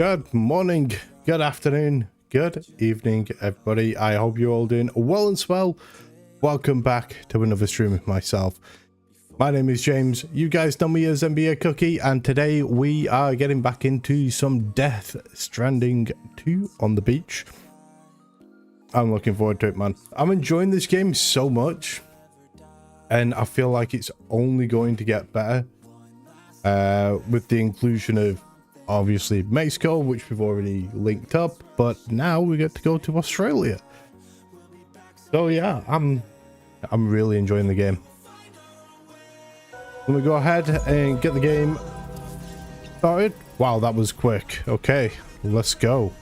Good morning, good afternoon, good evening, everybody. I hope you're all doing well and swell. Welcome back to another stream with myself. My name is James. You guys know me as NBA Cookie, and today we are getting back into some Death Stranding 2 on the beach. I'm looking forward to it, man. I'm enjoying this game so much, and I feel like it's only going to get better with the inclusion of obviously Mexico, which we've already linked up, but now we get to go to Australia. So yeah, I'm really enjoying the game. Let me go ahead and get the game started. Wow, that was quick. Okay, let's go.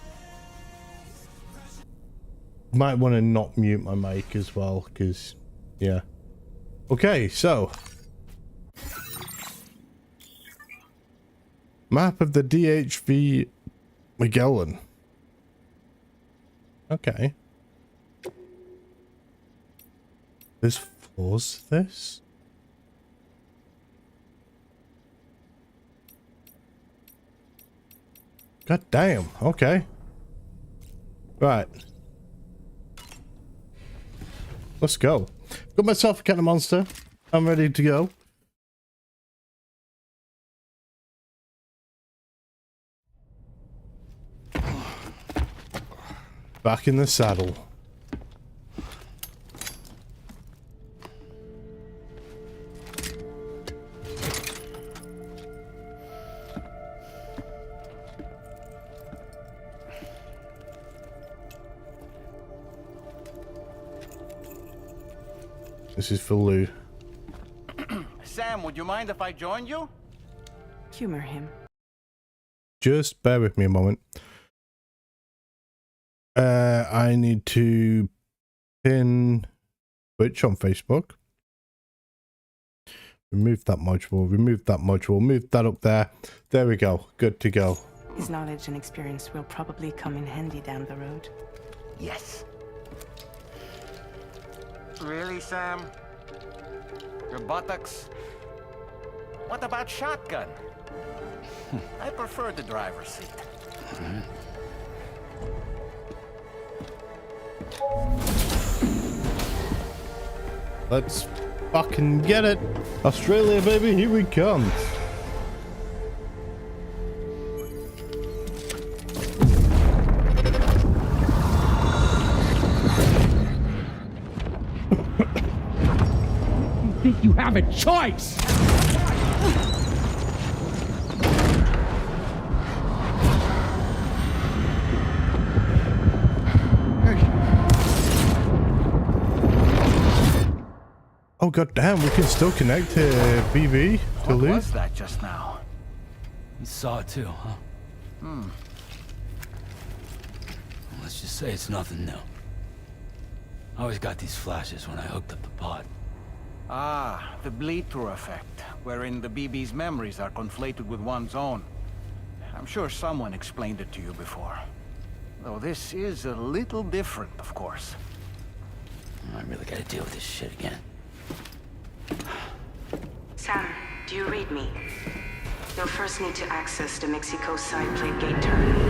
Might want to not mute my mic as well, because yeah. Okay, so map of the DHV Magellan. Okay. There's floors to this? God damn. Okay. Right. Let's go. Got myself a can of Monster. I'm ready to go. Back in the saddle. This is for Lou. Sam, would you mind if I joined you? Humor him. Just bear with me a moment. I need to pin Twitch on Facebook. Remove that module, remove that module, move that up there. There we go. Good to go. His knowledge and experience will probably come in handy down the road. Yes. Really, Sam? Your buttocks? What about shotgun? I prefer the driver's seat. Let's fucking get it. Australia, baby, here we come. You think you have a choice? Oh god damn, we can still connect to BB to What Lou. was that just now? You saw it too, huh? Let's just say it's nothing new. I always got these flashes when I hooked up the pod. Ah, the bleed-through effect, wherein the BB's memories are conflated with one's own. I'm sure someone explained it to you before. Though this is a little different, of course. I really gotta deal with this shit again. Sam, do you read me? You'll first need to access the Mexico side plate gate terminal.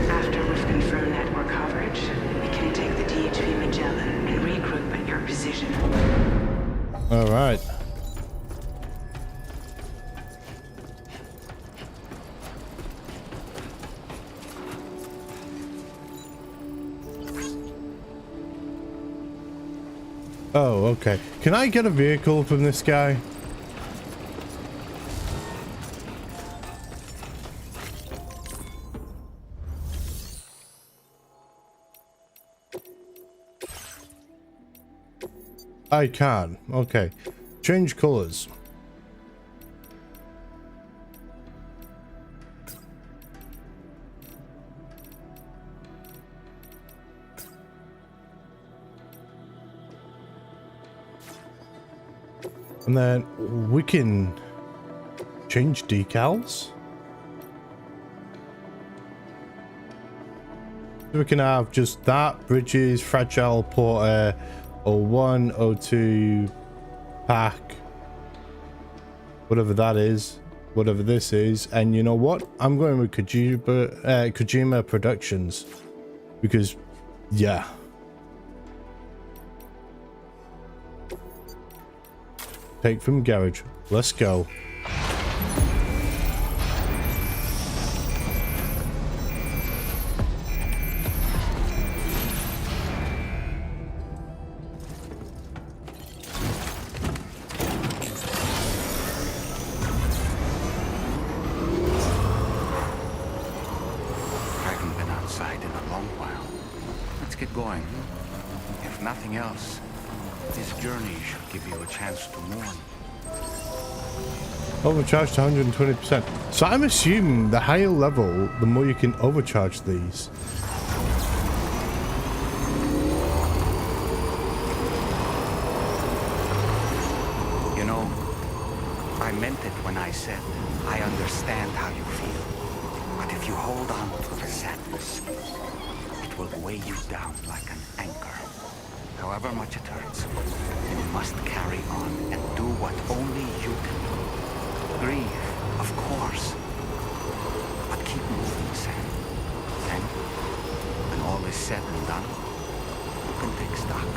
After we've confirmed network coverage, we can take the DHV Magellan and regroup at your position. All right. Oh, okay. Can I get a vehicle from this guy? I can. Okay. Change colors. And then we can change decals. So we can have just that, bridges, fragile porter, 01, 02, pack, whatever that is. whatever this is, and you know what? I'm going with Kojima Productions, because yeah. Take from garage. Let's go. Going. If nothing else, this journey should give you a chance to mourn. Overcharged to 120%. So I'm assuming the higher level, the more you can overcharge these. You know, I meant it when I said I understand how you feel. But if you hold on to the sadness, it will weigh you down like an anchor. However much it hurts, you must carry on and do what only you can do. Grieve, of course, but keep moving, Sam. Then, when all is said and done, you can take stock.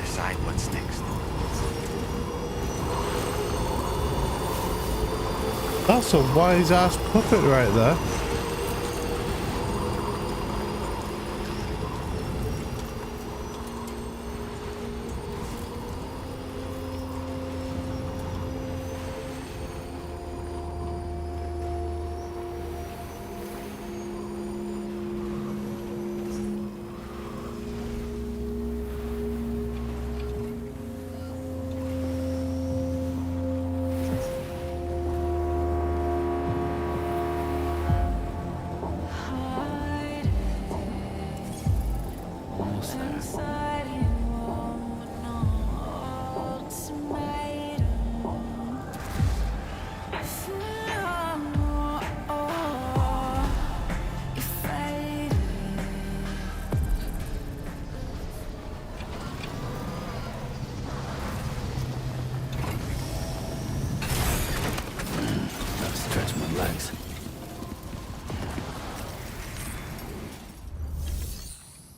Decide what's next. That's a wise-ass puppet right there.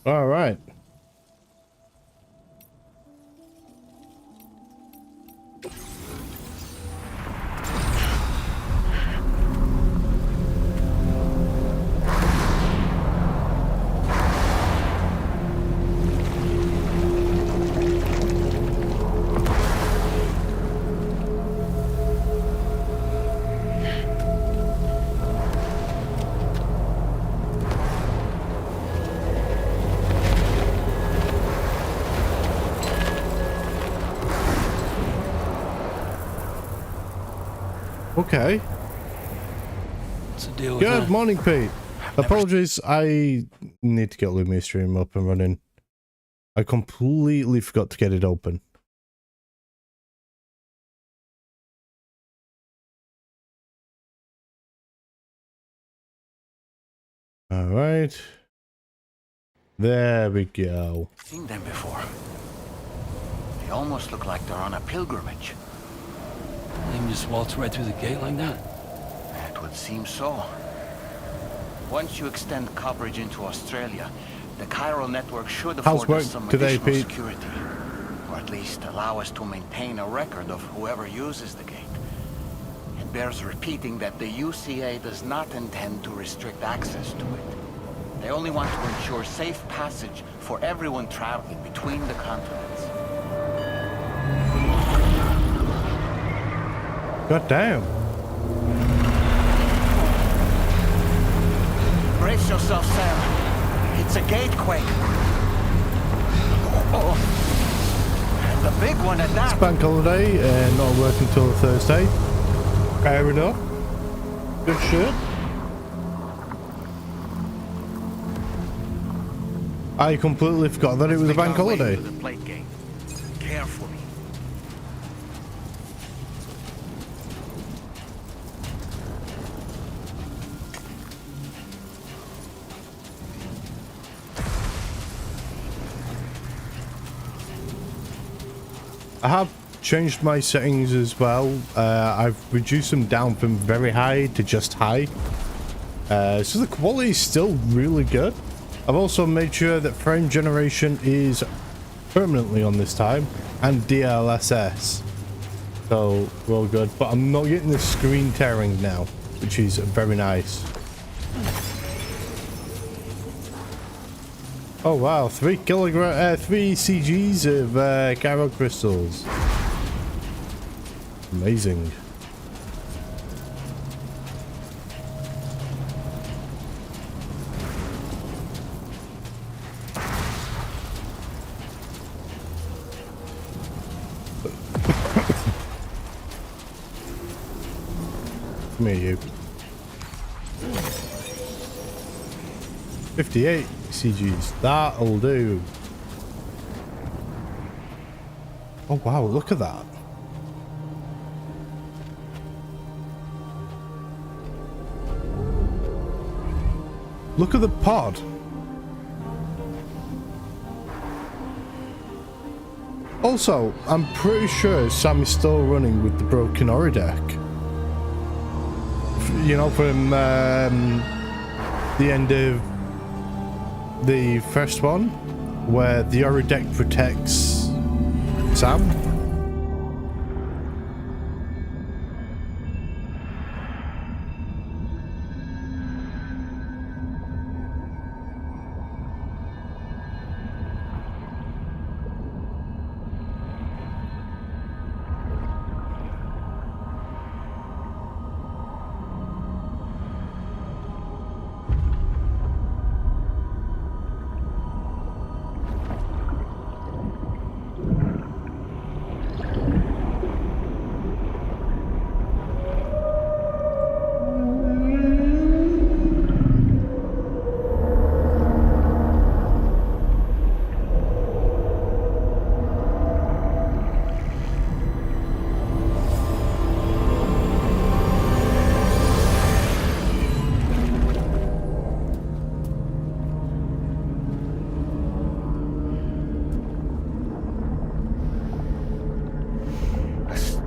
All right. Okay. What's the deal with Good that? morning, Pete. Apologies, I need to get Lumia Stream up and running. I completely forgot to get it open. All right. There we go. Seen them before. They almost look like they're on a pilgrimage. They can just waltz right through the gate like that? It would seem so. Once you extend coverage into Australia, the chiral network should How's afford us work some today, additional Pete? security. Or at least allow us to maintain a record of whoever uses the gate. It bears repeating that the UCA does not intend to restrict access to it. They only want to ensure safe passage for everyone traveling between the continents. God damn. Brace yourself, Sam. It's a gatequake. Oh. And the big one at that. It's bank holiday and not working until Thursday. Fair enough. Good shit. I completely forgot that it was a bank holiday. The plate gate. Carefully. I have changed my settings as well. I've reduced them down from very high to just high. So the quality is still really good. I've also made sure that frame generation is permanently on this time, and DLSS. So we're all good. But I'm not getting the screen tearing now, which is very nice. Oh wow, 3 CGs of gyro crystals. Amazing. Come here, you. 58 CGs. That'll do. Oh wow, look at that. Look at the pod. Also, I'm pretty sure Sam is still running with the broken holodeck. You know, from the end of the first one, where the holodeck protects Sam.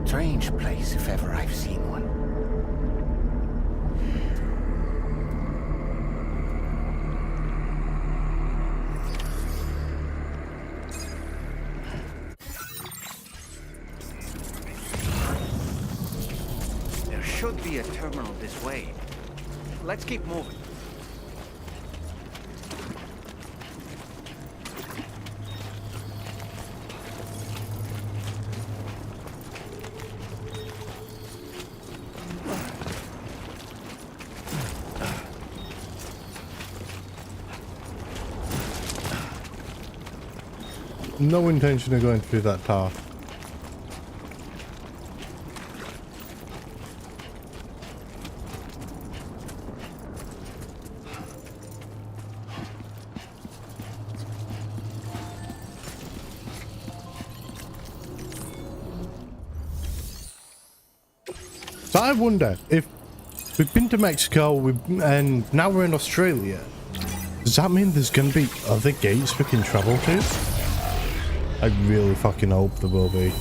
Strange place, if ever I've seen one. There should be a terminal this way. Let's keep moving. No intention of going through that path. So I wonder if we've been to Mexico and now we're in Australia. Does that mean there's going to be other gates we can travel to? I really fucking hope there will be.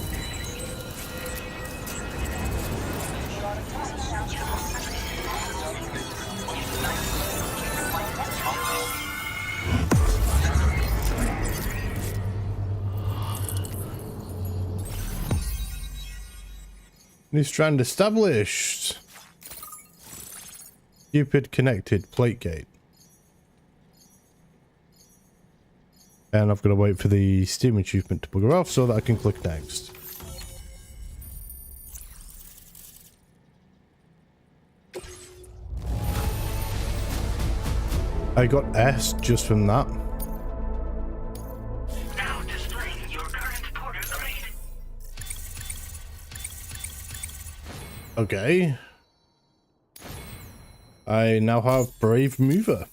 New strand established. Cupid connected plate gate. And I've got to wait for the Steam achievement to bugger off so that I can click next. I got S just from that. Now displaying your current porter grade. Okay. I now have Brave Mover.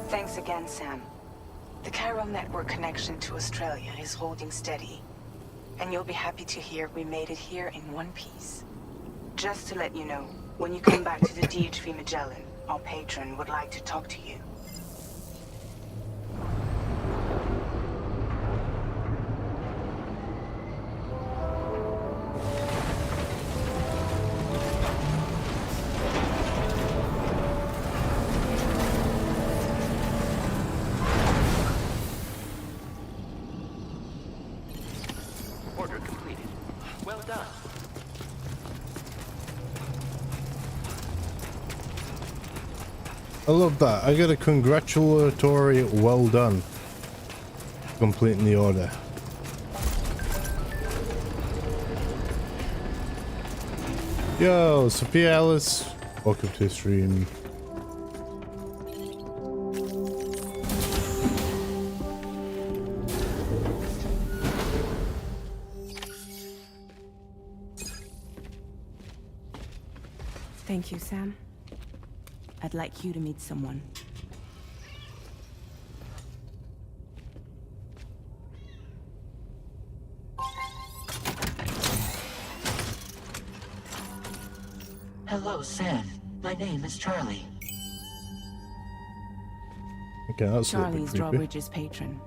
Thanks again, Sam. The chiral network connection to Australia is holding steady. And you'll be happy to hear we made it here in one piece. Just to let you know, when you come back to the DHV Magellan, our patron would like to talk to you. I love that. I get a congratulatory well done. Completing the order. Yo, Sophia Ellis. Welcome to the stream. Thank you, Sam. I'd like you to meet someone. Hello, Sam. My name is Charlie. Okay, that's Charlie's a bit creepy. Drawbridge's patron.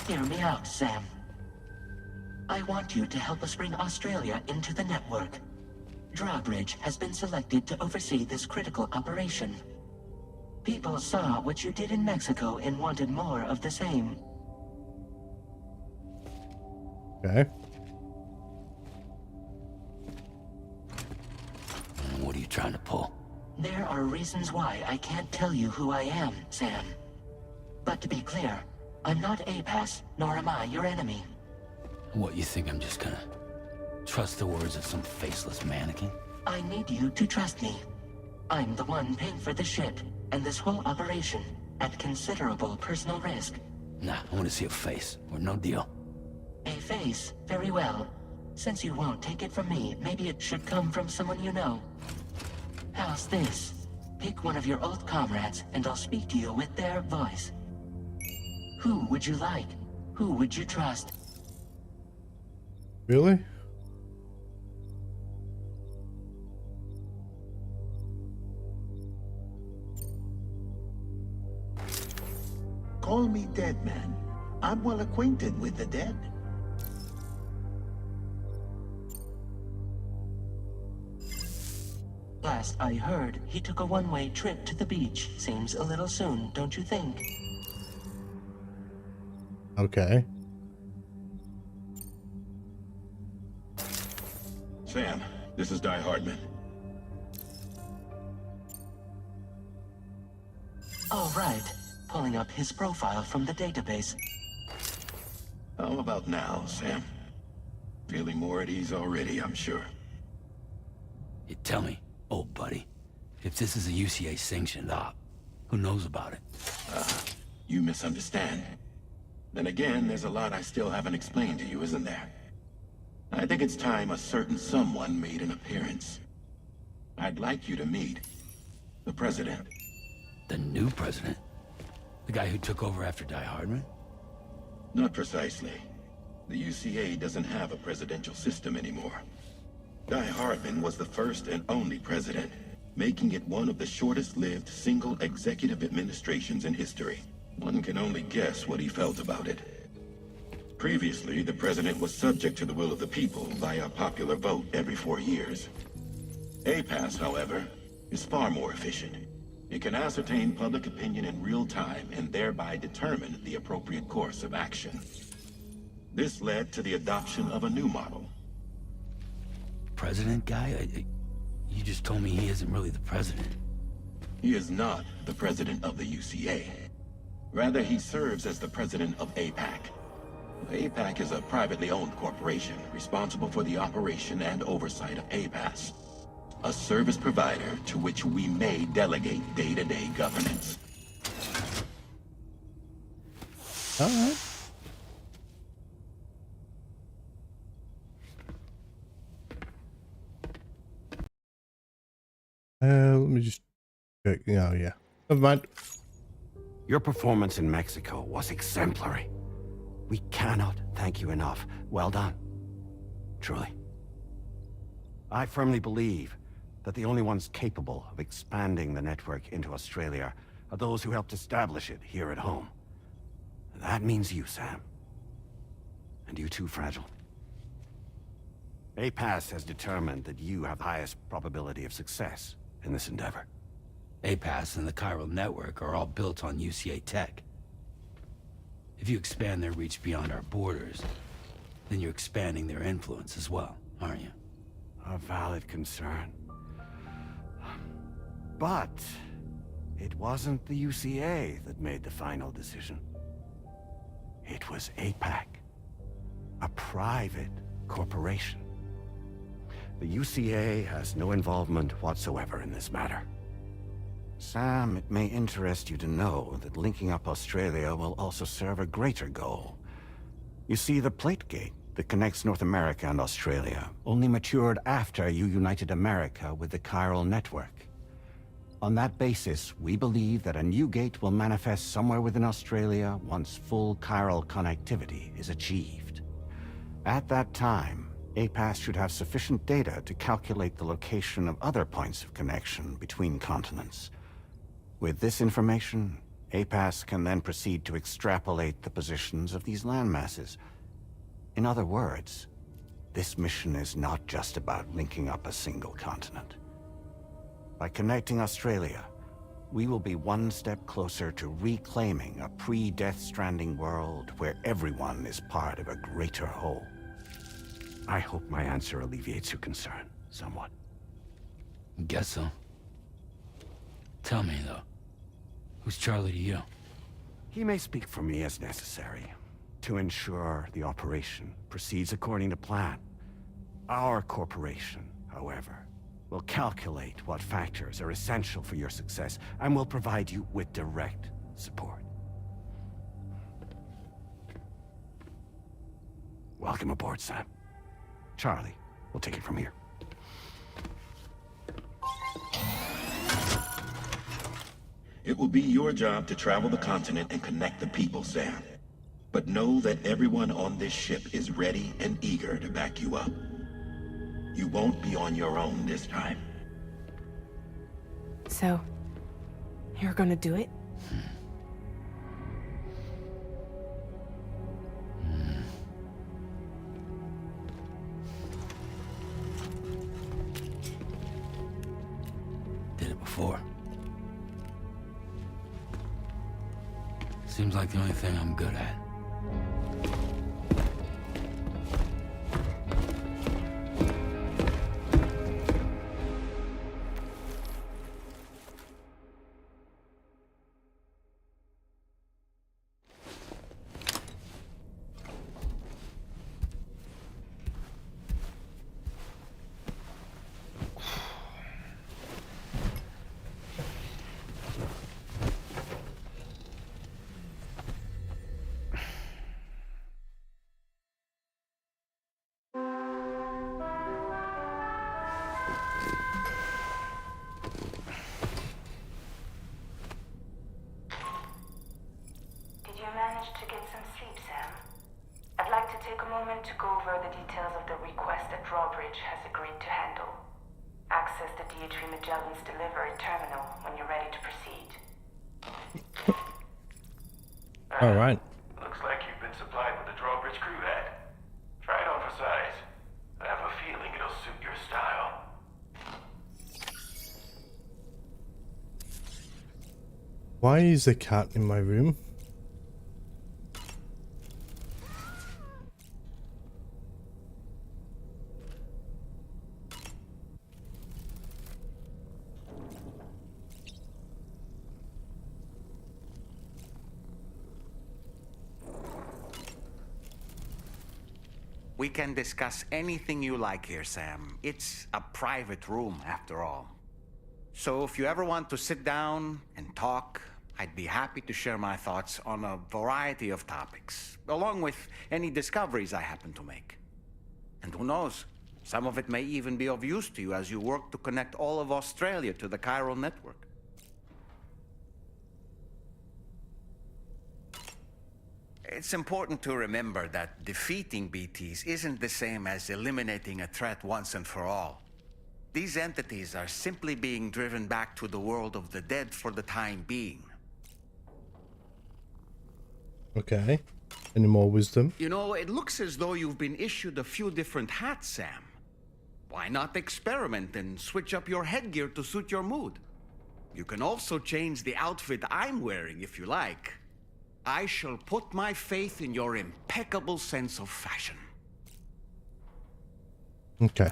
Hear me out, Sam. I want you to help us bring Australia into the network. Drawbridge has been selected to oversee this critical operation. People saw what you did in Mexico and wanted more of the same. Okay. What are you trying to pull? There are reasons why I can't tell you who I am, Sam. But to be clear, I'm not APAS, nor am I your enemy. What, you think I'm just gonna trust the words of some faceless mannequin? I need you to trust me. I'm the one paying for the ship and this whole operation at considerable personal risk. Nah, I want to see a face, or no deal. A face, very well. Since you won't take it from me, maybe it should come from someone you know. How's this? Pick one of your old comrades, and I'll speak to you with their voice. Who would you like? Who would you trust? Really? Call me dead man. I'm well acquainted with the dead. Last I heard, he took a one-way trip to the beach. Seems a little soon, don't you think? Okay. Sam, this is Die Hardman. All right. Pulling up his profile from the database. How about now, Sam? Feeling more at ease already, I'm sure. You tell me, old buddy, if this is a UCA sanctioned op, who knows about it? You misunderstand. Then again, there's a lot I still haven't explained to you, isn't there? I think it's time a certain someone made an appearance. I'd like you to meet the President. The new president? The guy who took over after Die Hardman? Not precisely. The UCA doesn't have a presidential system anymore. Die Hardman was the first and only president, making it one of the shortest-lived single executive administrations in history. One can only guess what he felt about it. Previously, the president was subject to the will of the people via popular vote every 4 years. APAS, however, is far more efficient. It can ascertain public opinion in real time and thereby determine the appropriate course of action. This led to the adoption of a new model. President guy? You just told me he isn't really the president. He is not the president of the UCA. Rather, he serves as the president of APAC. APAC is a privately owned corporation responsible for the operation and oversight of APAS, a service provider to which we may delegate day-to-day governance. All right. Let me just check. Oh, yeah. Never mind. Your performance in Mexico was exemplary. We cannot thank you enough. Well done. Truly. I firmly believe that the only ones capable of expanding the network into Australia are those who helped establish it here at home. That means you, Sam. And you too, Fragile. APAS has determined that you have the highest probability of success in this endeavor. APAS and the chiral network are all built on UCA tech. If you expand their reach beyond our borders, then you're expanding their influence as well, aren't you? A valid concern. But it wasn't the UCA that made the final decision. It was APAC, a private corporation. The UCA has no involvement whatsoever in this matter. Sam, it may interest you to know that linking up Australia will also serve a greater goal. You see, the plate gate that connects North America and Australia only matured after you united America with the chiral network. On that basis, we believe that a new gate will manifest somewhere within Australia once full chiral connectivity is achieved. At that time, APAS should have sufficient data to calculate the location of other points of connection between continents. With this information, APAS can then proceed to extrapolate the positions of these landmasses. In other words, this mission is not just about linking up a single continent. By connecting Australia, we will be one step closer to reclaiming a pre-Death Stranding world where everyone is part of a greater whole. I hope my answer alleviates your concern somewhat. Guess so. Tell me, though. Who's Charlie to you? He may speak for me as necessary to ensure the operation proceeds according to plan. Our corporation, however, will calculate what factors are essential for your success and will provide you with direct support. Welcome aboard, Sam. Charlie, we'll take it from here. It will be your job to travel the continent and connect the people, Sam. But know that everyone on this ship is ready and eager to back you up. You won't be on your own this time. So, you're gonna do it? Did it before. Seems like the only thing I'm good at. To get some sleep, Sam. I'd like to take a moment to go over the details of the request that Drawbridge has agreed to handle. Access the DHV Magellan's delivery terminal when you're ready to proceed. All right. Looks like you've been supplied with the Drawbridge crew hat. Try it on for size. I have a feeling it'll suit your style. Why is the cat in my room? We can discuss anything you like here, Sam. It's a private room, after all. So if you ever want to sit down and talk, I'd be happy to share my thoughts on a variety of topics, along with any discoveries I happen to make. And who knows, some of it may even be of use to you as you work to connect all of Australia to the chiral network. It's important to remember that defeating BTs isn't the same as eliminating a threat once and for all. These entities are simply being driven back to the world of the dead for the time being. Okay. Any more wisdom? You know, it looks as though you've been issued a few different hats, Sam. Why not experiment and switch up your headgear to suit your mood? You can also change the outfit I'm wearing if you like. I shall put my faith in your impeccable sense of fashion. Okay.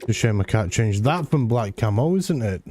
It's a shame I can't change that from black camo, isn't it?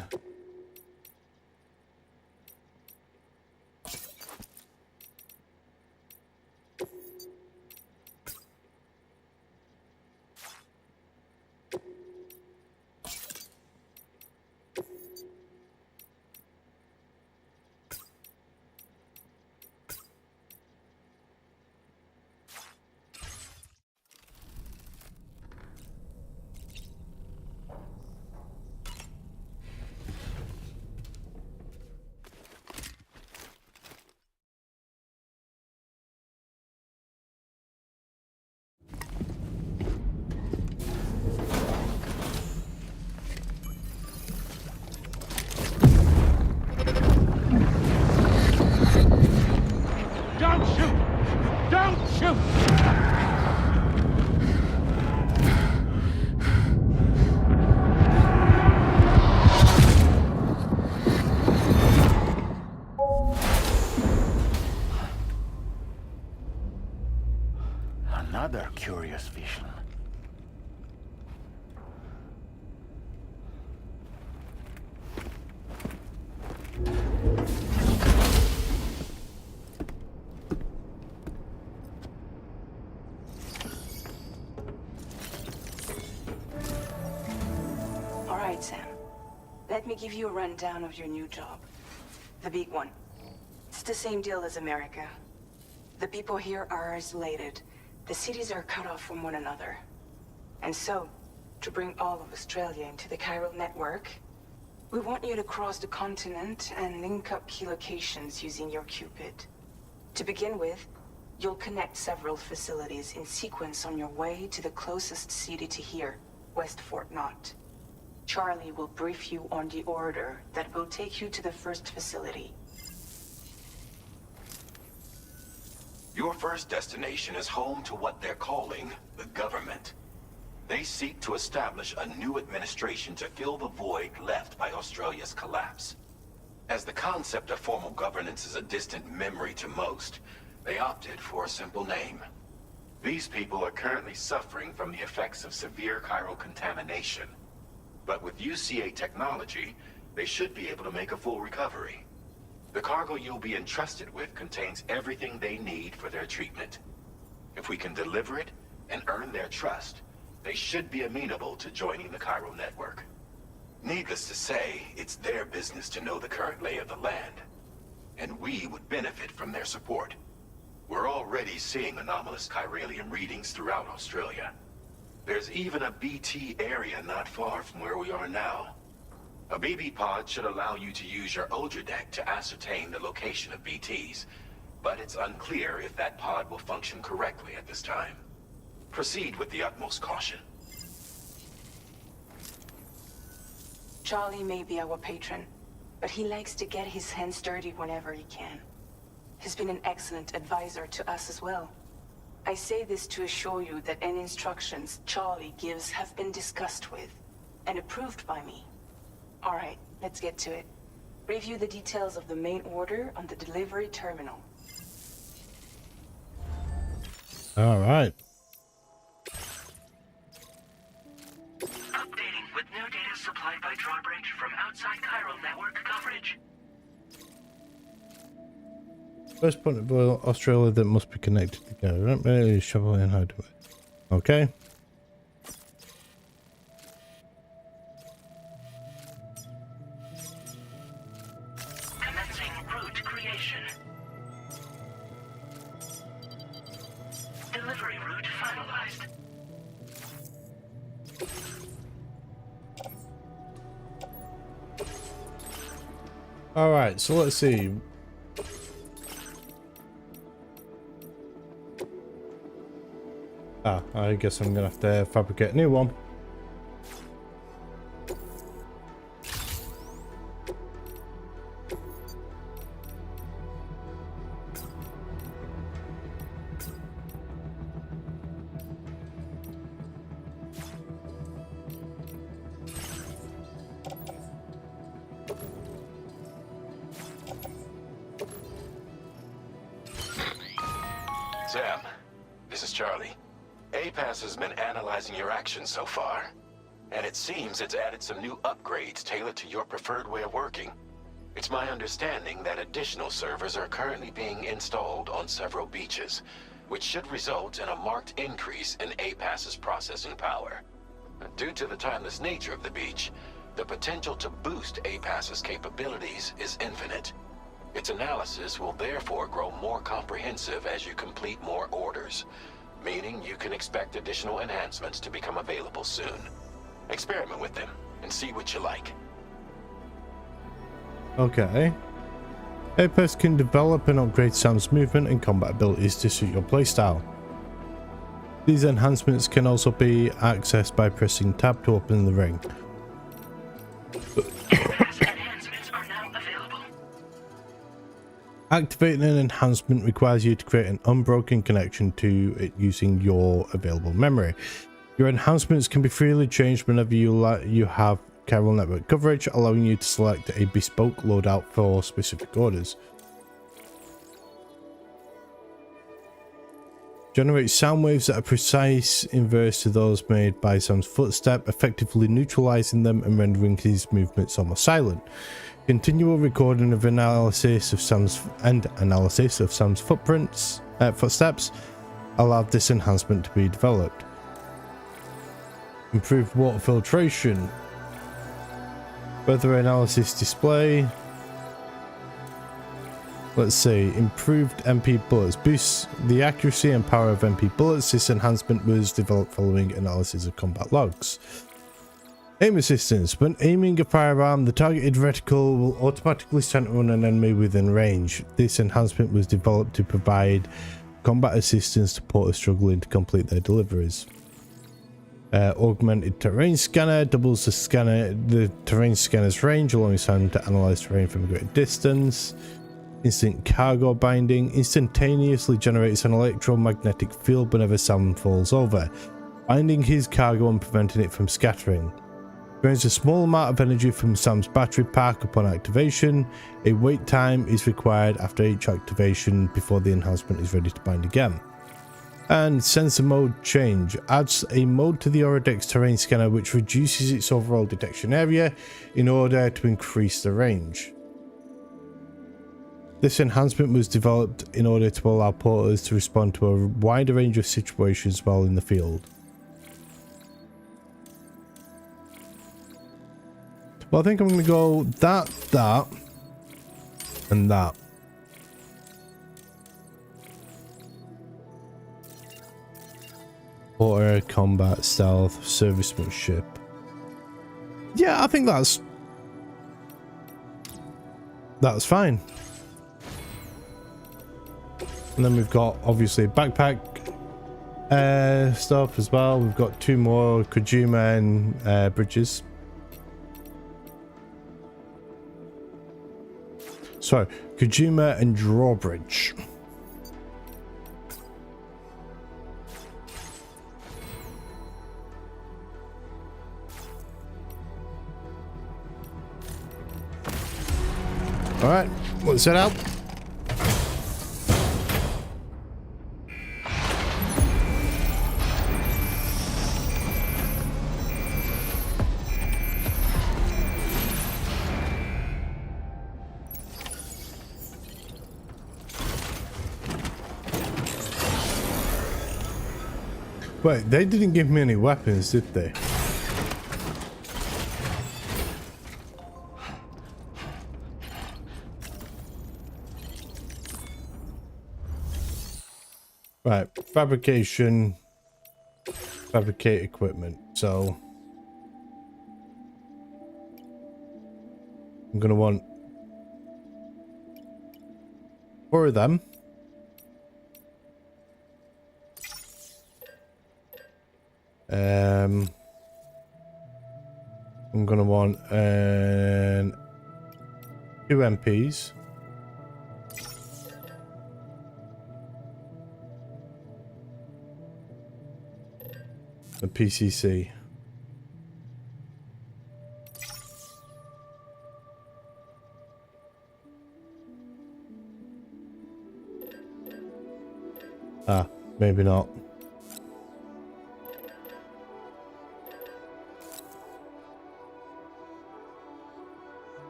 Don't shoot! Don't shoot! Another curious vision. All right, Sam. Let me give you a rundown of your new job. The big one. It's the same deal as America. The people here are isolated. The cities are cut off from one another. And so, to bring all of Australia into the chiral network, we want you to cross the continent and link up key locations using your Cupid. To begin with, you'll connect several facilities in sequence on your way to the closest city to here, West Fort Knott. Charlie will brief you on the order that will take you to the first facility. Your first destination is home to what they're calling the government. They seek to establish a new administration to fill the void left by Australia's collapse. As the concept of formal governance is a distant memory to most, they opted for a simple name. These people are currently suffering from the effects of severe chiral contamination. But with UCA technology, they should be able to make a full recovery. The cargo you'll be entrusted with contains everything they need for their treatment. If we can deliver it and earn their trust, they should be amenable to joining the chiral network. Needless to say, it's their business to know the current lay of the land. And we would benefit from their support. We're already seeing anomalous chiralium readings throughout Australia. There's even a BT area not far from where we are now. A BB pod should allow you to use your Ultra deck to ascertain the location of BTs, but it's unclear if that pod will function correctly at this time. Proceed with the utmost caution. Charlie may be our patron, but he likes to get his hands dirty whenever he can. He's been an excellent advisor to us as well. I say this to assure you that any instructions Charlie gives have been discussed with and approved by me. All right, let's get to it. Review the details of the main order on the delivery terminal. All right. Updating with new data supplied by drawbridge from outside chiral network coverage. First point of Australia that must be connected together. Don't really shovel in how to do it. Okay. Commencing route creation. Delivery route finalized. All right, so let's see. I guess I'm gonna have to fabricate a new one. Sam, this is Charlie. APAS has been analyzing your actions so far. And it seems it's added some new upgrades tailored to your preferred way of working. It's my understanding that additional servers are currently being installed on several beaches, which should result in a marked increase in APAS's processing power. Due to the timeless nature of the beach, the potential to boost APAS's capabilities is infinite. Its analysis will therefore grow more comprehensive as you complete more orders, meaning you can expect additional enhancements to become available soon. Experiment with them and see what you like. Okay. APAS can develop and upgrade Sam's movement and combat abilities to suit your playstyle. These enhancements can also be accessed by pressing tab to open the ring. Enhancements are now available. Activating an enhancement requires you to create an unbroken connection to it using your available memory. Your enhancements can be freely changed whenever you have chiral network coverage, allowing you to select a bespoke loadout for specific orders. Generate sound waves that are precise inverse to those made by Sam's footstep, effectively neutralizing them and rendering his movements almost silent. Continual recording of analysis of Sam's footsteps allowed this enhancement to be developed. Improved water filtration. Weather analysis display. Let's see. Improved MP bullets. Boosts the accuracy and power of MP bullets. This enhancement was developed following analysis of combat logs. Aim assistance. When aiming a firearm, the targeted reticle will automatically center on an enemy within range. This enhancement was developed to provide combat assistance to porters struggling to complete their deliveries. Augmented terrain scanner doubles the terrain scanner's range, allowing Sam to analyze terrain from a greater distance. Instant cargo binding instantaneously generates an electromagnetic field whenever Sam falls over, binding his cargo and preventing it from scattering. Drains a small amount of energy from Sam's battery pack upon activation. A wait time is required after each activation before the enhancement is ready to bind again. And sensor mode change adds a mode to the Orodex terrain scanner which reduces its overall detection area in order to increase the range. This enhancement was developed in order to allow porters to respond to a wider range of situations while in the field. Well, I think I'm going to go that, and that. Porter, combat, stealth, servicemanship. Yeah, I think that's fine. And then we've got obviously backpack stuff as well. We've got 2 more Kojima and bridges. So Kojima and drawbridge. All right, let's set out. Wait, they didn't give me any weapons, did they? Right, fabrication, fabricate equipment. So I'm gonna want 4 of them. I'm gonna want 2 MPs. A PCC. Ah, maybe not.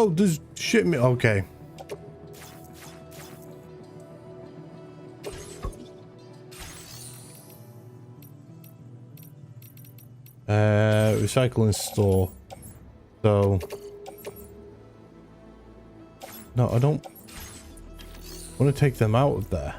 Oh, there's shit me. Okay. Recycling store. So. No, I don't want to take them out of there.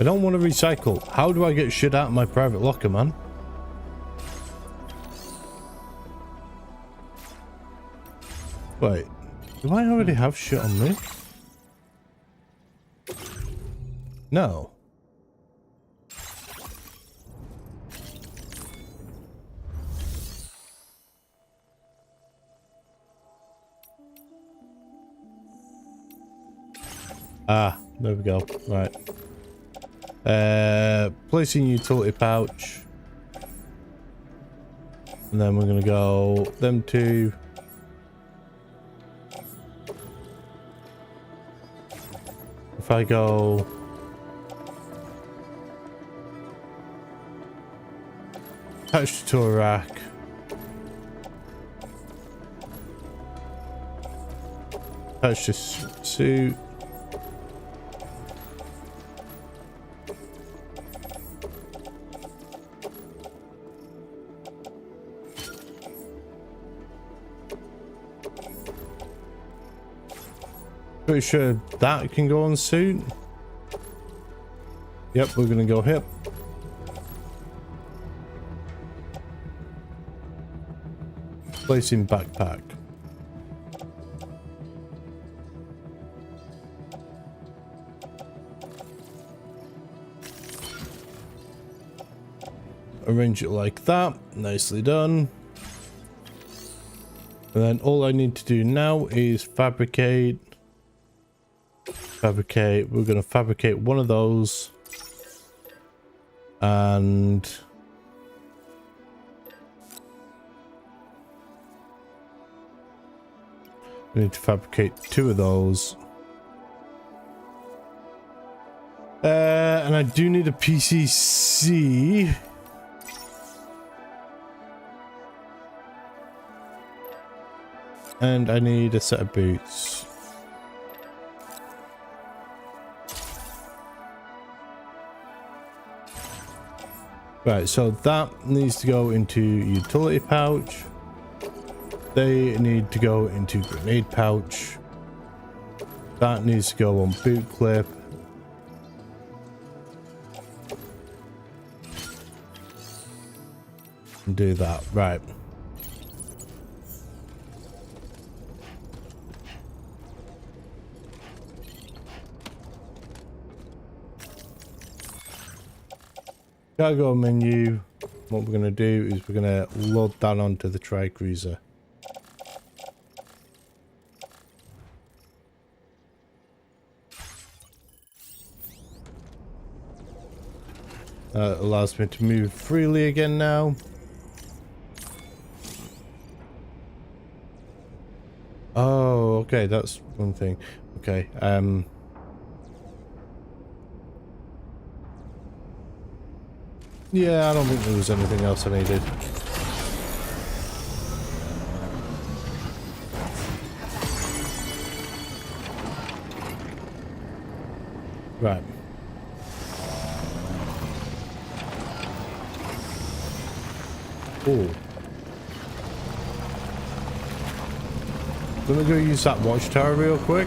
I don't want to recycle. How do I get shit out of my private locker, man? Wait, do I already have shit on me? No. Ah, there we go. Right. Placing utility pouch. And then we're going to go them two. If I go... attached to a rack. Attached to suit. Pretty sure that can go on suit. Yep, we're gonna go hip. Placing backpack. Arrange it like that. Nicely done. And then all I need to do now is fabricate. Fabricate. We're going to fabricate one of those. And we need to fabricate two of those. And I do need a PCC. And I need a set of boots. Right, so that needs to go into utility pouch. They need to go into grenade pouch. That needs to go on boot clip. And do that, right. Cargo menu. What we're going to do is we're going to load that onto the tri-cruiser. That allows me to move freely again now. Oh, okay, that's one thing. Okay, yeah, I don't think there was anything else I needed. Right. Oh. Let me go use that watchtower real quick.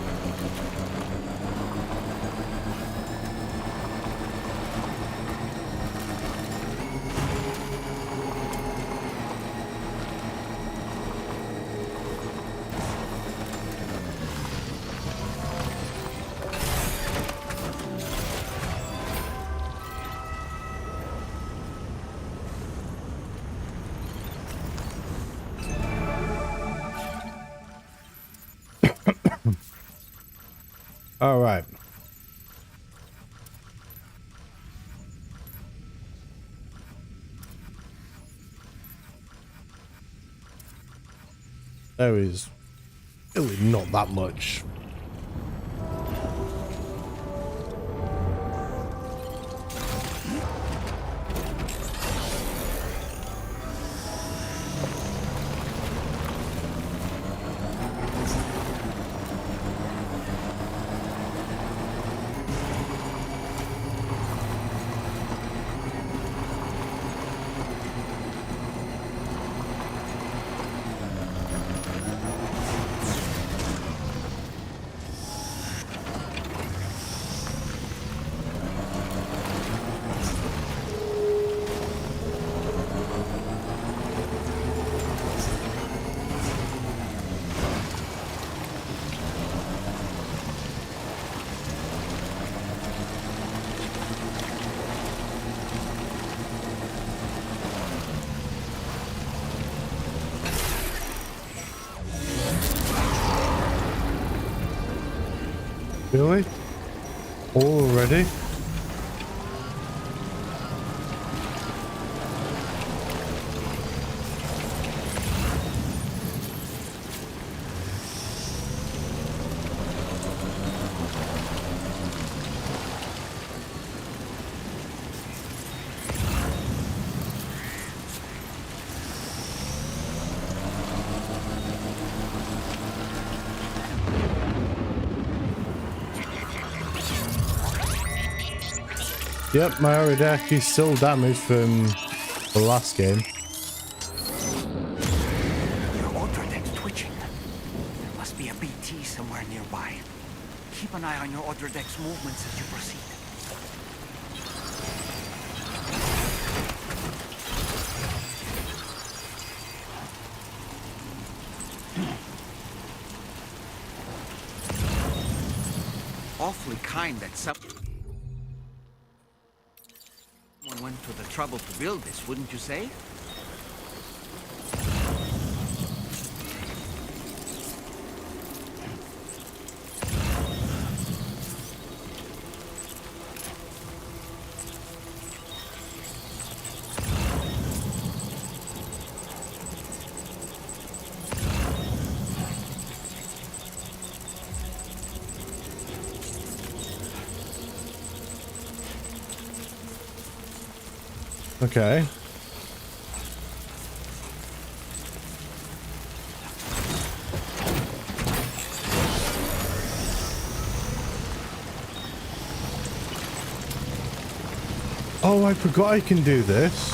All right. There is really not that much. Really? Already? Yep, my Ori deck is still damaged from the last game. Your auto deck's twitching. There must be a BT somewhere nearby. Keep an eye on your auto deck's movements as you proceed. Awfully kind that someone went to the trouble to build this, wouldn't you say? Okay. Oh, I forgot I can do this.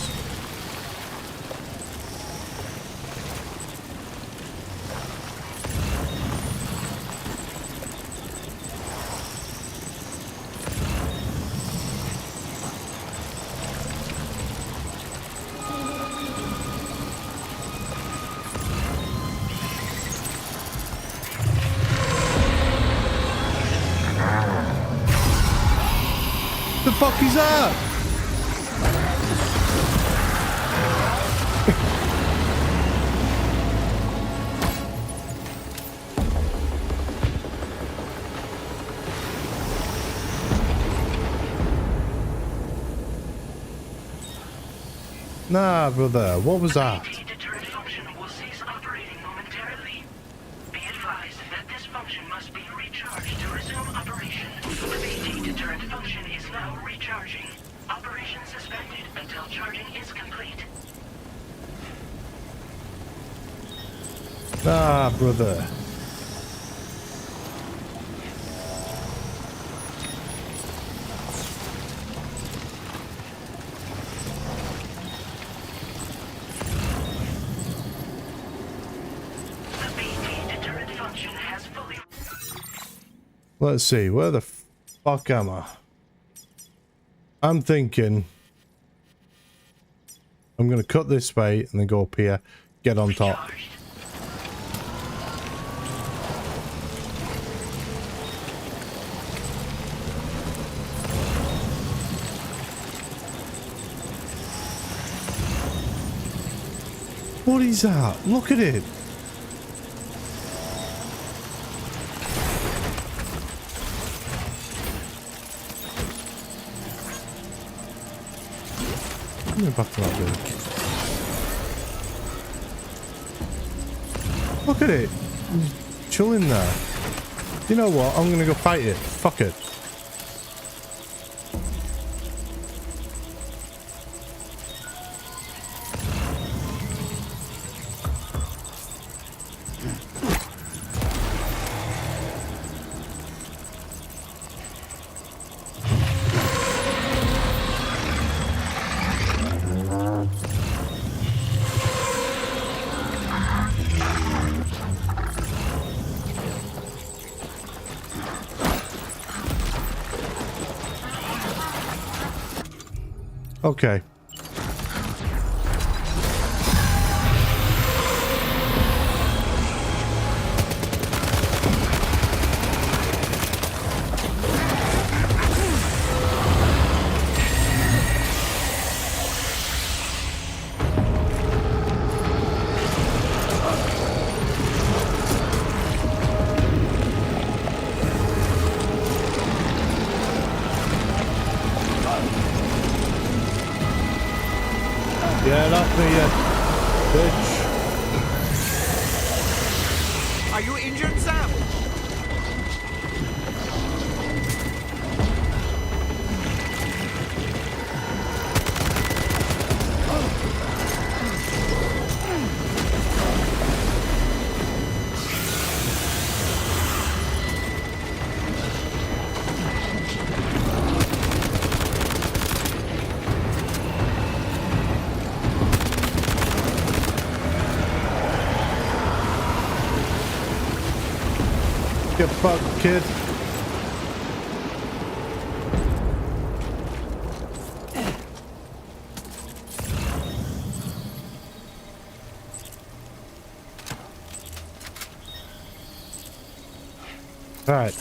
The fuck is that? Nah, brother, what was that? Deterrent function will cease operating momentarily. Be advised that this function must be recharged to resume operation. The BT deterrent function is now recharging. Operation suspended until charging is complete. Ah, brother. Let's see, where the fuck am I? I'm thinking I'm gonna cut this way and then go up here, get on top. What is that? Look at it. Back to that bit. Look at it. It's chilling there. You know what? I'm gonna go fight it. Fuck it. Okay. me, you bitch. Are you injured, Sam? Get fucked, kid. Right.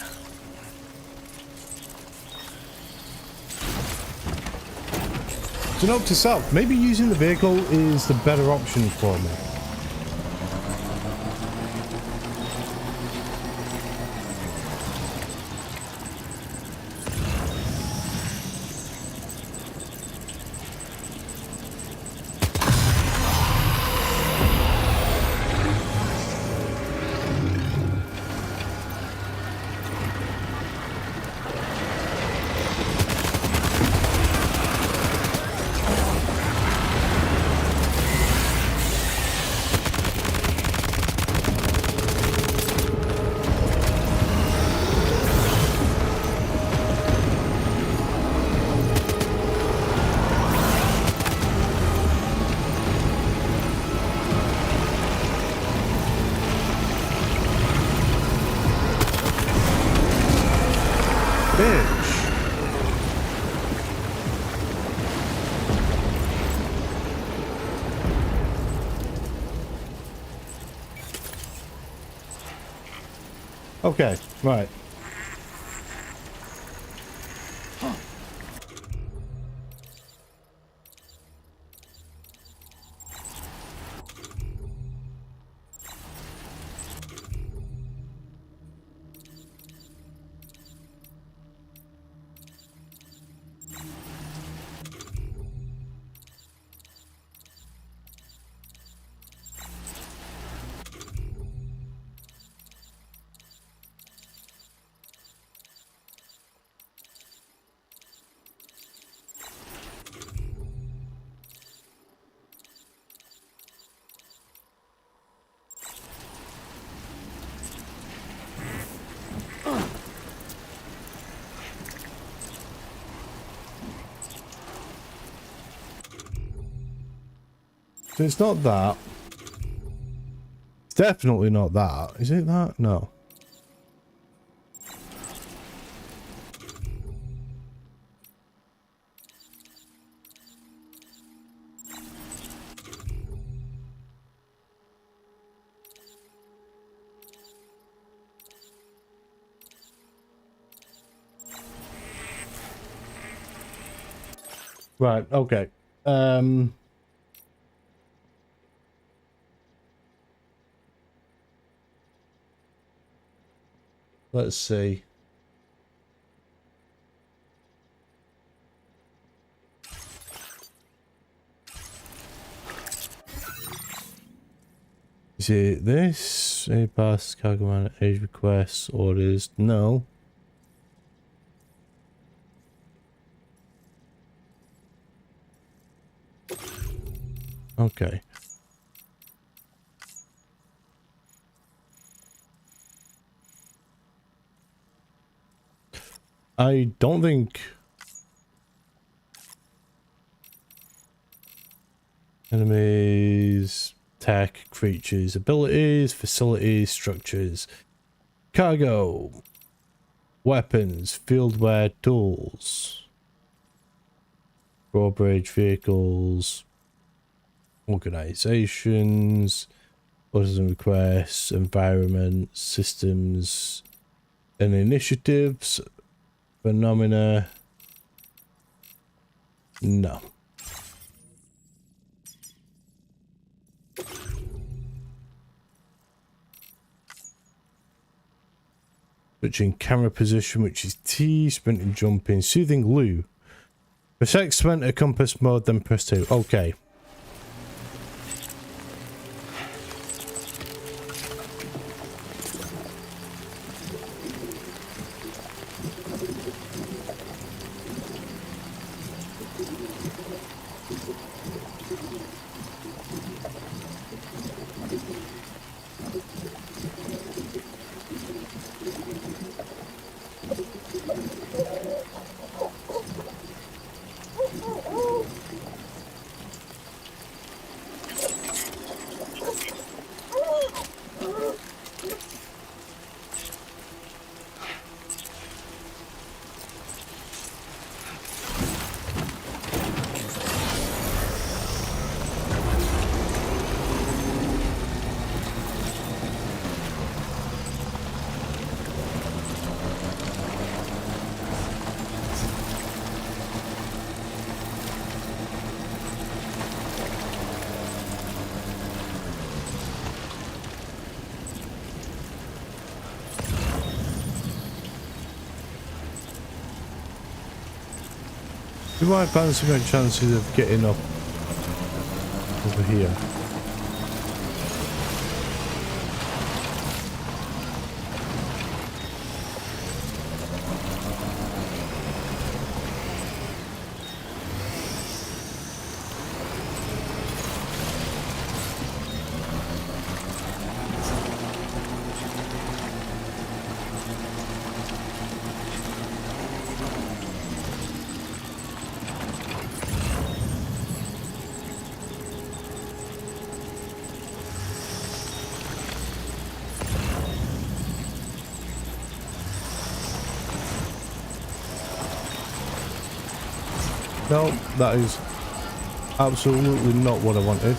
So note to self, maybe using the vehicle is the better option for me. Okay, right. So it's not that. It's definitely not that. Is it that? No. Right, okay. Let's see. Is it this? A pass, cargo man, age requests, orders? No. Okay. I don't think enemies, tech, creatures, abilities, facilities, structures, cargo, weapons, fieldware, tools, drawbridge, vehicles, organizations, orders and requests, environment, systems, and initiatives. Phenomena. No. Switching camera position, which is T, sprinting, jumping, soothing loo. Press X to enter compass mode, then press 2. Okay. We might fancy my chances of getting up over here. No, that is absolutely not what I wanted.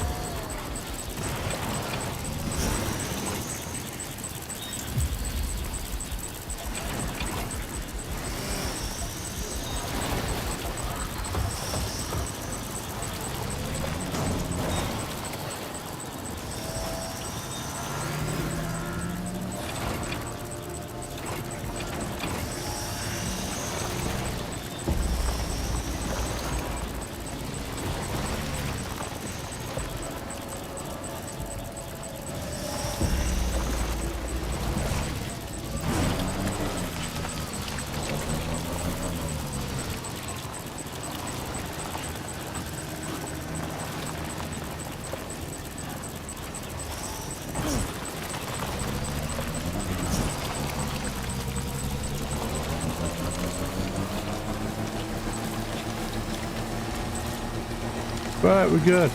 Right, we're good.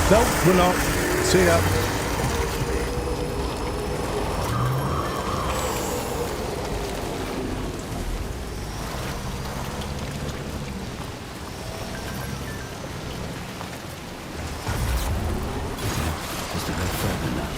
Nope, we're not. See ya. Just a bit further now.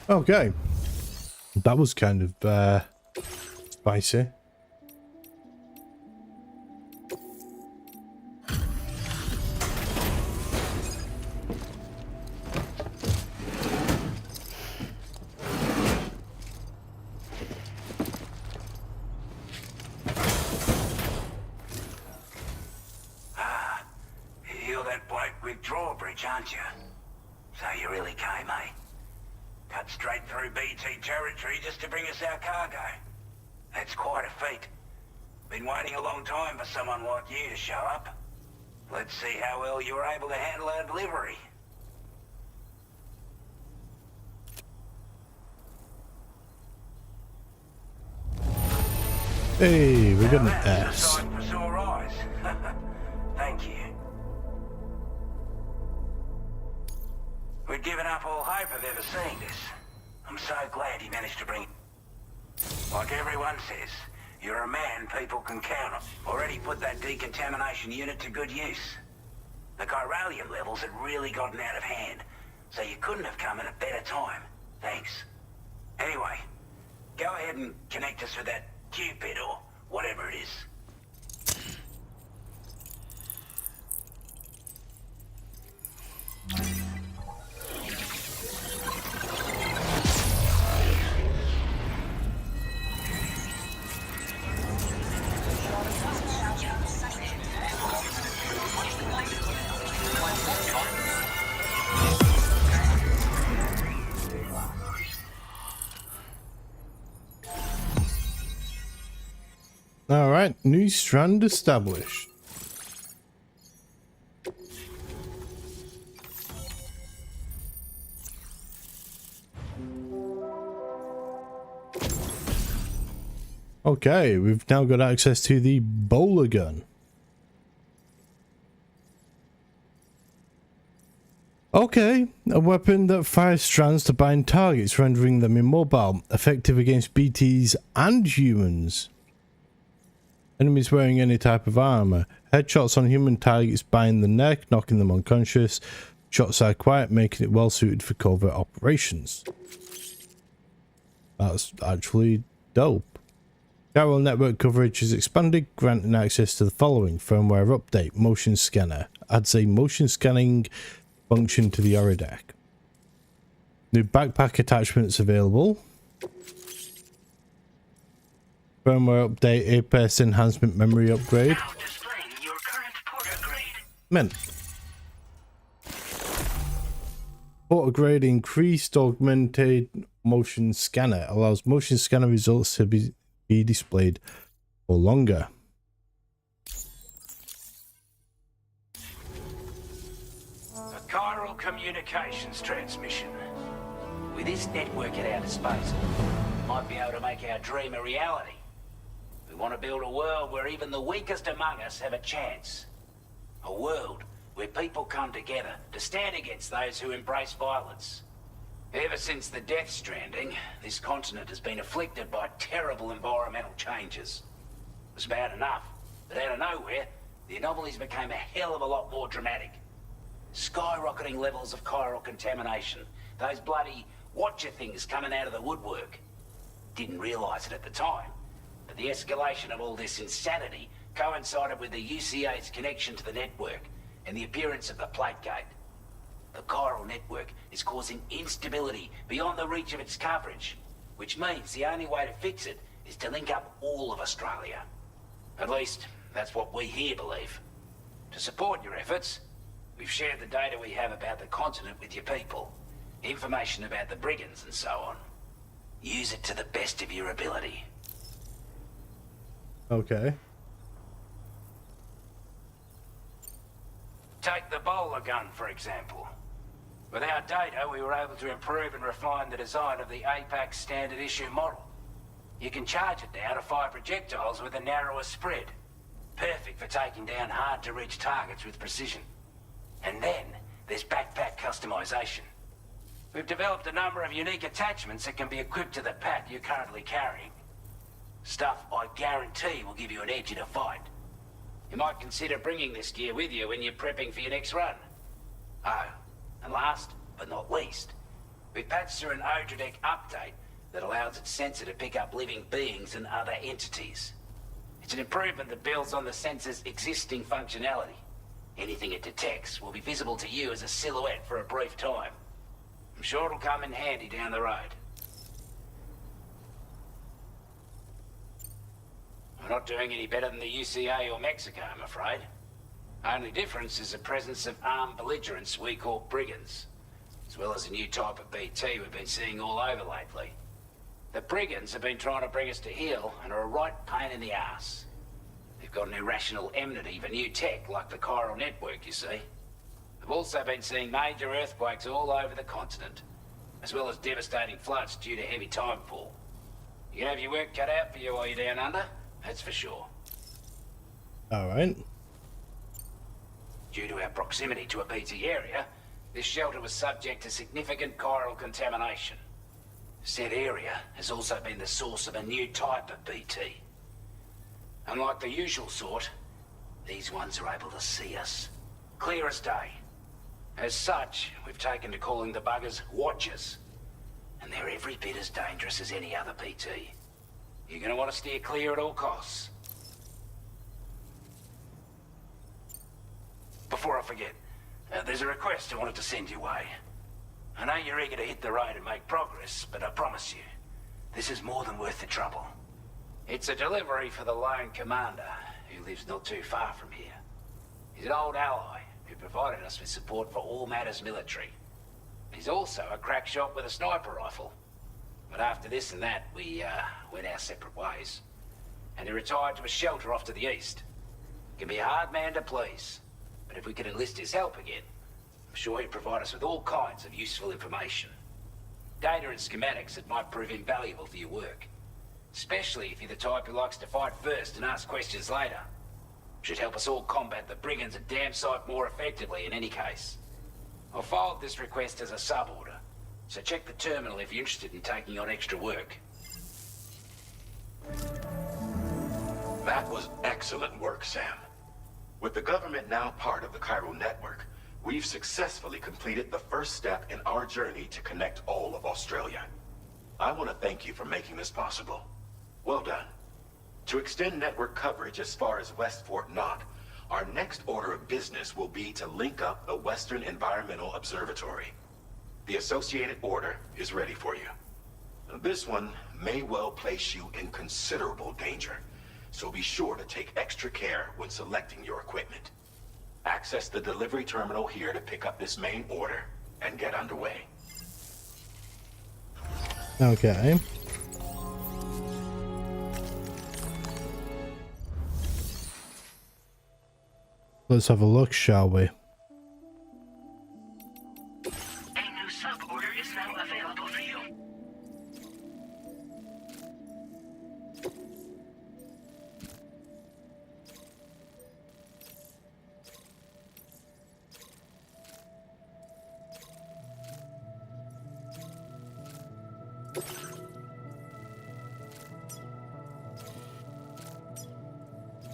Okay. That was kind of spicy. You're that bloke with drawbridge, aren't you? So you really came, eh? Cut straight through BT territory just to bring us our cargo. That's quite a feat. Been waiting a long time for someone like you to show up. Let's see how well you were able to handle our delivery. Hey, we got an Now that's a S. sight for sore eyes. Thank you. We'd given up all hope of ever seeing this. I'm so glad he managed to bring it. Like everyone says, you're a man people can count on. Already put that decontamination unit to good use. The chiralium levels had really gotten out of hand, so you couldn't have come at a better time. Thanks. Anyway, go ahead and connect us with that Cupid or whatever it is. All right, new strand established. Okay, we've now got access to the bowler gun. Okay, a weapon that fires strands to bind targets, rendering them immobile, effective against BTs and humans. Enemies wearing any type of armor. Headshots on human targets bind the neck, knocking them unconscious. Shots are quiet, making it well suited for covert operations. That's actually dope. Chiral network coverage is expanded, granting access to the following: firmware update, motion scanner, adds a motion scanning function to the Orodeck. New backpack attachments available. Firmware update, APS enhancement memory upgrade. Now displaying your current porter grade. Mint. Porter grade increased augmented motion scanner allows motion scanner results to be displayed for longer. A chiral communications transmission. With this network at our disposal, we might be able to make our dream a reality. We want to build a world where even the weakest among us have a chance. A world where people come together to stand against those who embrace violence. Ever since the Death Stranding, this continent has been afflicted by terrible environmental changes. It was bad enough, but out of nowhere, the anomalies became a hell of a lot more dramatic. Skyrocketing levels of chiral contamination, those bloody watcher things coming out of the woodwork. Didn't realize it at the time, but the escalation of all this insanity coincided with the UCA's connection to the network and the appearance of the plate gate. The chiral network is causing instability beyond the reach of its coverage, which means the only way to fix it is to link up all of Australia. At least, that's what we here believe. To support your efforts, we've shared the data we have about the continent with your people, information about the brigands and so on. Use it to the best of your ability. Okay. Take the bowler gun, for example. With our data, we were able to improve and refine the design of the APAC standard issue model. You can charge it now to fire projectiles with a narrower spread. Perfect for taking down hard-to-reach targets with precision. And then, there's backpack customization. We've developed a number of unique attachments that can be equipped to the pack you're currently carrying. Stuff I guarantee will give you an edge in a fight. You might consider bringing this gear with you when you're prepping for your next run. Oh, and last but not least, we've patched through an Orodeck update that allows its sensor to pick up living beings and other entities. It's an improvement that builds on the sensor's existing functionality. Anything it detects will be visible to you as a silhouette for a brief time. I'm sure it'll come in handy down the road. We're not doing any better than the UCA or Mexico, I'm afraid. Only difference is the presence of armed belligerents we call brigands, as well as a new type of BT we've been seeing all over lately. The brigands have been trying to bring us to heel and are a right pain in the ass. They've got an irrational enmity for new tech like the chiral network, you see. We've also been seeing major earthquakes all over the continent, as well as devastating floods due to heavy timefall. You can have your work cut out for you while you're down under, that's for sure. Alright. Due to our proximity to a BT area, this shelter was subject to significant chiral contamination. Said area has also been the source of a new type of BT. Unlike the usual sort, these ones are able to see us. Clear as day. As such, we've taken to calling the buggers Watchers. and they're every bit as dangerous as any other PT. You're gonna want to steer clear at all costs. Before I forget, there's a request I wanted to send your way. I know you're eager to hit the road and make progress, but I promise you, this is more than worth the trouble. It's a delivery for the lone commander, who lives not too far from here. He's an old ally who provided us with support for all matters military. He's also a crack shot with a sniper rifle. But after this and that, we went our separate ways. And he retired to a shelter off to the east. Can be a hard man to please, but if we could enlist his help again, I'm sure he'd provide us with all kinds of useful information. Data and schematics that might prove invaluable for your work. Especially if you're the type who likes to fight first and ask questions later. Should help us all combat the brigands at Dam Site more effectively in any case. I'll filed this request as a sub-order, so check the terminal if you're interested in taking on extra work. That was excellent work, Sam. With the government now part of the Cairo network, we've successfully completed the first step in our journey to connect all of Australia. I want to thank you for making this possible. Well done. To extend network coverage as far as West Fort Knott, our next order of business will be to link up the Western Environmental Observatory. The associated order is ready for you. This one may well place you in considerable danger, so be sure to take extra care when selecting your equipment. Access the delivery terminal here to pick up this main order and get underway. Okay. Let's have a look, shall we? A new sub-order is now available for you.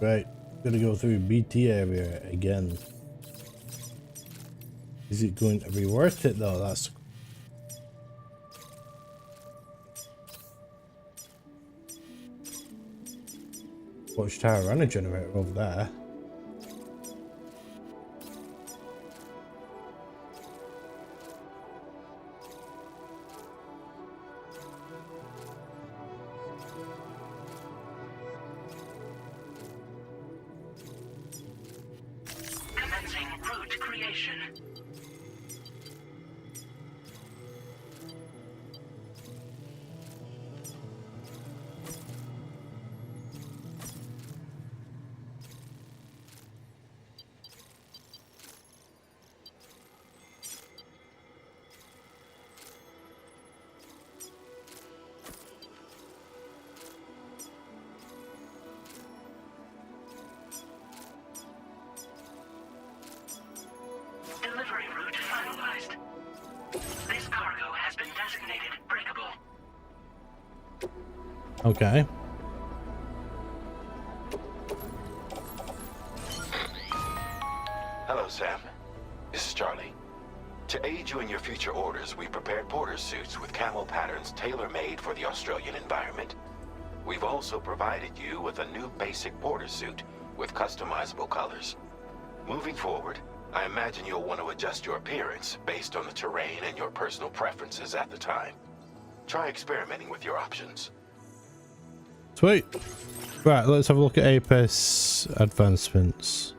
Right, gonna go through BT area again. Is it going to be worth it though? That's watchtower and a generator over there. Commencing route creation. Delivery route finalized. This cargo has been designated breakable. Okay. Hello, Sam. This is Charlie. To aid you in your future orders, we prepared porter suits with camo patterns tailor-made for the Australian environment. We've also provided you with a new basic porter suit with customizable colors. Moving forward, I imagine you'll want to adjust your appearance based on the terrain and your personal preferences at the time. Try experimenting with your options. Sweet. Right, let's have a look at APIS advancements.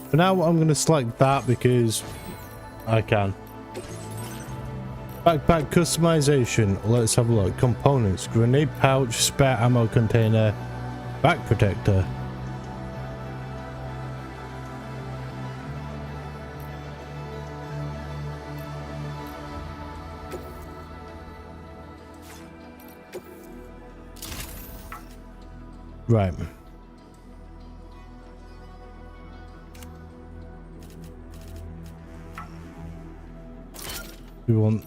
For now, I'm going to select that because I can. Backpack customization. Let's have a look. Components. Grenade pouch, spare ammo container, back protector. Right. We want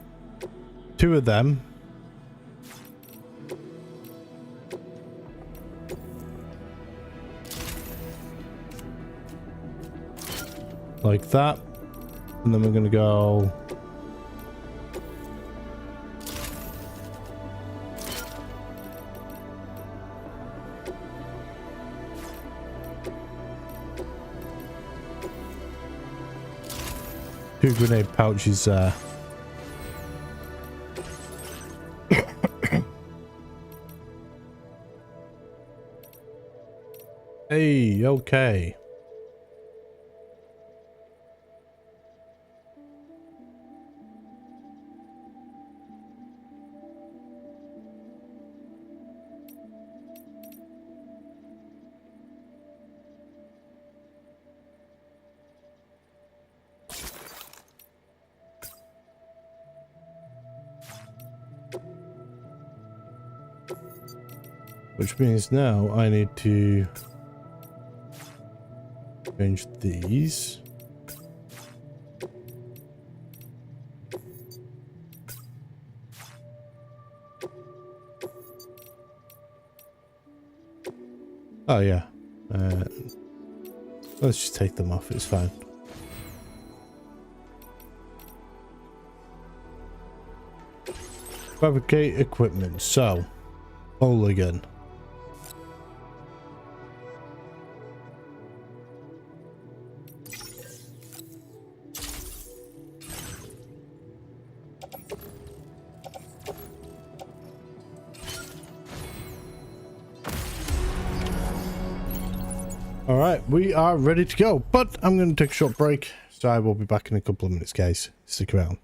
2 of them. Like that. And then we're going to go... two grenade pouches there. Hey, okay. Which means now I need to change these. Oh yeah. Let's just take them off, it's fine. Fabricate equipment, so Hooligan. Alright, we are ready to go, but I'm going to take a short break, so I will be back in a couple of minutes, guys. Stick around.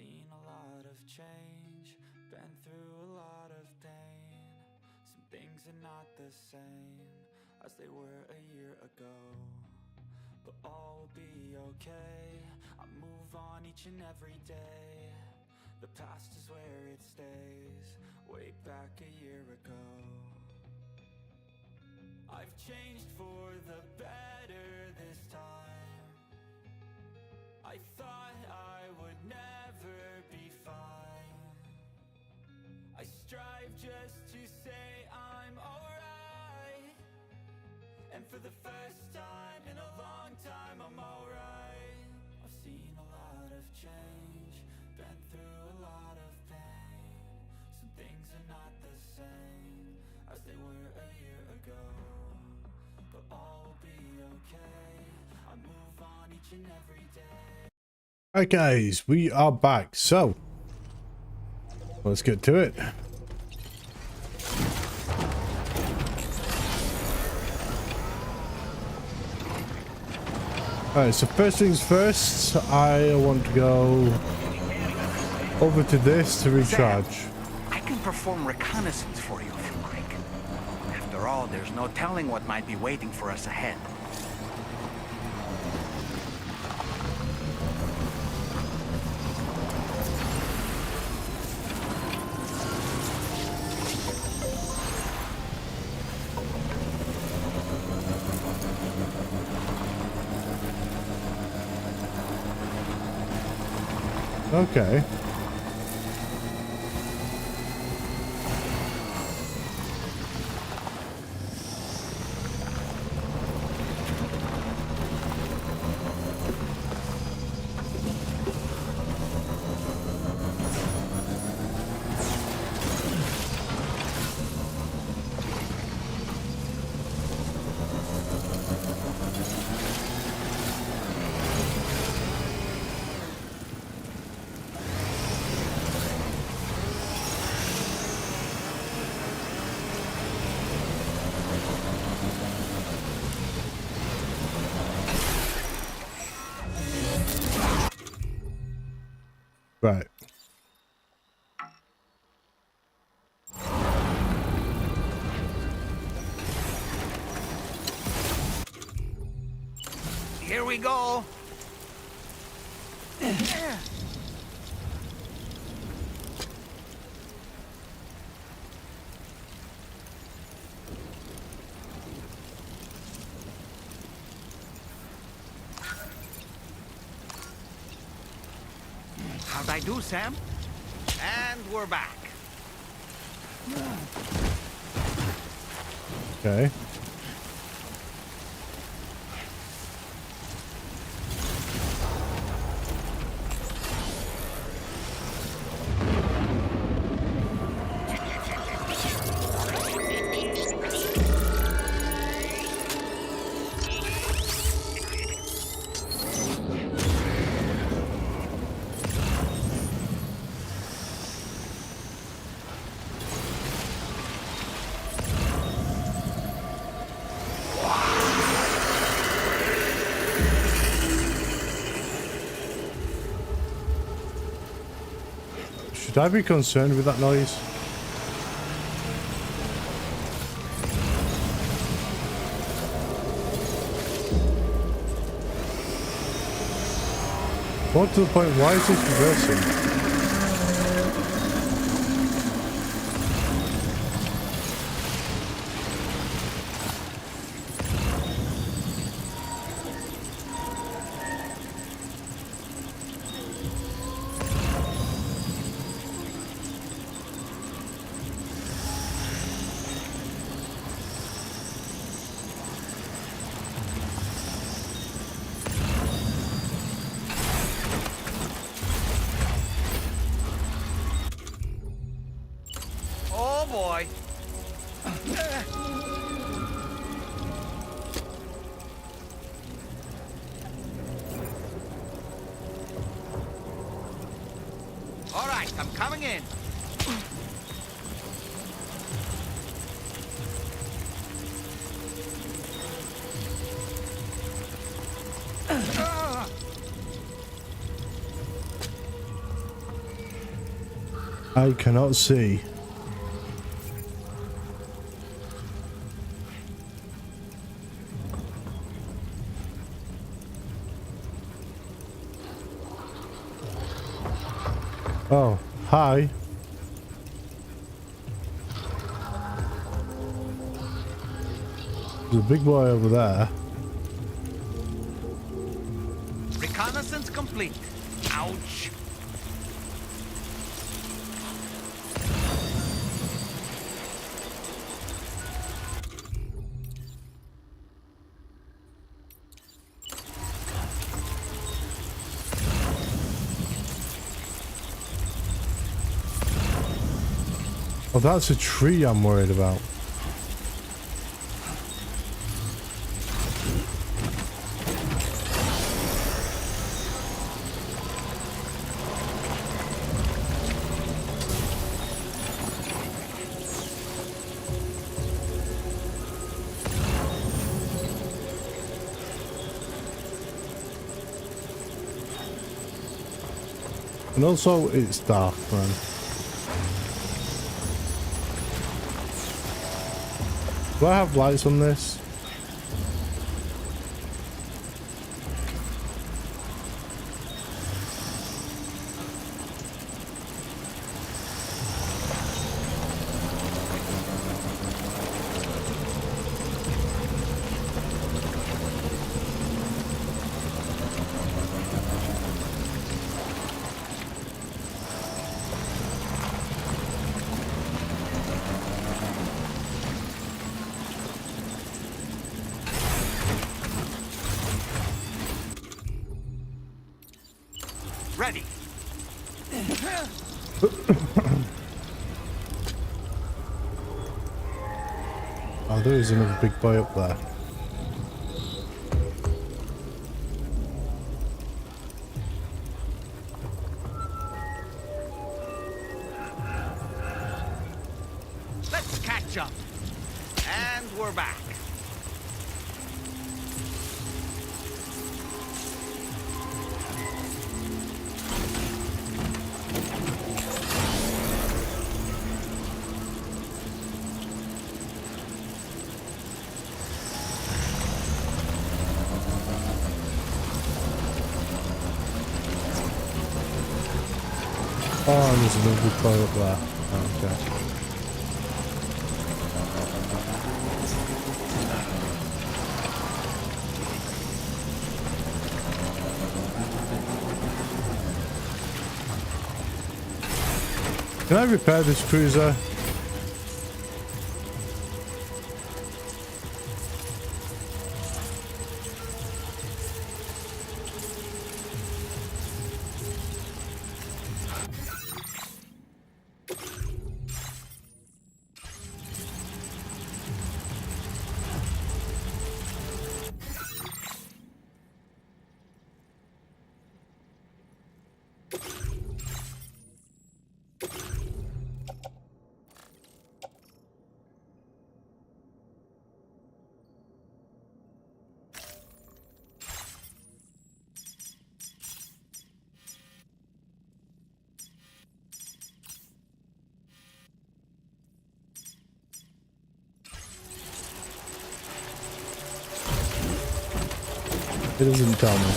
seen a lot of change, been through a lot of pain. Some things are not the same as they were a year ago, but all will be okay. I move on each and every day. The past is where it stays, way back a year ago. I've changed for the better this time. I thought I would never be fine. I strive just to say I'm alright, and for the first time in a long time I'm alright. I've seen a lot of change, been through a lot of pain. Some things are not the same as they were a year ago, but all will be okay. I move on each and every day. Alright guys, we are back, so let's get to it. Alright, so first things first, I want to go over to this to recharge. Sam, I can perform reconnaissance for you if you like. After all, there's no telling what might be waiting for us ahead. Okay. Right. Here we go. How'd I do, Sam? And we're back. Okay. Should I be concerned with that noise? More to the point, why is this reversing? Oh boy. All right, I'm coming in. I cannot see. Oh, hi. There's a big boy over there. Reconnaissance complete. Ouch. Oh, that's a tree I'm worried about. And also, it's dark, man. Do I have lights on this? Ready. Oh, there is another big boy up there. Let's catch up. And we're back. Oh, and there's another big boy up there. Oh, okay. Can I repair this cruiser? It doesn't tell me.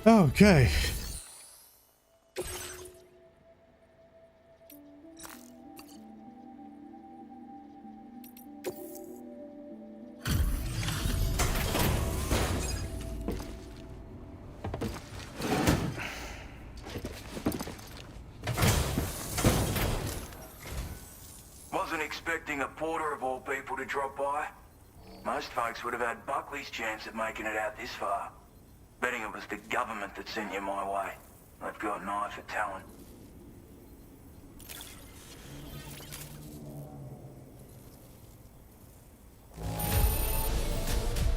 Okay. wasn't expecting a porter of all people to drop by. Most folks would have had Buckley's chance of making it out this far. Betting it was the government that sent you my way. They've got an eye for talent.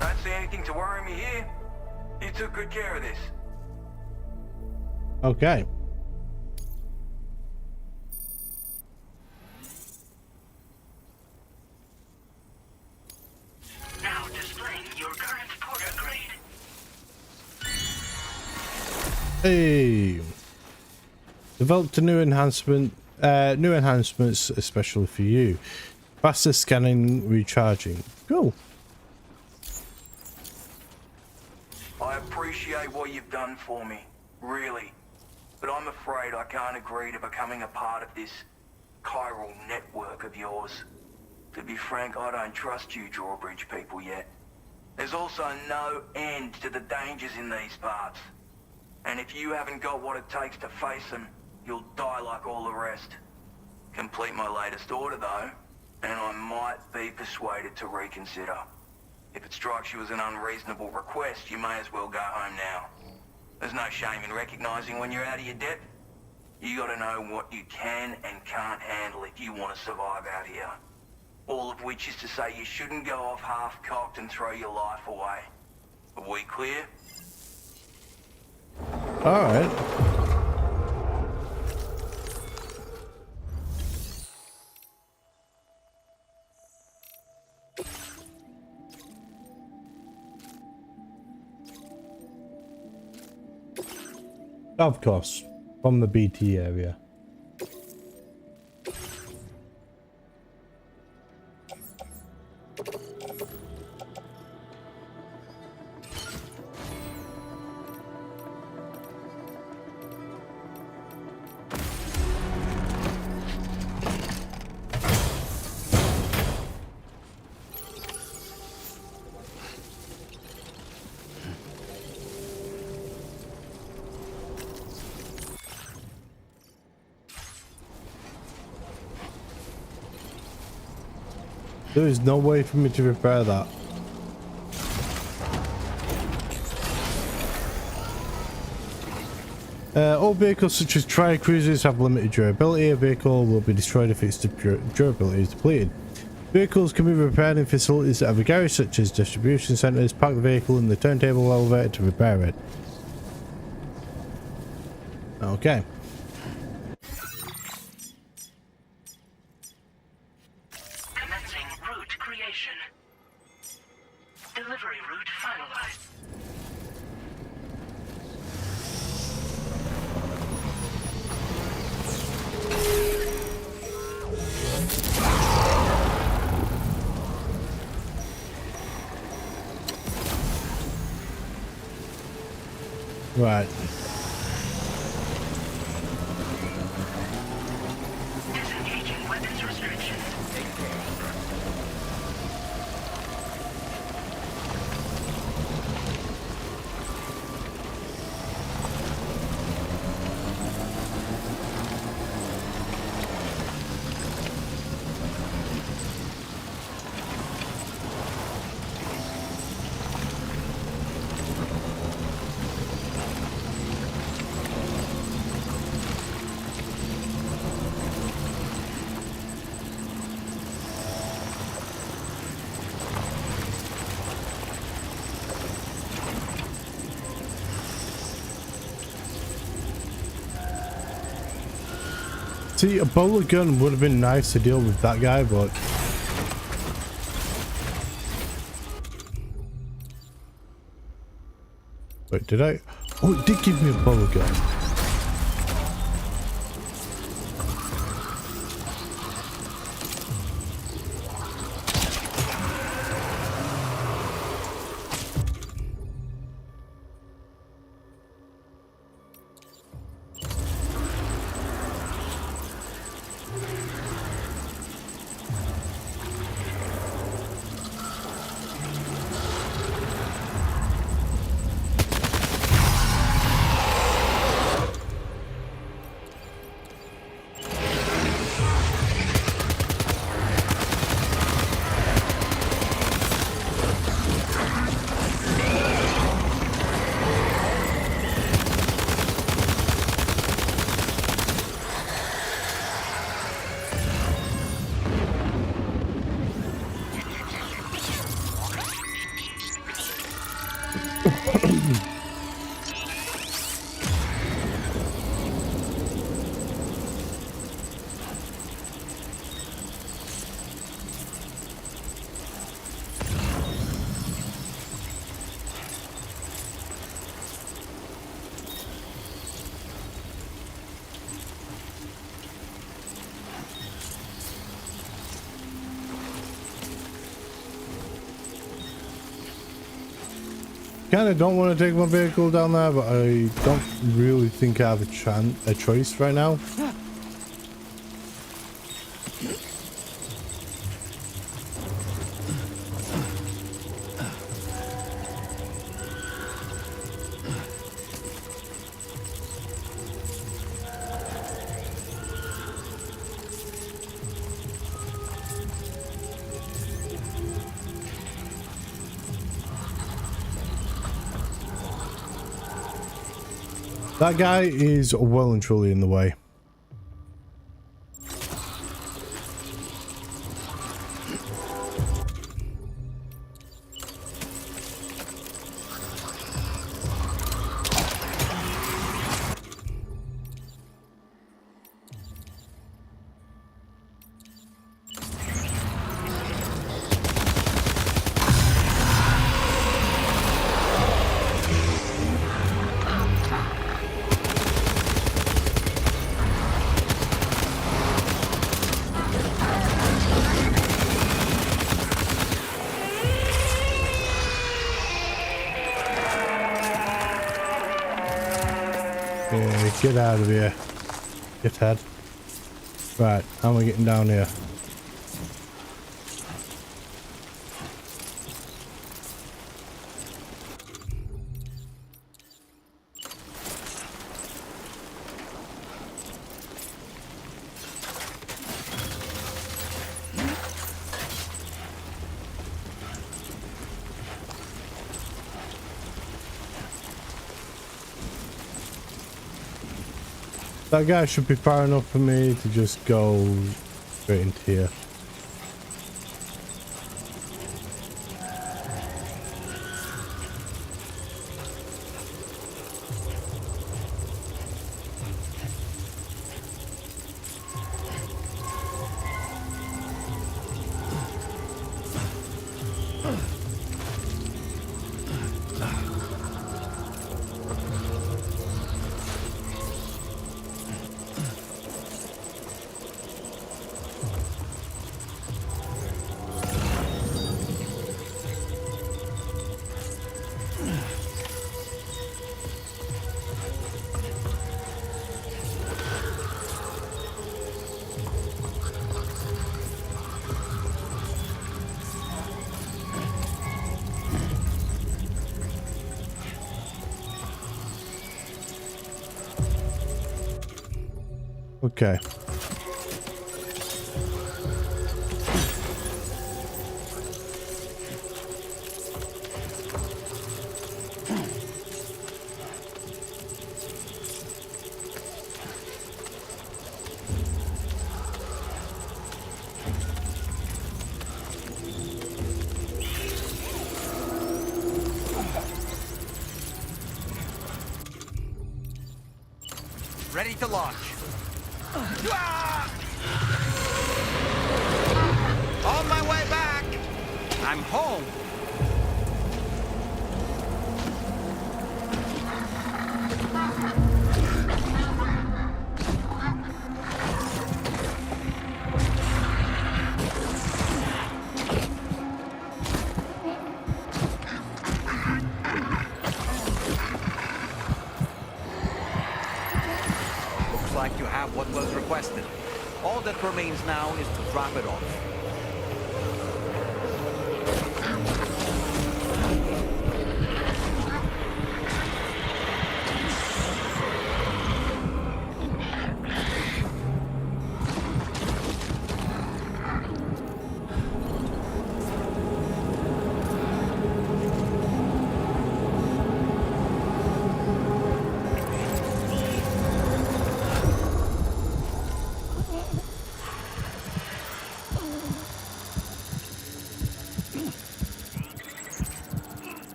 Don't see anything to worry me here. You took good care of this. Okay. Now displaying your current porter grade. Hey. Developed a new enhancements especially for you. Faster scanning, recharging. Cool. I appreciate what you've done for me, really. But I'm afraid I can't agree to becoming a part of this chiral network of yours. To be frank, I don't trust you drawbridge people yet. There's also no end to the dangers in these parts. And if you haven't got what it takes to face them, you'll die like all the rest. Complete my latest order though, and I might be persuaded to reconsider. If it strikes you as an unreasonable request, you may as well go home now. There's no shame in recognizing when you're out of your depth. You gotta know what you can and can't handle if you want to survive out here. All of which is to say you shouldn't go off half-cocked and throw your life away. Are we clear? Alright. Of course, from the BT area. There is no way for me to repair that. All vehicles such as tri-cruisers have limited durability. A vehicle will be destroyed if its durability is depleted. Vehicles can be repaired in facilities that have a garage such as distribution centers. Park the vehicle in the turntable elevator to repair it. Okay. Delivery route finalized. Right. Disengaging weapons restriction. See, a bowler gun would have been nice to deal with that guy, but... Wait, did I? Oh, it did give me a bowler gun. Kind of don't want to take my vehicle down there, but I don't really think I have a choice right now. That guy is well and truly in the way. Yeah, get out of here. Get head. Right, how am I getting down here? That guy should be far enough for me to just go straight into here. Okay. Ready to launch. On my way back. I'm home. Looks like you have what was requested. All that remains now is to drop it off.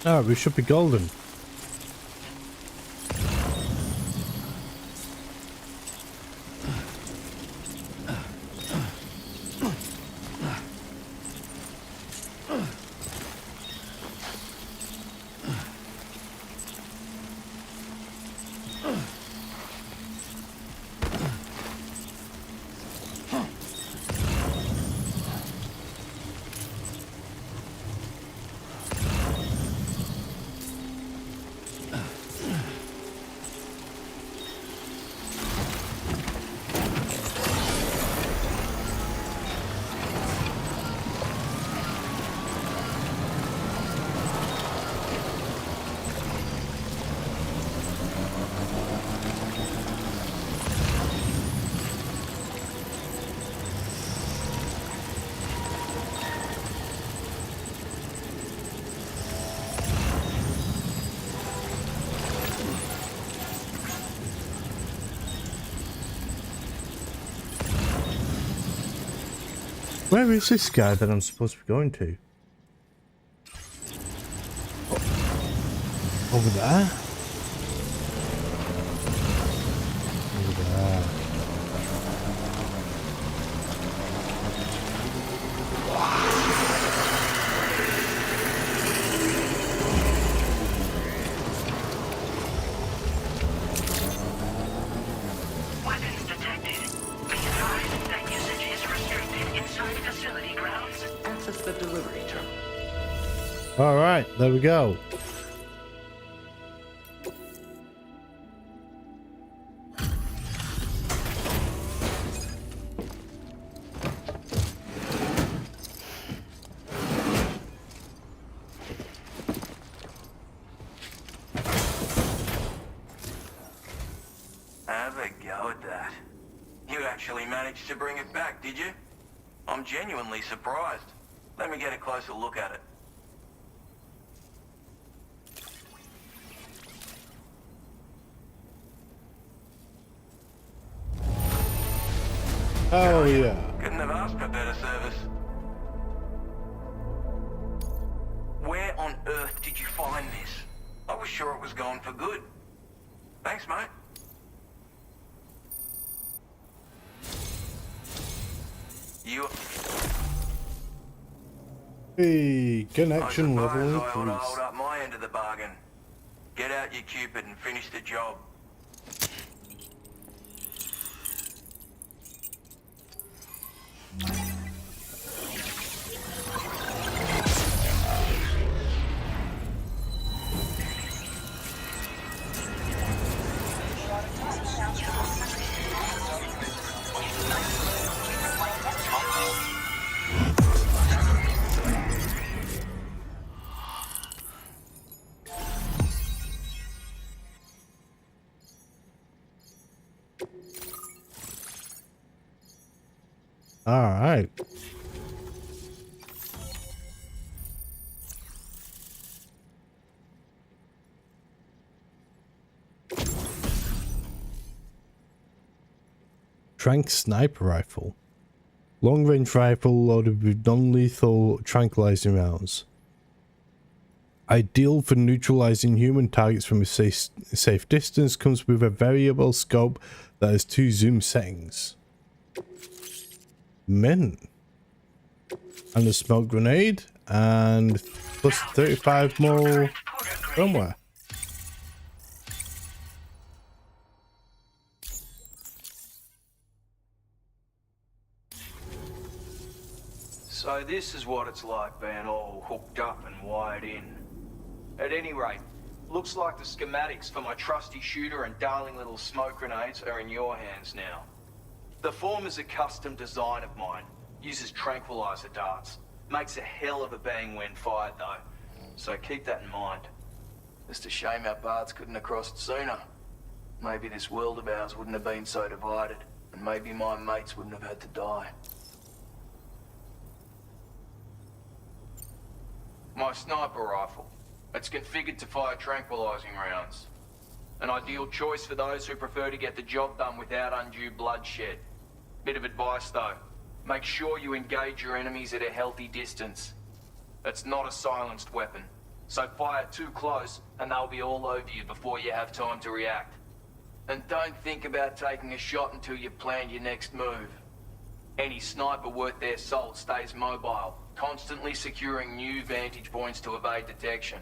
Oh, we should be golden. Where is this guy that I'm supposed to be going to? Over there? Over there. Weapons detected. Be advised that usage is restricted inside facility grounds. Access the delivery terminal. Alright, there we go. Have a go at that. You actually managed to bring it back, did you? I'm genuinely surprised. Let me get a closer look at it. Oh yeah. Couldn't have asked for better service. Where on earth did you find this? I was sure it was gone for good. Thanks, mate. You... Hey, connection I level suppose I ought to increased. hold up my end of the bargain. Get out your Cupid and finish the job. Alright. Trank sniper rifle. Long range rifle loaded with non-lethal tranquilizing rounds. Ideal for neutralizing human targets from a safe distance. Comes with a variable scope that has 2 zoom settings. Mint. And a smoke grenade. And plus 35 more firmware. So this is what it's like being all hooked up and wired in. At any rate, looks like the schematics for my trusty shooter and darling little smoke grenades are in your hands now. The form is a custom design of mine. Uses tranquilizer darts. Makes a hell of a bang when fired though. So keep that in mind. Just a shame our paths couldn't have crossed sooner. Maybe this world of ours wouldn't have been so divided. And maybe my mates wouldn't have had to die. My sniper rifle. It's configured to fire tranquilizing rounds. An ideal choice for those who prefer to get the job done without undue bloodshed. Bit of advice though. Make sure you engage your enemies at a healthy distance. It's not a silenced weapon. So fire too close and they'll be all over you before you have time to react. And don't think about taking a shot until you've planned your next move. Any sniper worth their salt stays mobile, constantly securing new vantage points to evade detection.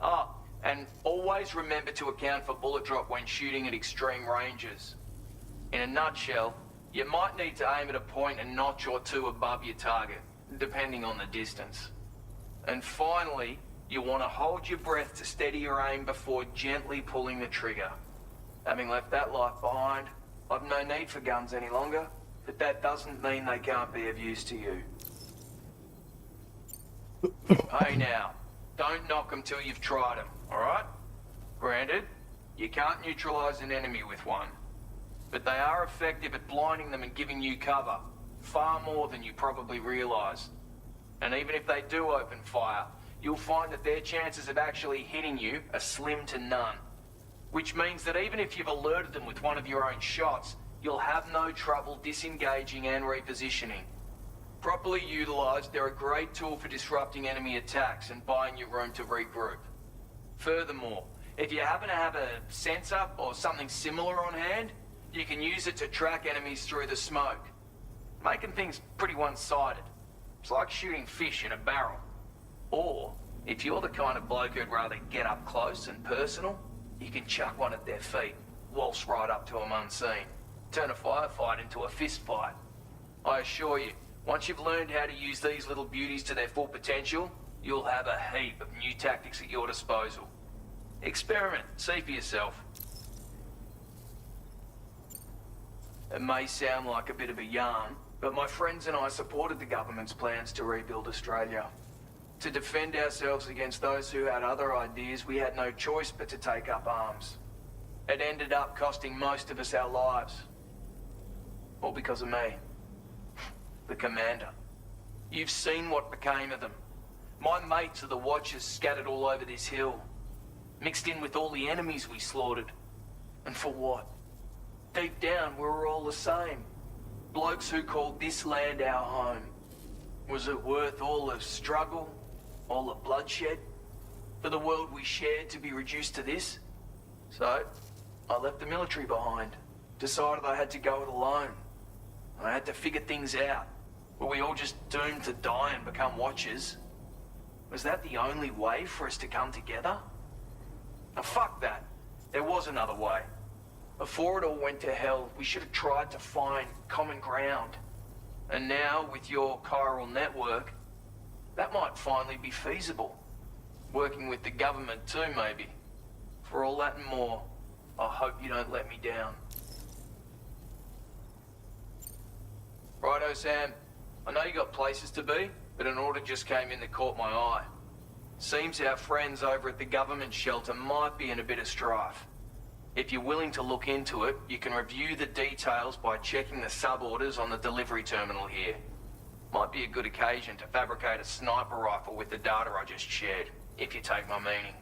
Ah, and always remember to account for bullet drop when shooting at extreme ranges. In a nutshell, you might need to aim at a point a notch or two above your target, depending on the distance. And finally, you want to hold your breath to steady your aim before gently pulling the trigger. Having left that life behind, I've no need for guns any longer, but that doesn't mean they can't be of use to you. Hey now, don't knock them till you've tried them, alright? Granted, you can't neutralize an enemy with one, but they are effective at blinding them and giving you cover, far more than you probably realize. And even if they do open fire, you'll find that their chances of actually hitting you are slim to none. Which means that even if you've alerted them with one of your own shots, you'll have no trouble disengaging and repositioning. Properly utilized, they're a great tool for disrupting enemy attacks and buying you room to regroup. Furthermore, if you happen to have a sensor or something similar on hand, you can use it to track enemies through the smoke, making things pretty one-sided. It's like shooting fish in a barrel. Or, if you're the kind of bloke who'd rather get up close and personal, you can chuck one at their feet, waltz right up to them unseen, turn a firefight into a fist fight. I assure you, once you've learned how to use these little beauties to their full potential, you'll have a heap of new tactics at your disposal. Experiment, see for yourself. It may sound like a bit of a yarn, but my friends and I supported the government's plans to rebuild Australia. To defend ourselves against those who had other ideas, we had no choice but to take up arms. It ended up costing most of us our lives. All because of me. The commander. You've seen what became of them. My mates are the Watchers scattered all over this hill. Mixed in with all the enemies we slaughtered. And for what? Deep down, we were all the same. Blokes who called this land our home. Was it worth all the struggle? All the bloodshed? For the world we shared to be reduced to this? So, I left the military behind. Decided I had to go it alone. I had to figure things out. Were we all just doomed to die and become Watchers? Was that the only way for us to come together? Now fuck that. There was another way. Before it all went to hell, we should have tried to find common ground. And now, with your chiral network, that might finally be feasible. Working with the government too, maybe. For all that and more, I hope you don't let me down. Righto, Sam. I know you got places to be, but an order just came in that caught my eye. Seems our friends over at the government shelter might be in a bit of strife. If you're willing to look into it, you can review the details by checking the sub-orders on the delivery terminal here. Might be a good occasion to fabricate a sniper rifle with the data I just shared, if you take my meaning.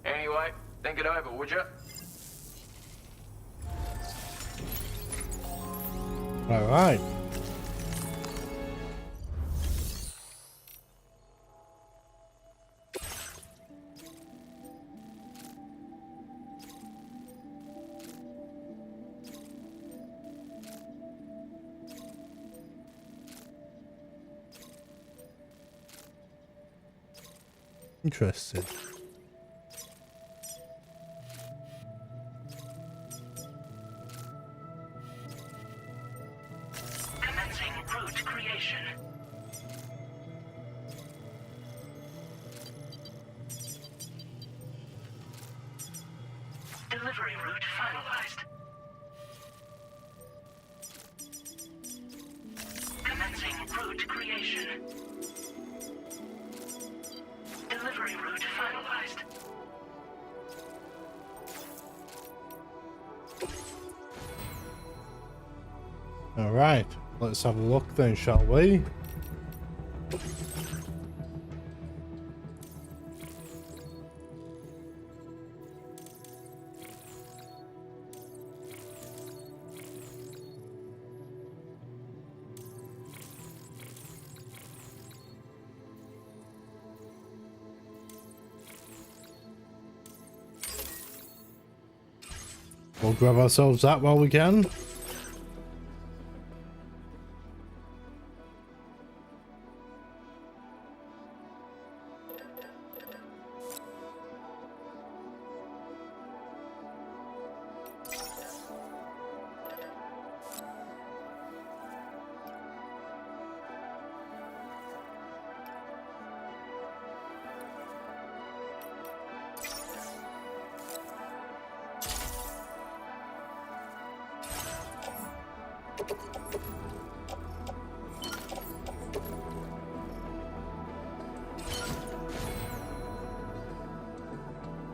Anyway, think it over, would you? All right. Interesting. Commencing route creation. Delivery route finalized. Commencing route creation. Delivery route finalized. All right, let's have a look then, shall we? We'll grab ourselves that while we can.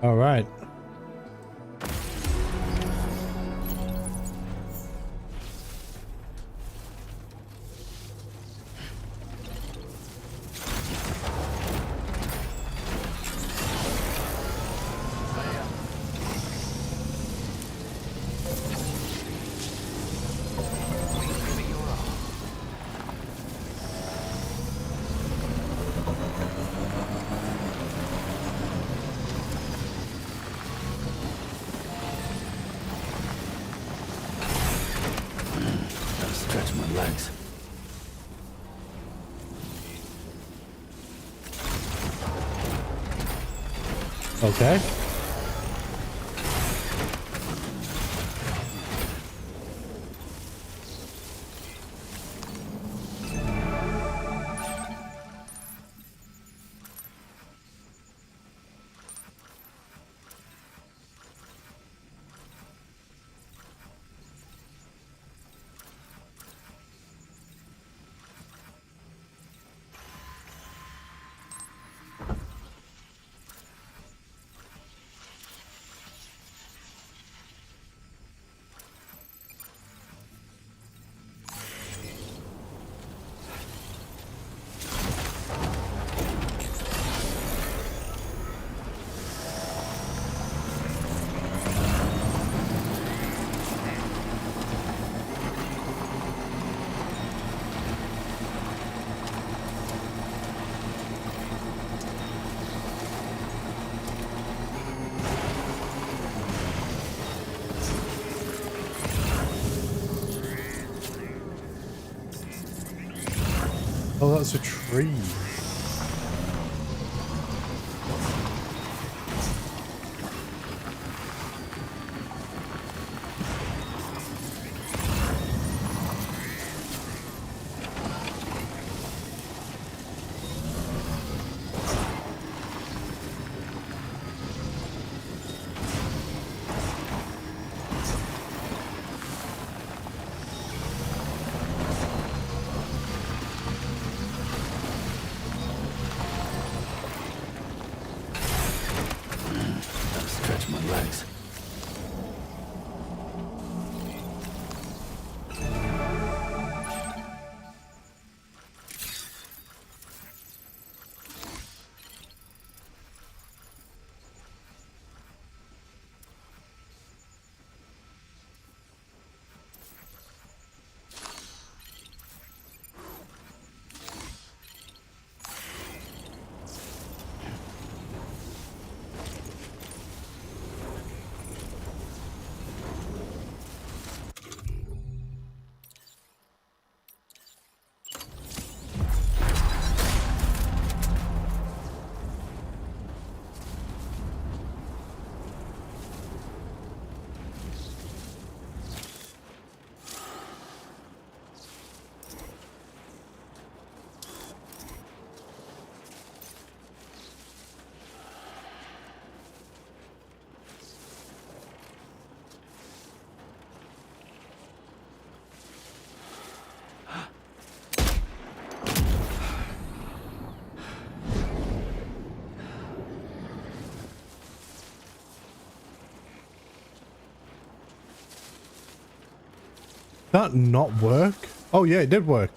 All right. Stretch my legs. Okay. Oh, that's a tree. Stretch my legs. That not work? Oh yeah, it did work.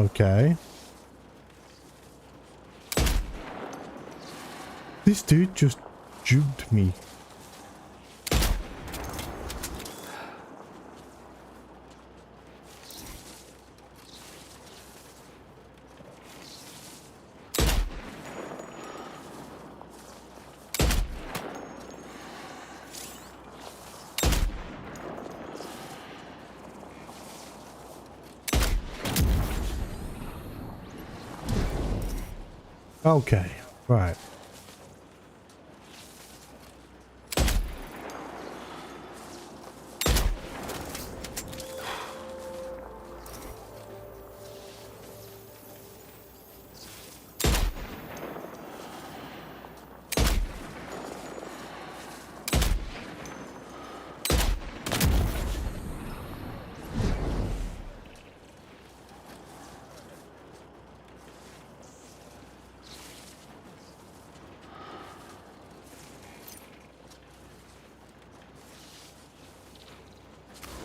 Okay. This dude just juked me. Okay, right.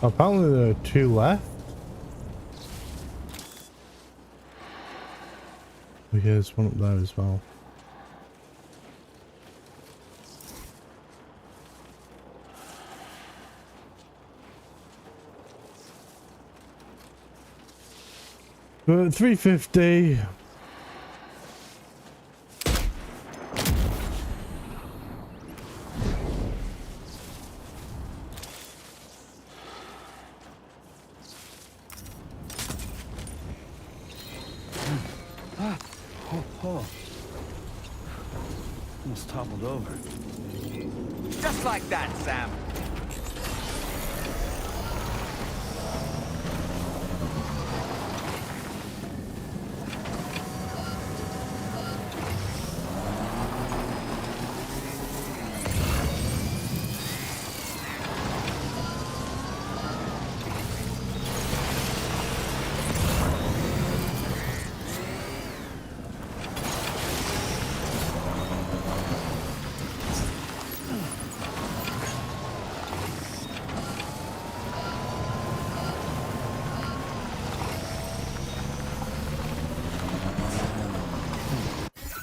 Apparently there are 2 left. Here's one up there as well. We're at 350. Almost toppled over. Just like that, Sam.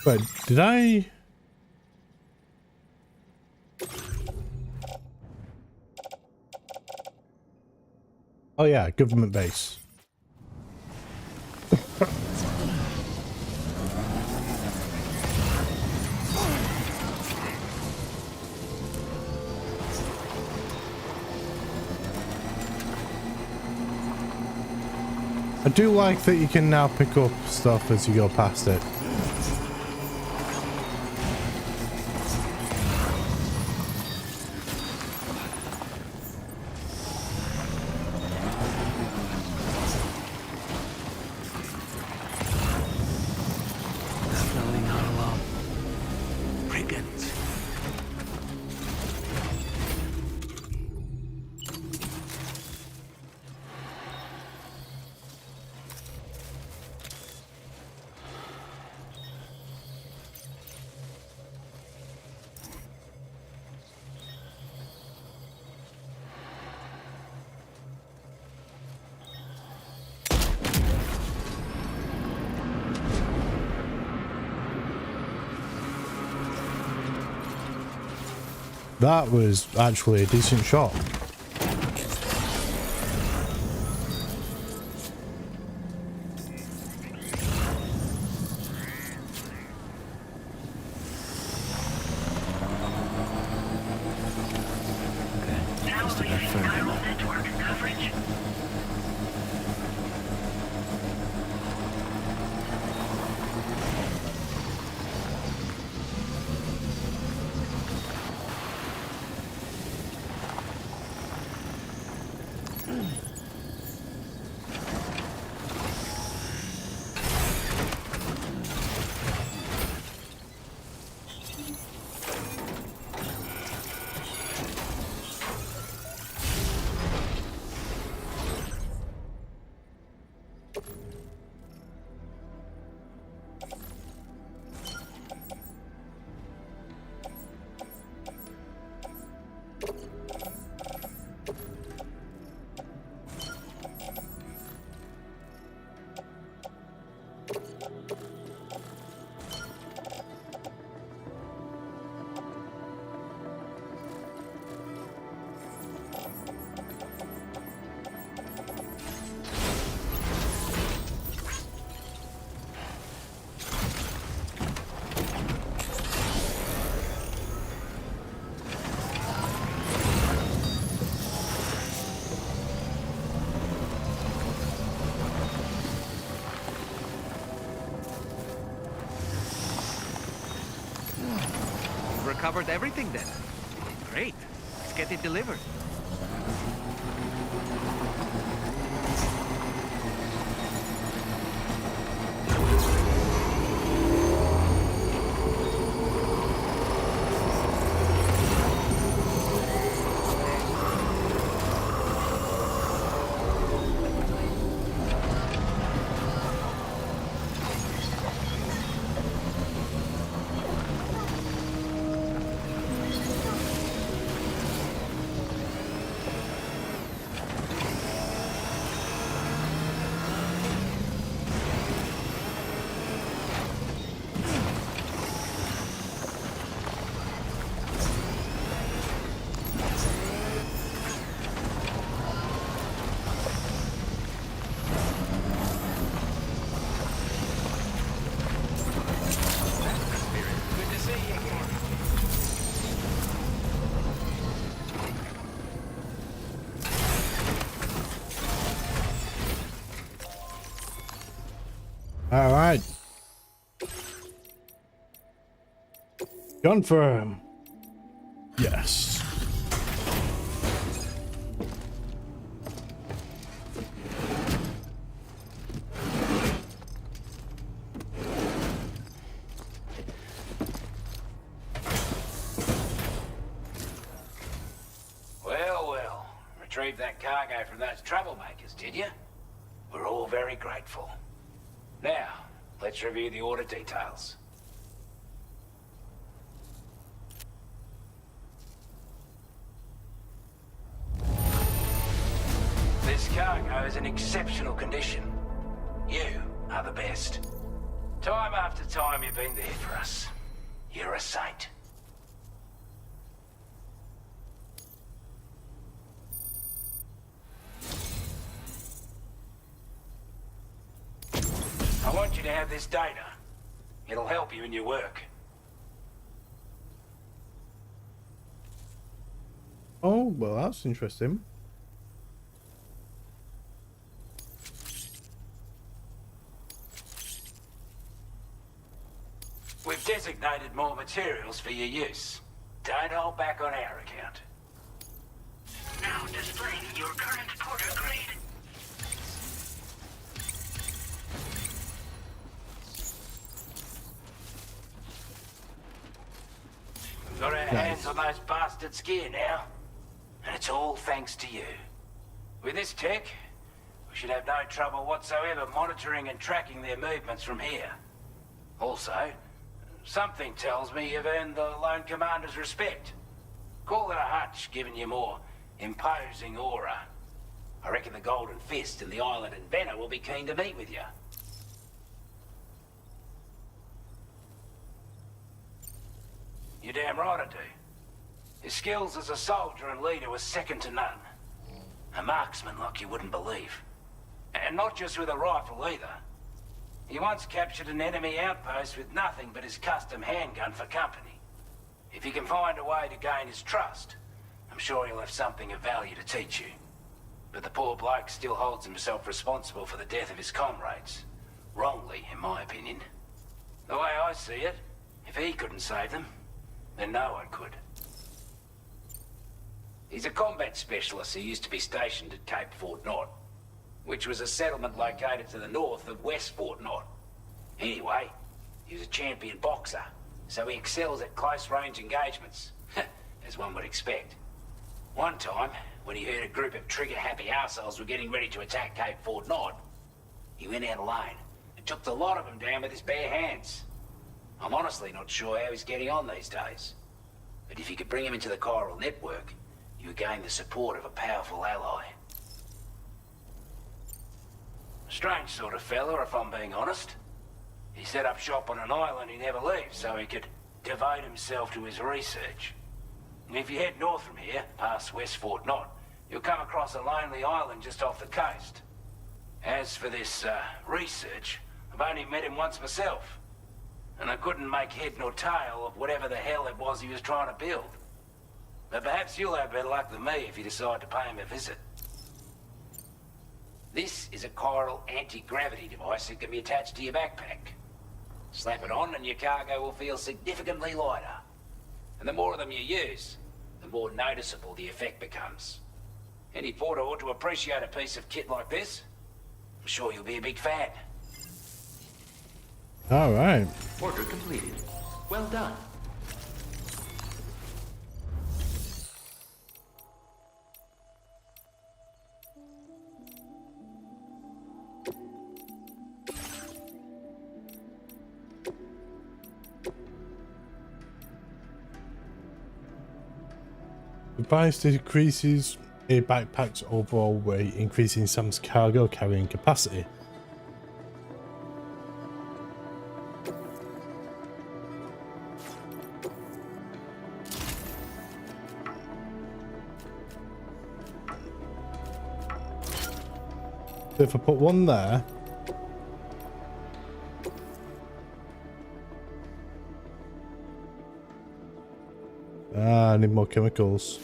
But did I? Oh yeah, government base. I do like that you can now pick up stuff as you go past it. That was actually a decent shot. covered everything then. Great. Let's get it delivered. All right. Confirm. Yes. Well, well. Retrieved that cargo from those troublemakers, did you? We're all very grateful. Now, let's review the order details. This cargo is in exceptional condition. You are the best. Time after time you've been there for us. You're a saint. I want you to have this data. It'll help you in your work. Oh, well, that's interesting. We've designated more materials for your use. Don't hold back on our account. Now displaying your current porter grade. We've got our hands on those bastards' gear now. And it's all thanks to you. With this tech, we should have no trouble whatsoever monitoring and tracking their movements from here. Also, something tells me you've earned the Lone Commander's respect. Call it a hunch, giving you more imposing aura. I reckon the Golden Fist and the Island Inventor will be keen to meet with you. You're damn right I do. His skills as a soldier and leader were second to none. A marksman like you wouldn't believe. And not just with a rifle either. He once captured an enemy outpost with nothing but his custom handgun for company. If you can find a way to gain his trust, I'm sure he'll have something of value to teach you. But the poor bloke still holds himself responsible for the death of his comrades. Wrongly, in my opinion. The way I see it, if he couldn't save them, then no one could. He's a combat specialist who used to be stationed at Cape Fort Knot, which was a settlement located to the north of West Fort Knot. Anyway, he was a champion boxer, so he excels at close-range engagements, as one would expect. One time, when he heard a group of trigger-happy arseholes were getting ready to attack Cape Fort Knot, he went out alone and took the lot of them down with his bare hands. I'm honestly not sure how he's getting on these days. But if you could bring him into the chiral network, you would gain the support of a powerful ally. Strange sort of fella, if I'm being honest. He set up shop on an island he never leaves so he could devote himself to his research. And if you head north from here, past West Fort Knot, you'll come across a lonely island just off the coast. As for this, research, I've only met him once myself. And I couldn't make head nor tail of whatever the hell it was he was trying to build. But perhaps you'll have better luck than me if you decide to pay him a visit. This is a chiral anti-gravity device that can be attached to your backpack. Slap it on and your cargo will feel significantly lighter. And the more of them you use, the more noticeable the effect becomes. Any porter ought to appreciate a piece of kit like this. I'm sure you'll be a big fan. All right. Order completed. Well done. The price decreases a backpack's overall weight, increasing Sam's cargo carrying capacity. So if I put one there, I need more chemicals.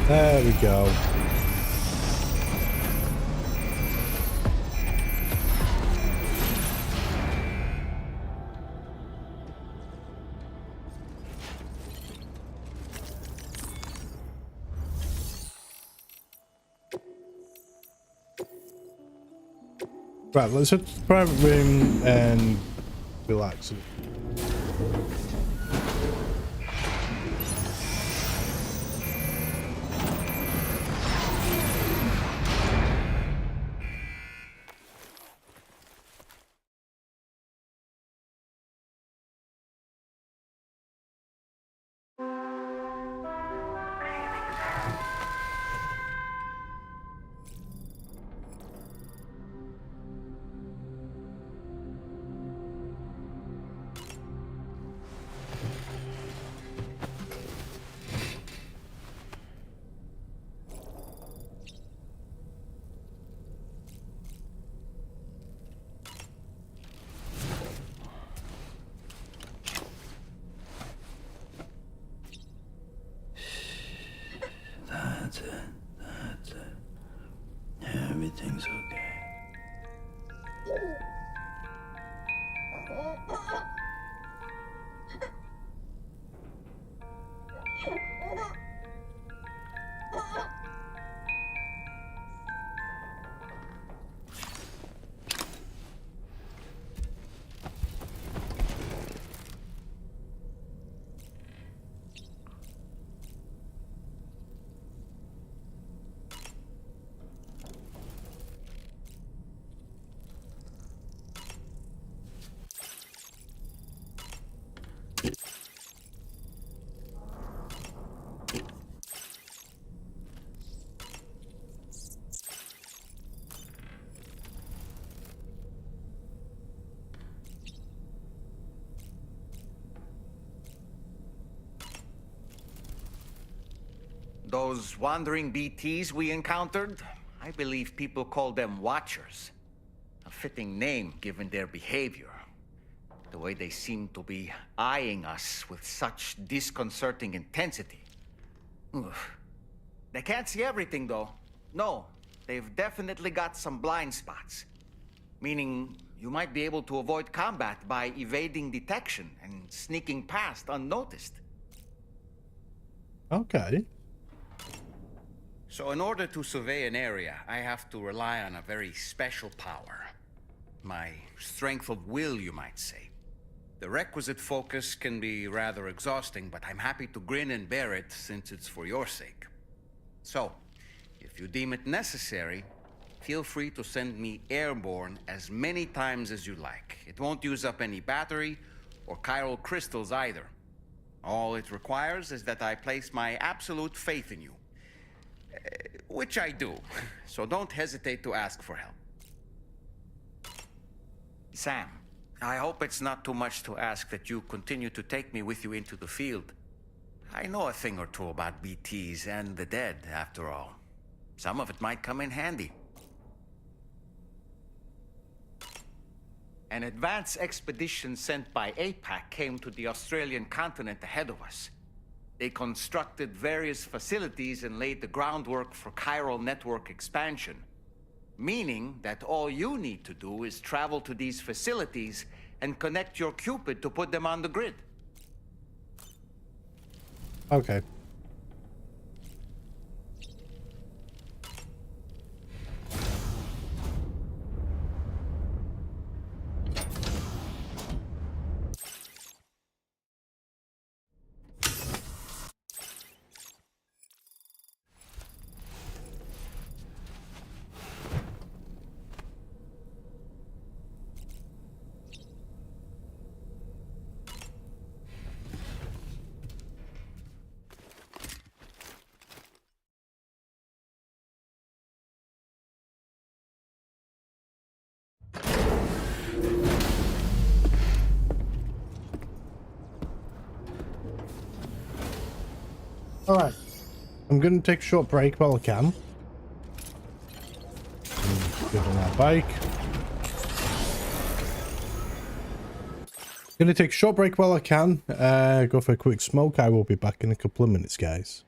There we go. Right, let's head to the private room and relax. That's it. Everything's okay. Those wandering BTs we encountered, I believe people call them Watchers. A fitting name given their behavior. The way they seem to be eyeing us with such disconcerting intensity. Oof. They can't see everything, though. No, they've definitely got some blind spots. Meaning, you might be able to avoid combat by evading detection and sneaking past unnoticed. Okay. So in order to survey an area, I have to rely on a very special power. My strength of will, you might say. The requisite focus can be rather exhausting, but I'm happy to grin and bear it since it's for your sake. So, if you deem it necessary, feel free to send me airborne as many times as you like. It won't use up any battery or chiral crystals either. All it requires is that I place my absolute faith in you. Which I do, so don't hesitate to ask for help. Sam, I hope it's not too much to ask that you continue to take me with you into the field. I know a thing or two about BTs and the dead, after all. Some of it might come in handy. An advance expedition sent by APAC came to the Australian continent ahead of us. They constructed various facilities and laid the groundwork for chiral network expansion. Meaning that all you need to do is travel to these facilities and connect your Cupid to put them on the grid. Okay. Alright. I'm going to take a short break while I can. Get on our bike. Going to take a short break while I can. Go for a quick smoke. I will be back in a couple of minutes, guys.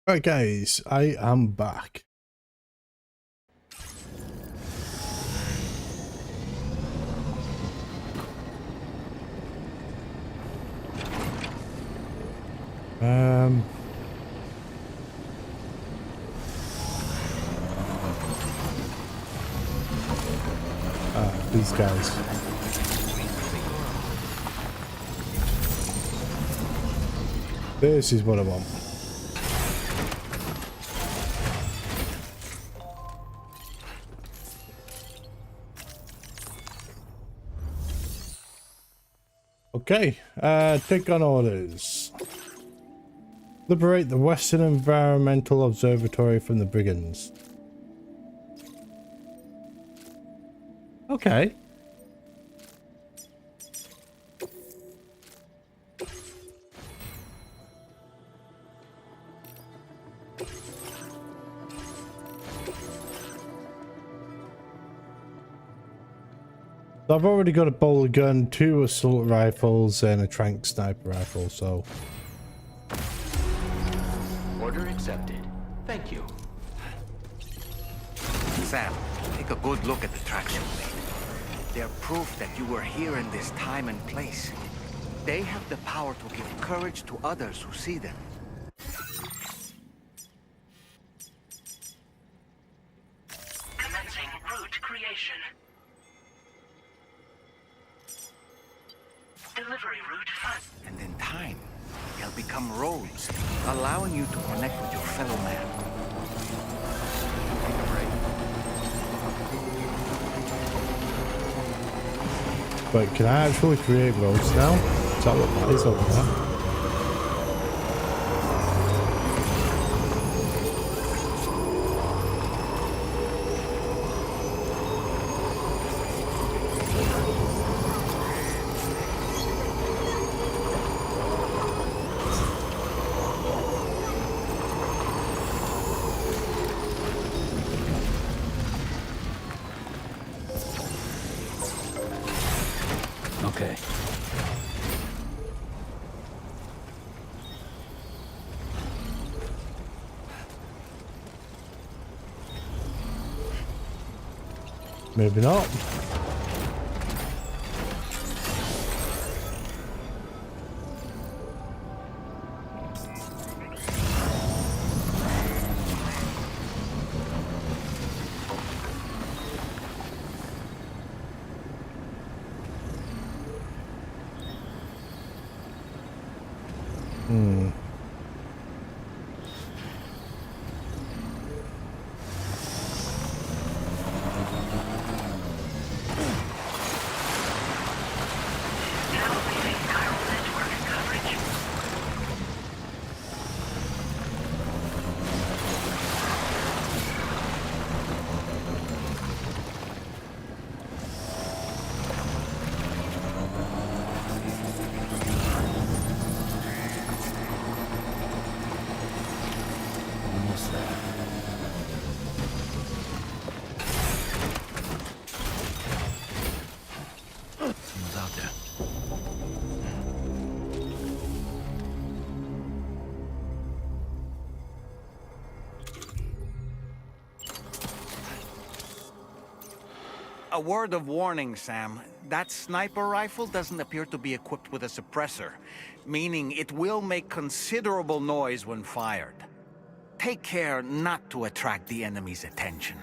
Right, guys, I am back. These guys. This is what I want. Okay, take on orders. Liberate the Western Environmental Observatory from the brigands. Okay. So I've already got a bowler gun, 2 assault rifles, and a trank sniper rifle, so... Order accepted. Thank you. Sam, take a good look at the traction blade. They're proof that you were here in this time and place. They have the power to give courage to others who see them. Commencing route creation. Delivery route 5. And in time, they'll become roads, allowing you to connect with your fellow man. But can I actually create roads now? Is that what that is over there? Okay. Maybe not. Almost there. Someone's out there. A word of warning, Sam. That sniper rifle doesn't appear to be equipped with a suppressor, meaning it will make considerable noise when fired. Take care not to attract the enemy's attention.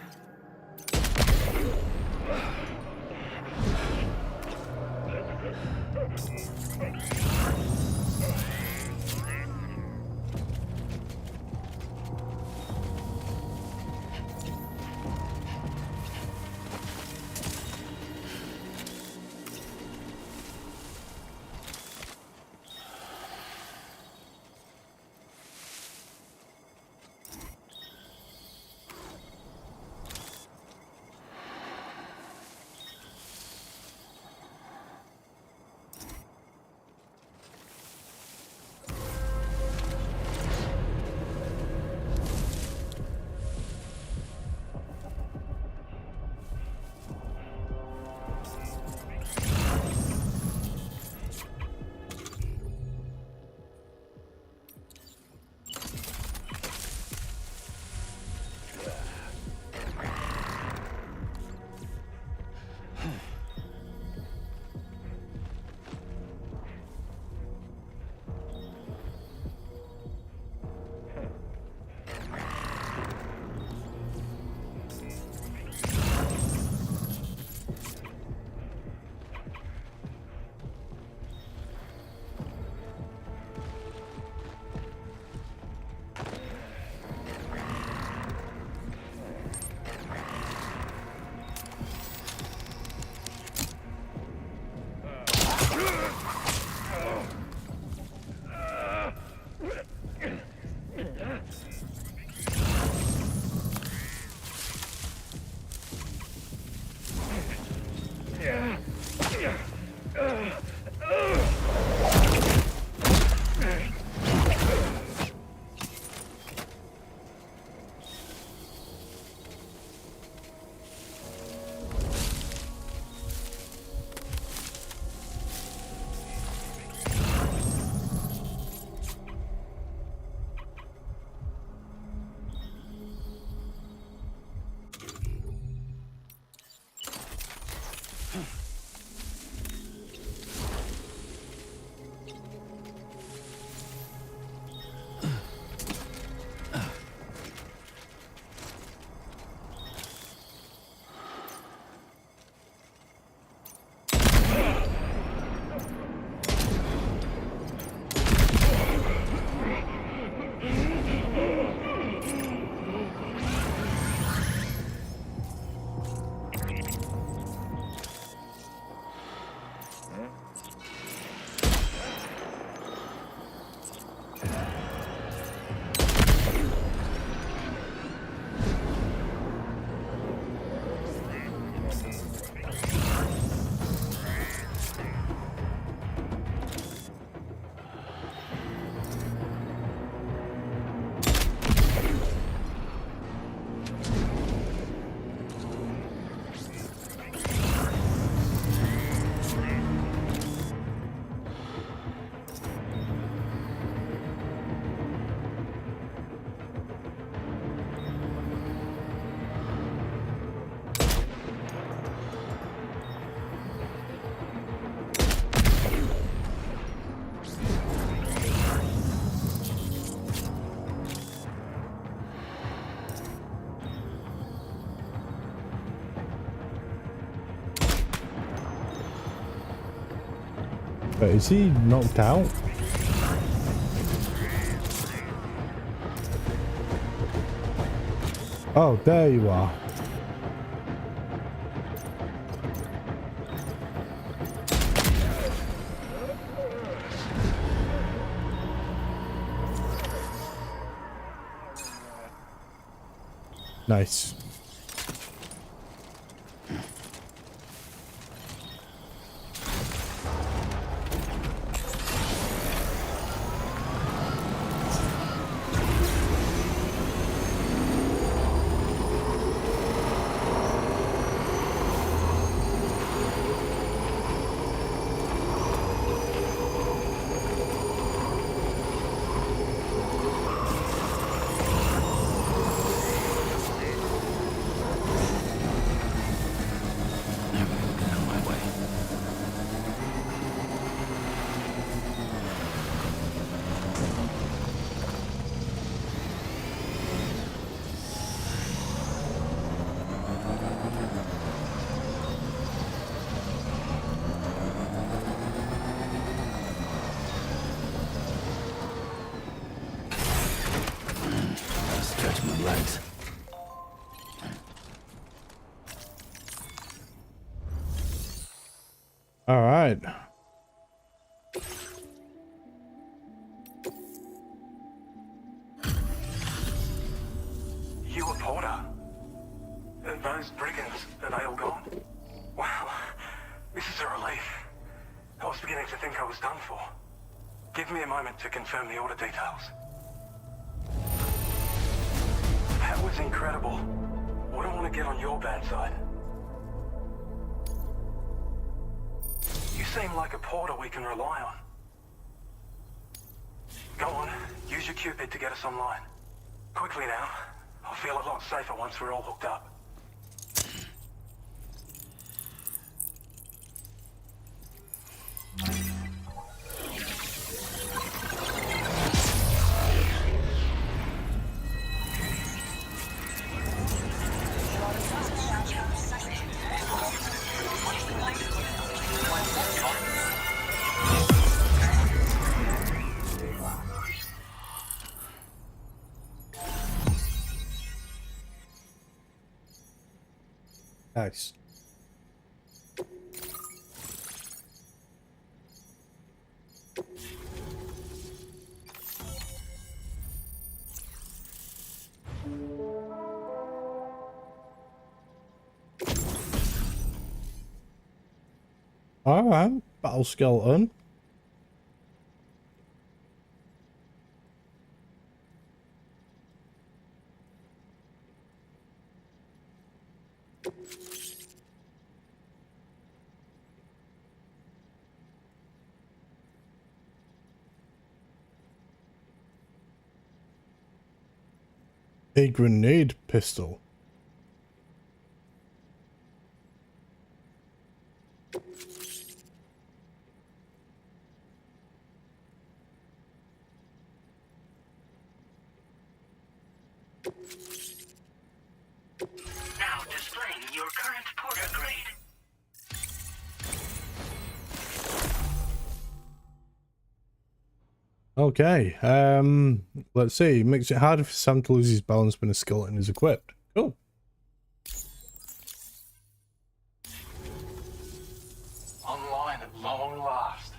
But is he knocked out? Oh, there you are. Nice. Stretch my legs. All right. You a Porter? Those brigands, are they all gone? Wow, this is a relief. I was beginning to think I was done for. Give me a moment to confirm the order details. That was incredible. Wouldn't want to get on your bad side. You seem like a Porter we can rely on. Go on, use your Cupid to get us online. Quickly now. I'll feel a lot safer once we're all hooked up. Nice. All right, battle skeleton. A grenade pistol. Now displaying your current Porter grade. Okay, let's see. Makes it harder for Sam to lose his balance when a skeleton is equipped. Cool. Online at long last.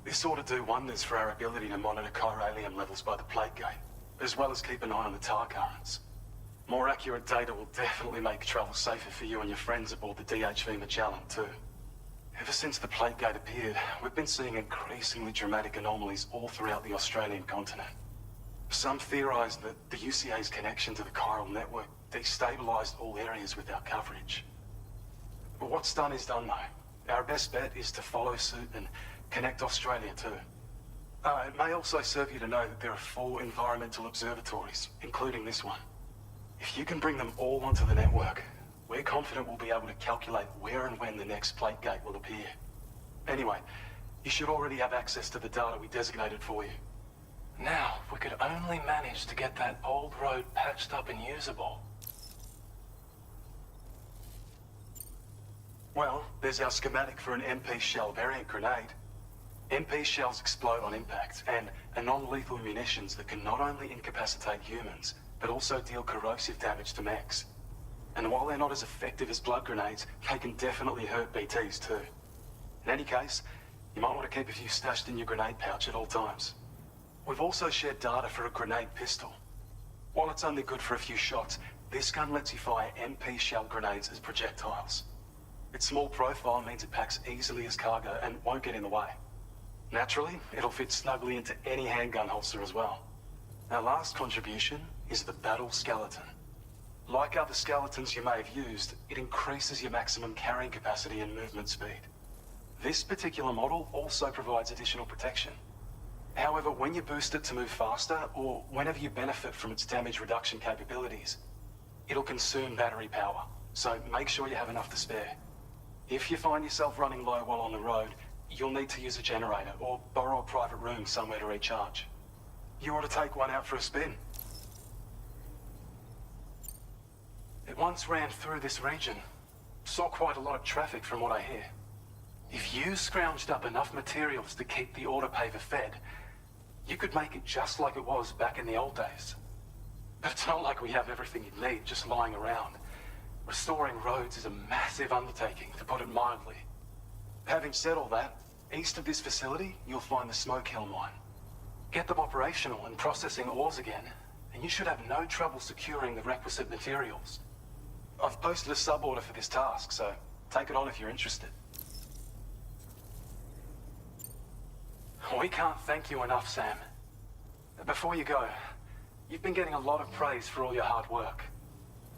This ought to do wonders for our ability to monitor chiralium levels by the plate gate, as well as keep an eye on the tar currents. More accurate data will definitely make travel safer for you and your friends aboard the DHV Magellan too. Ever since the plate gate appeared, we've been seeing increasingly dramatic anomalies all throughout the Australian continent. Some theorize that the UCA's connection to the chiral network destabilized all areas with our coverage. But what's done is done though. Our best bet is to follow suit and connect Australia too. It may also serve you to know that there are 4 environmental observatories, including this one. If you can bring them all onto the network, we're confident we'll be able to calculate where and when the next plate gate will appear. Anyway, you should already have access to the data we designated for you. Now, if we could only manage to get that old road patched up and usable. Well, there's our schematic for an MP shell variant grenade. MP shells explode on impact, and are non-lethal munitions that can not only incapacitate humans, but also deal corrosive damage to mechs. And while they're not as effective as blood grenades, they can definitely hurt BTs too. In any case, you might want to keep a few stashed in your grenade pouch at all times. We've also shared data for a grenade pistol. While it's only good for a few shots, this gun lets you fire MP shell grenades as projectiles. Its small profile means it packs easily as cargo and won't get in the way. Naturally, it'll fit snugly into any handgun holster as well. Our last contribution is the Battle Skeleton. Like other skeletons you may have used, it increases your maximum carrying capacity and movement speed. This particular model also provides additional protection. However, when you boost it to move faster, or whenever you benefit from its damage reduction capabilities, it'll consume battery power, so make sure you have enough to spare. If you find yourself running low while on the road, you'll need to use a generator or borrow a private room somewhere to recharge. You ought to take one out for a spin. It once ran through this region. Saw quite a lot of traffic from what I hear. If you scrounged up enough materials to keep the autopaver fed, you could make it just like it was back in the old days. But it's not like we have everything you need just lying around. Restoring roads is a massive undertaking, to put it mildly. Having said all that, east of this facility, you'll find the Smoke Hill mine. Get them operational and processing ores again, and you should have no trouble securing the requisite materials. I've posted a sub-order for this task, so take it on if you're interested. We can't thank you enough, Sam. Before you go, you've been getting a lot of praise for all your hard work.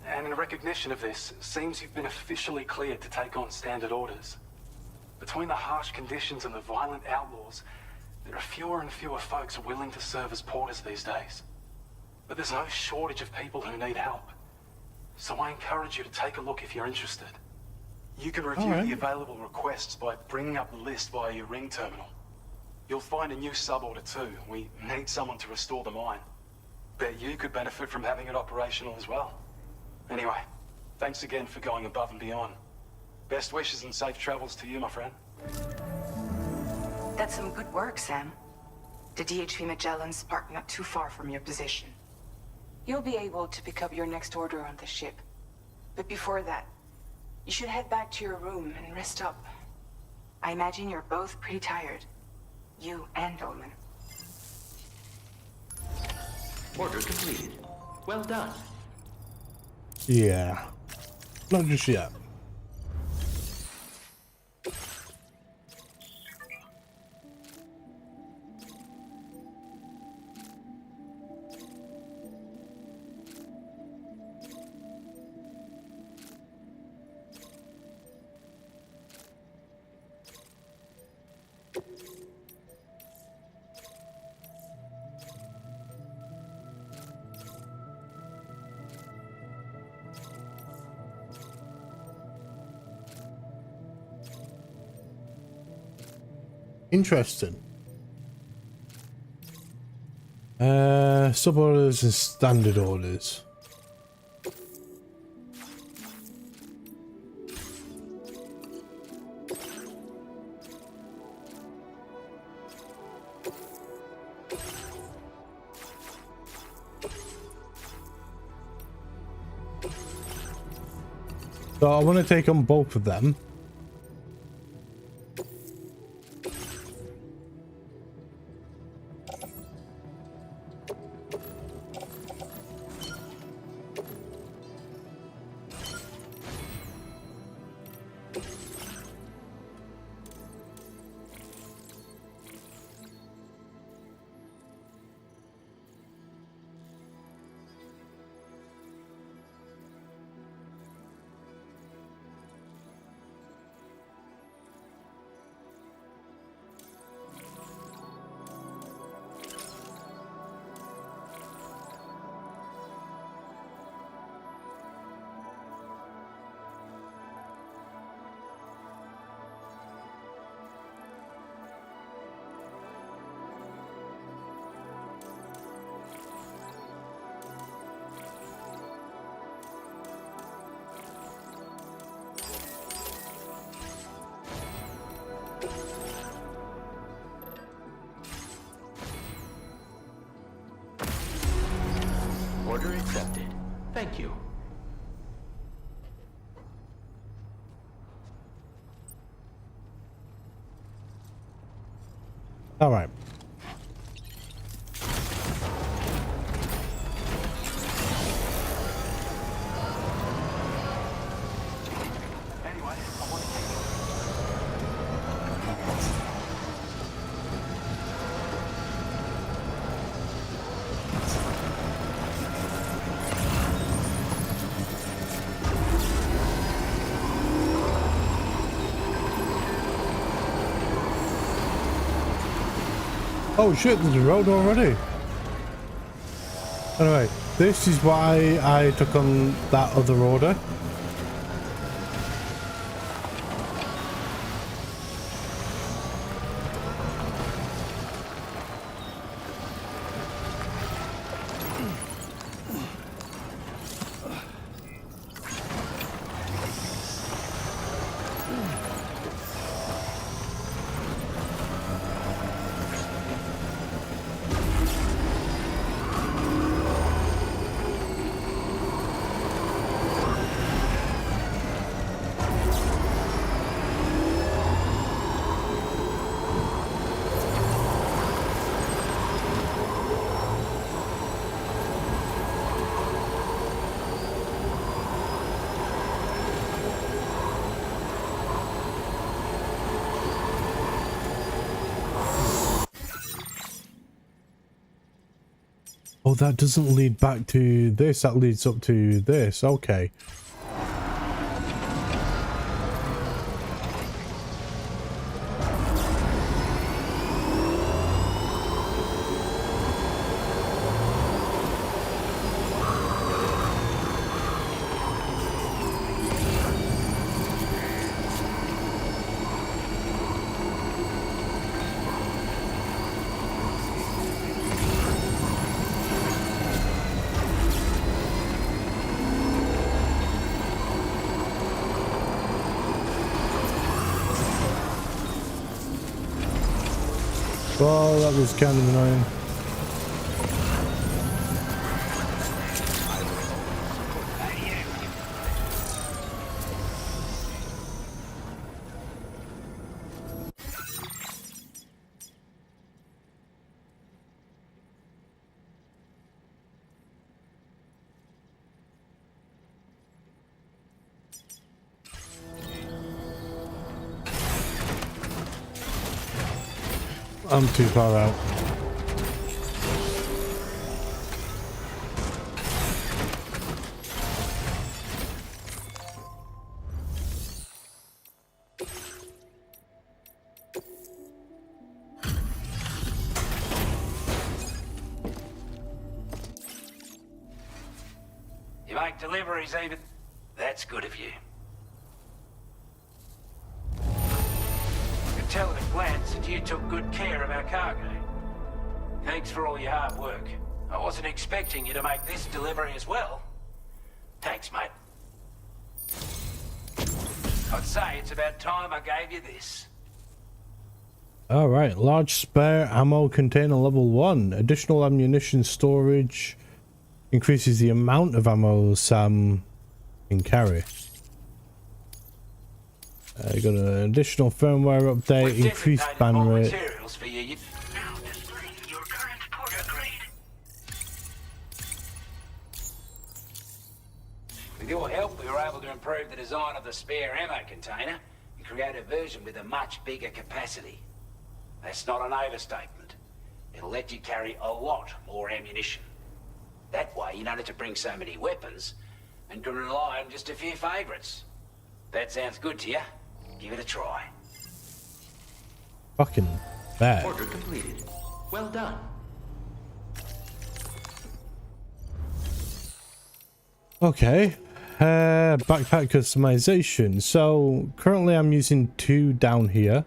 And in recognition of this, it seems you've been officially cleared to take on standard orders. Between the harsh conditions and the violent outlaws, there are fewer and fewer folks willing to serve as porters these days. But there's no shortage of people who need help. So I encourage you to take a look if you're interested. You can review the available requests by bringing up the list via your ring terminal. You'll find a new sub-order too. We need someone to restore the mine. Bet you could benefit from having it operational as well. Anyway, thanks again for going above and beyond. Best wishes and safe travels to you, my friend. That's some good work, Sam. The DHV Magellan's parked not too far from your position. You'll be able to pick up your next order on the ship. But before that, you should head back to your room and rest up. I imagine you're both pretty tired. You and Dolman. Order completed. Well done. Yeah. Not just yet. Interesting. Sub orders and standard orders. So I want to take on both of them. accepted. Thank you. All right. Oh shit, there's a road already. Anyway, this is why I took on that other order. Oh, that doesn't lead back to this. That leads up to this. Okay. Well, that was kind of annoying. I'm too far out. You make deliveries even... That's good of you. I can tell at a glance that you took good care of our cargo. Thanks for all your hard work. I wasn't expecting you to make this delivery as well. Thanks, mate. I'd say it's about time I gave you this. All right, large spare ammo container level 1. Additional ammunition storage increases the amount of ammo Sam can carry. Got an additional firmware update, increased ban rate. Materials for you. Now displaying your current porter grade. With your help, we were able to improve the design of the spare ammo container and create a version with a much bigger capacity. That's not an overstatement. It'll let you carry a lot more ammunition. That way, you don't have to bring so many weapons and can rely on just a few favorites. That sounds good to you? Give it a try. Fucking bad. Order completed. Well done. Okay. Backpack customization. So currently I'm using 2 down here.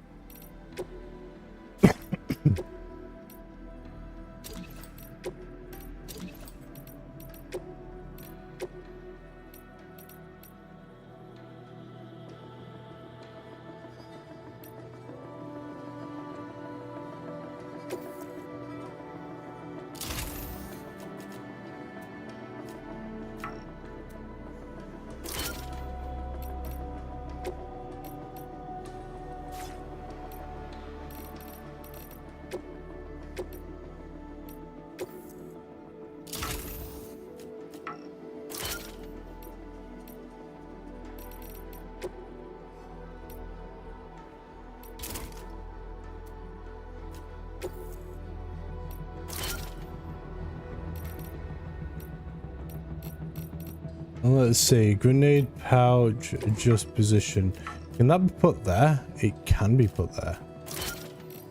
Let's see. Grenade pouch, adjust position. Can that be put there? It can be put there.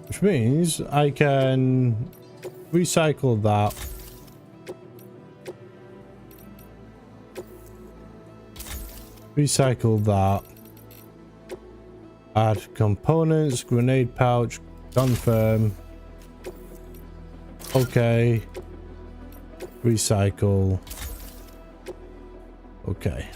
Which means I can recycle that. Recycle that. Add components, grenade pouch, confirm. Okay. Recycle. Okay.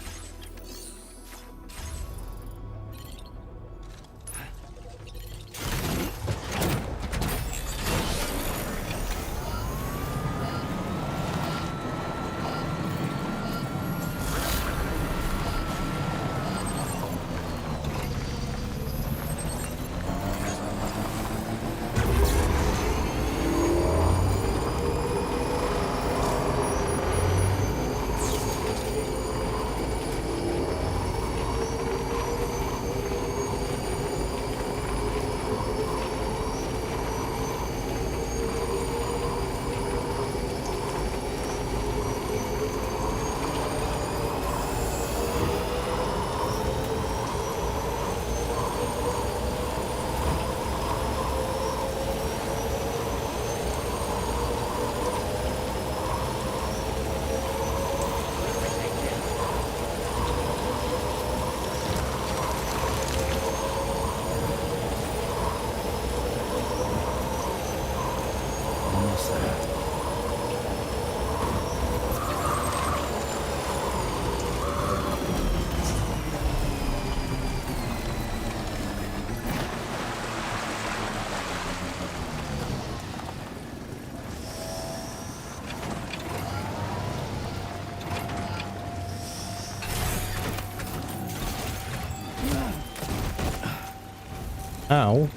Ow.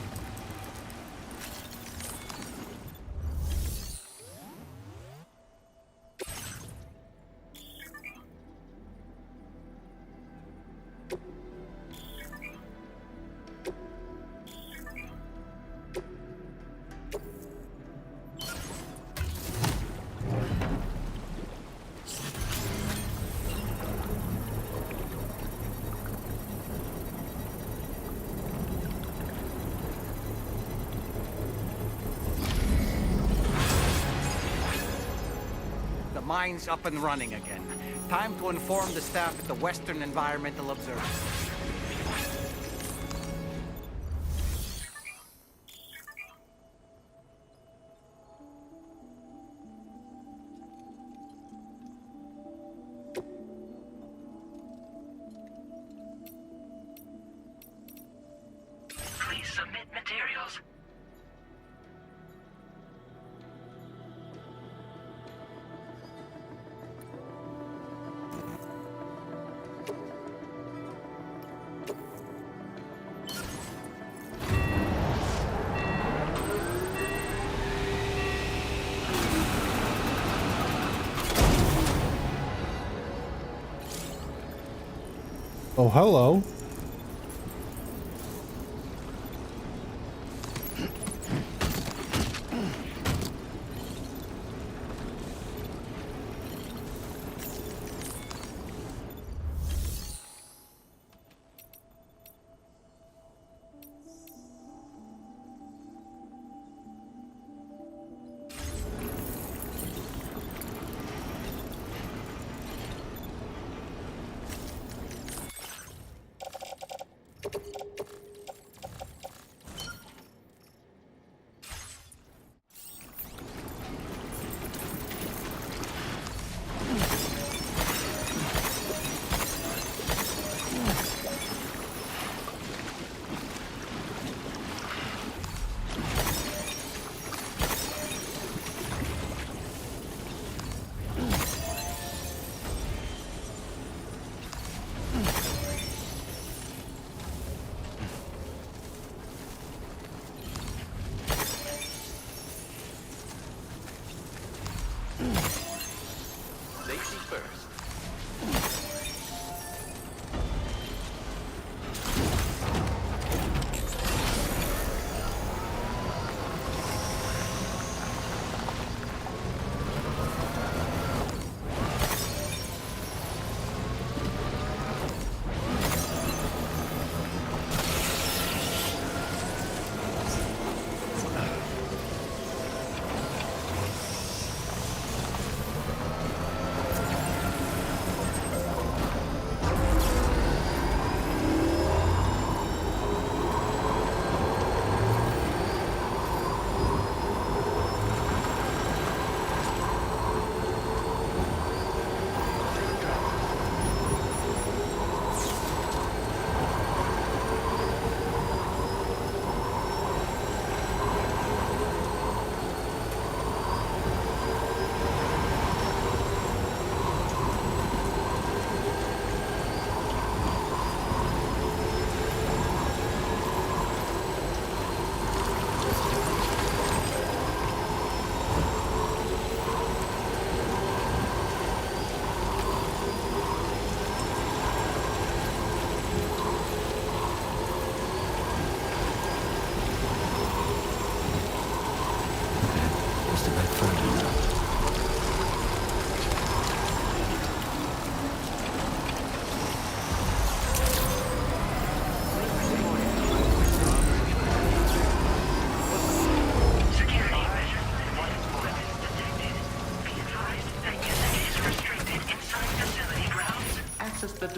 Mine's up and running again. Time to inform the staff at the Western Environmental Observatory. Please submit materials. Oh, hello.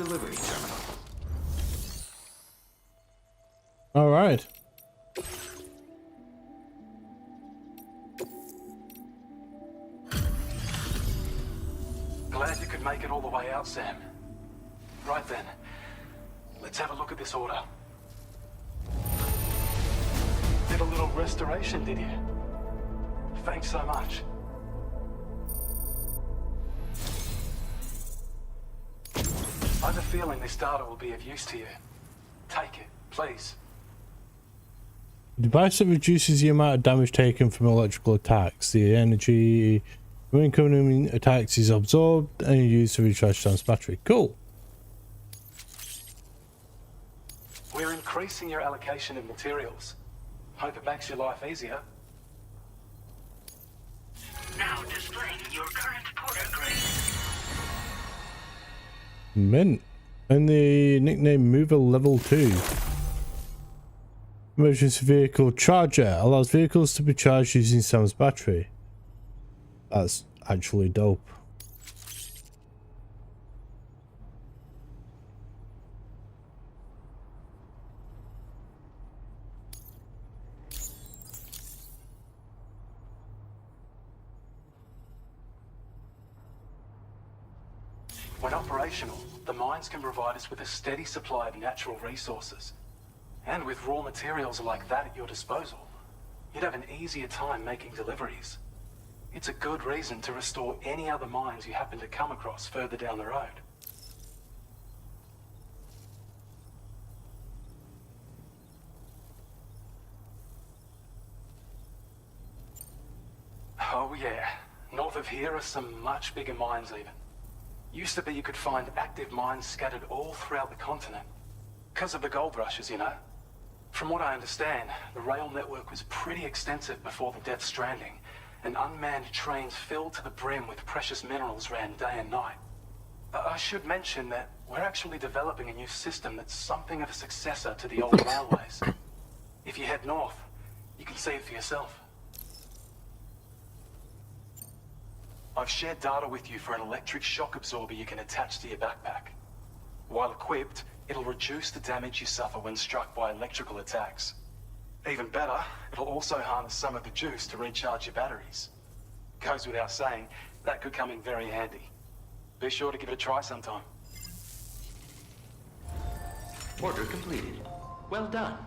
delivery terminal. All right. Glad you could make it all the way out, Sam. Right then, let's have a look at this order. Did a little restoration, did you? Thanks so much. I have a feeling this data will be of use to you. Take it, please. Device that reduces the amount of damage taken from electrical attacks. The energy from incoming attacks is absorbed and used to recharge Sam's battery. Cool. We're increasing your allocation of materials. Hope it makes your life easier. Now displaying your current Porter grade. Mint. And the nickname Mover Level 2. Emergency Vehicle Charger allows vehicles to be charged using Sam's battery. That's actually dope. When operational, the mines can provide us with a steady supply of natural resources. And with raw materials like that at your disposal, you'd have an easier time making deliveries. It's a good reason to restore any other mines you happen to come across further down the road. Oh yeah, north of here are some much bigger mines even. Used to be you could find active mines scattered all throughout the continent. Because of the gold rushes, you know. From what I understand, the rail network was pretty extensive before the Death Stranding, and unmanned trains filled to the brim with precious minerals ran day and night. I should mention that we're actually developing a new system that's something of a successor to the old railways. If you head north, you can see it for yourself. I've shared data with you for an electric shock absorber you can attach to your backpack. While equipped, it'll reduce the damage you suffer when struck by electrical attacks. Even better, it'll also harness some of the juice to recharge your batteries. Goes without saying, that could come in very handy. Be sure to give it a try sometime. Order completed. Well done.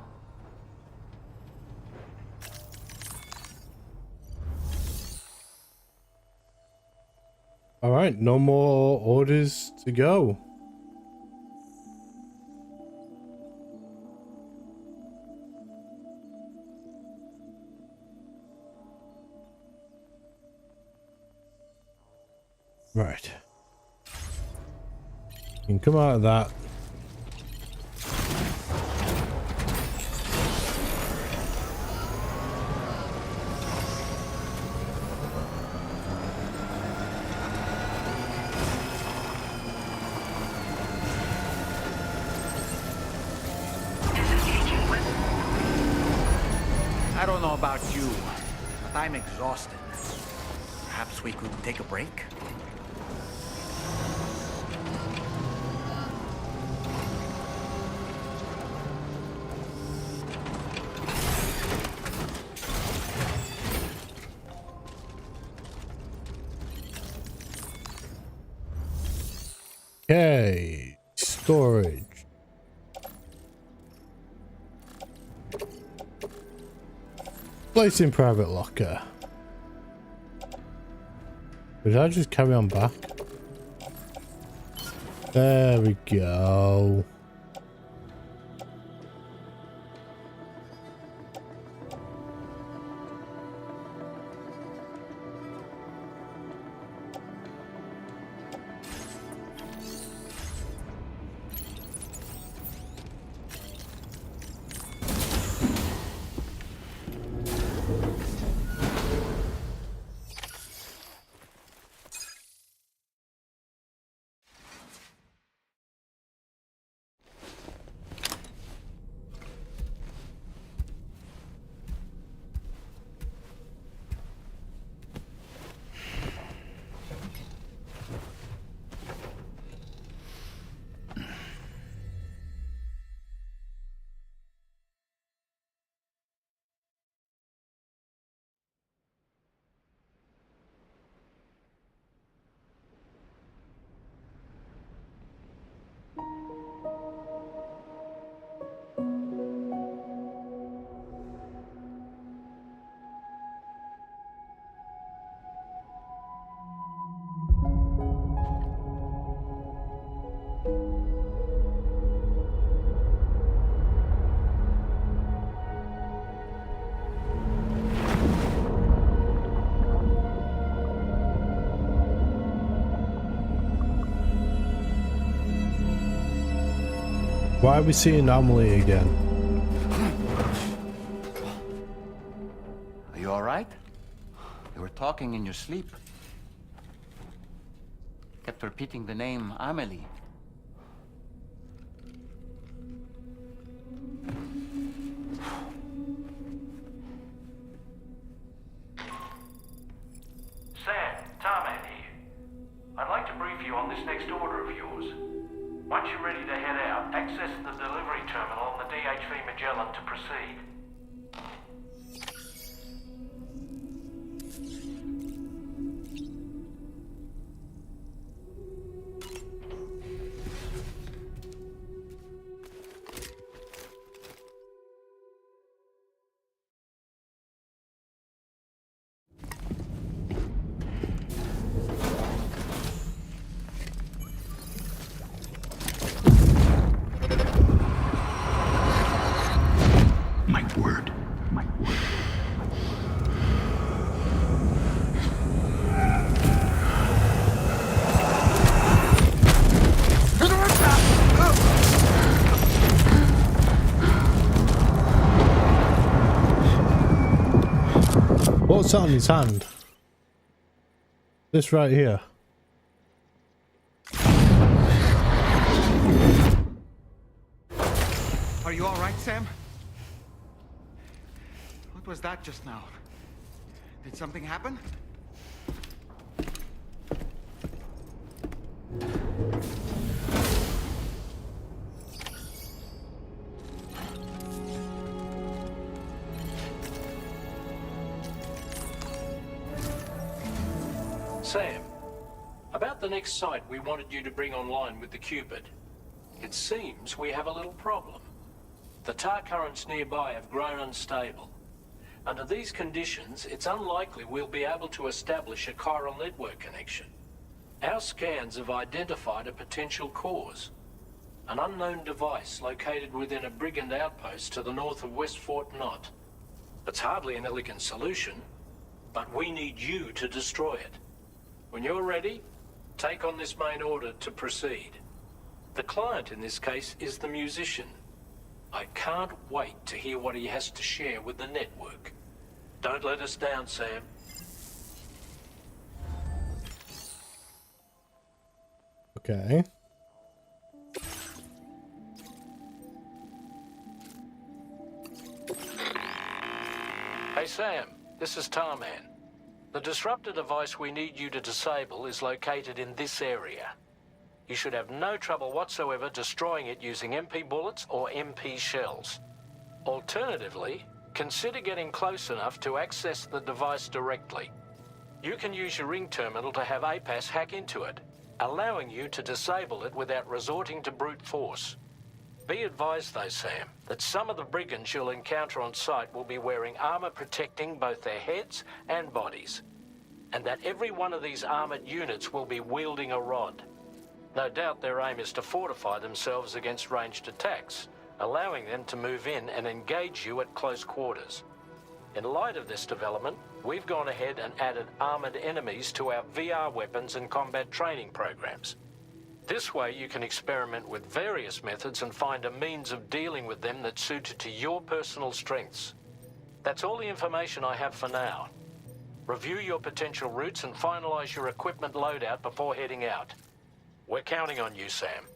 All right, no more orders to go. Right. You can come out of that. I don't know about you, but I'm exhausted. Perhaps we could take a break? Okay, storage. Place in private locker. Did I just carry on back? There we go. Why are we seeing Amelie again? Are you alright? You were talking in your sleep. Kept repeating the name Amelie. Sam, Tarman here. I'd like to brief you on this next order of yours. Once you're ready to head out, access the delivery terminal on the DHV Magellan to proceed. My word. What's that on his hand? This right here. Are you alright, Sam? What was that just now? Did something happen? Sam, about the next site we wanted you to bring online with the Cupid. It seems we have a little problem. The tar currents nearby have grown unstable. Under these conditions, it's unlikely we'll be able to establish a chiral network connection. Our scans have identified a potential cause. An unknown device located within a brigand outpost to the north of West Fort Knot. It's hardly an elegant solution, but we need you to destroy it. When you're ready, take on this main order to proceed. The client in this case is the musician. I can't wait to hear what he has to share with the network. Don't let us down, Sam. Okay. Hey, Sam, this is Tarman. The disruptor device we need you to disable is located in this area. You should have no trouble whatsoever destroying it using MP bullets or MP shells. Alternatively, consider getting close enough to access the device directly. You can use your ring terminal to have APAS hack into it, allowing you to disable it without resorting to brute force. Be advised though, Sam, that some of the brigands you'll encounter on site will be wearing armor protecting both their heads and bodies, and that every one of these armored units will be wielding a rod. No doubt their aim is to fortify themselves against ranged attacks, allowing them to move in and engage you at close quarters. In light of this development, we've gone ahead and added armored enemies to our VR weapons and combat training programs. This way you can experiment with various methods and find a means of dealing with them that's suited to your personal strengths. That's all the information I have for now. Review your potential routes and finalize your equipment loadout before heading out. We're counting on you, Sam.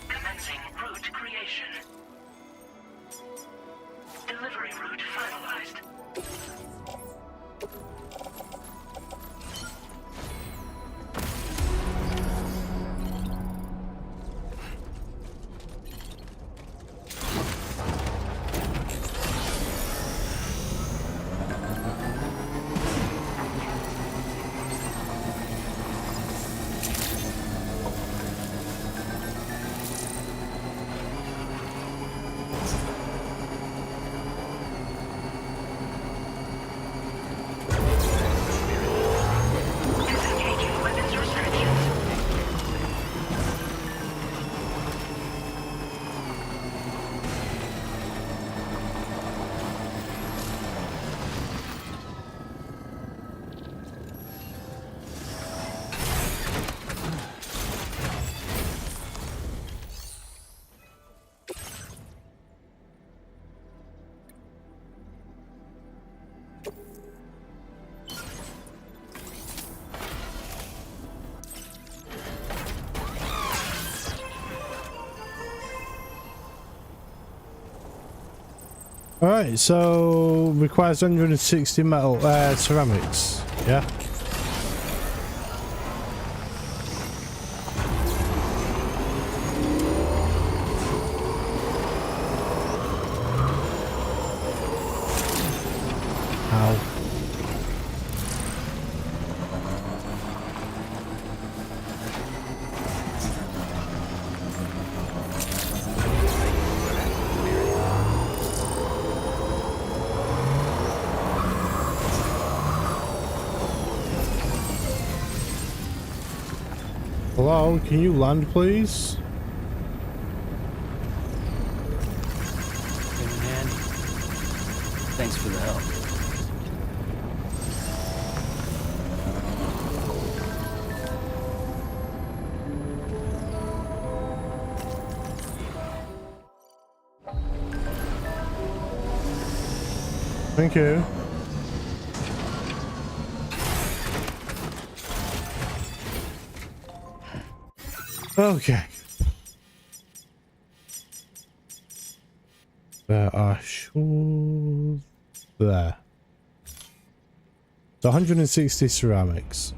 Commencing route creation. Delivery route finalized. Alright, so requires 160 metal ceramics. Yeah. Ow. Hello, can you land, please? Hey, man. Thanks for the help. Thank you. Okay. There are shoes there. So 160 ceramics.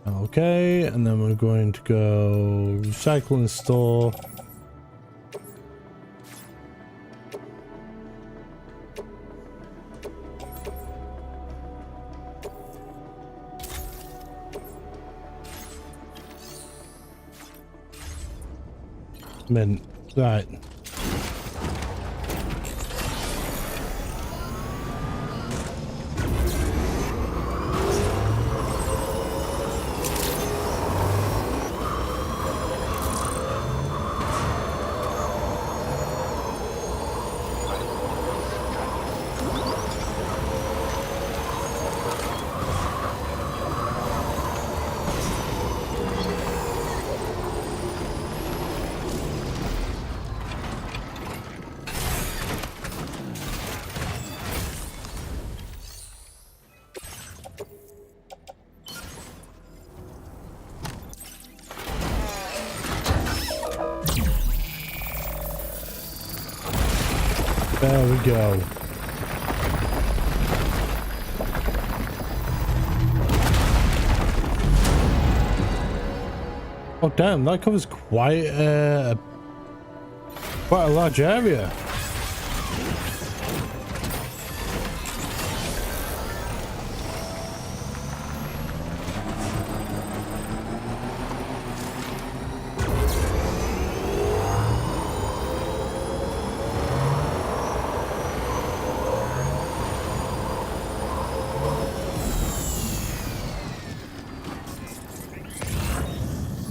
Okay, and then we're going to go recycle and store. Mint. Right. There we go. Oh damn, that covers quite a large area.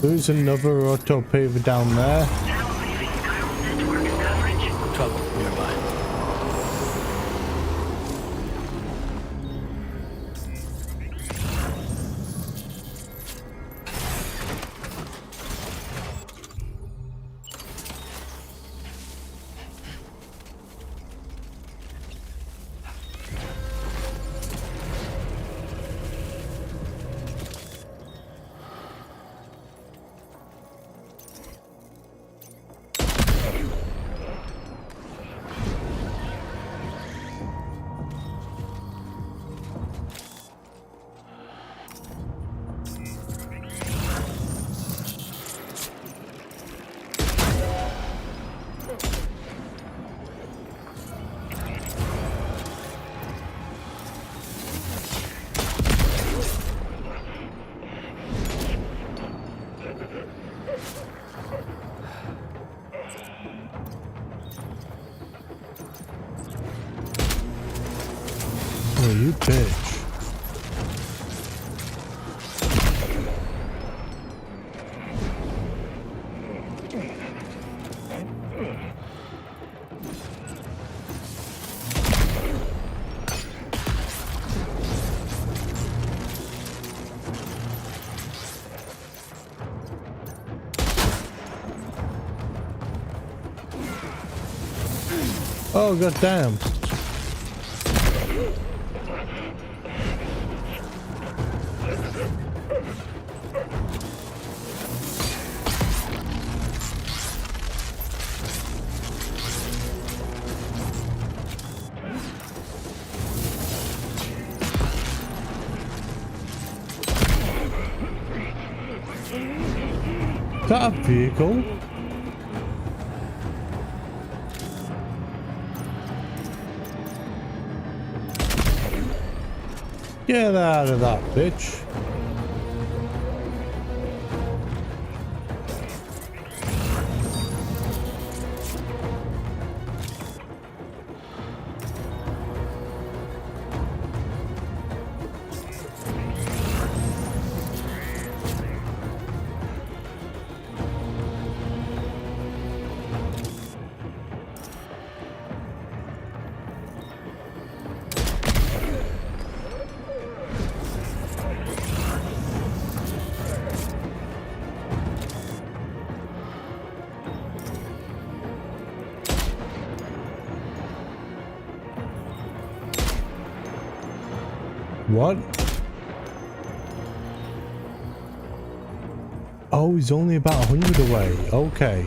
There's another auto paver down there. Trouble nearby. Oh, you bitch. Oh, god damn. Is that a vehicle? Get out of that, bitch. What? Oh, he's only about 100 away. Okay.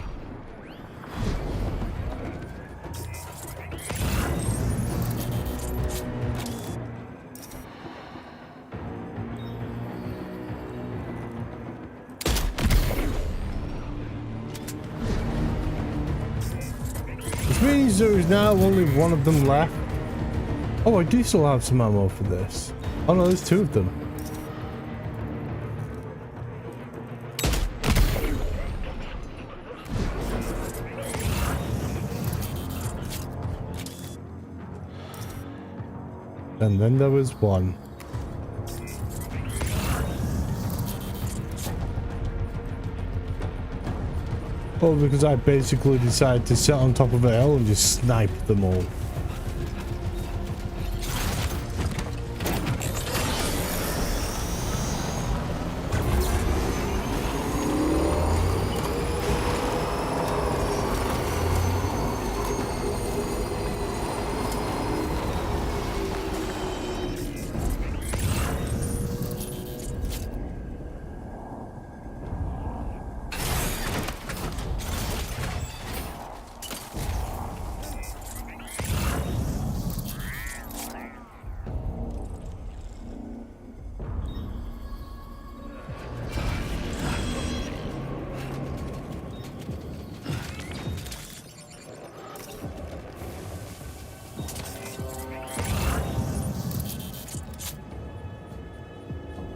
Which means there is now only one of them left. Oh, I do still have some ammo for this. Oh no, there's two of them. And then there was one. Oh, because I basically decided to sit on top of a hill and just snipe them all.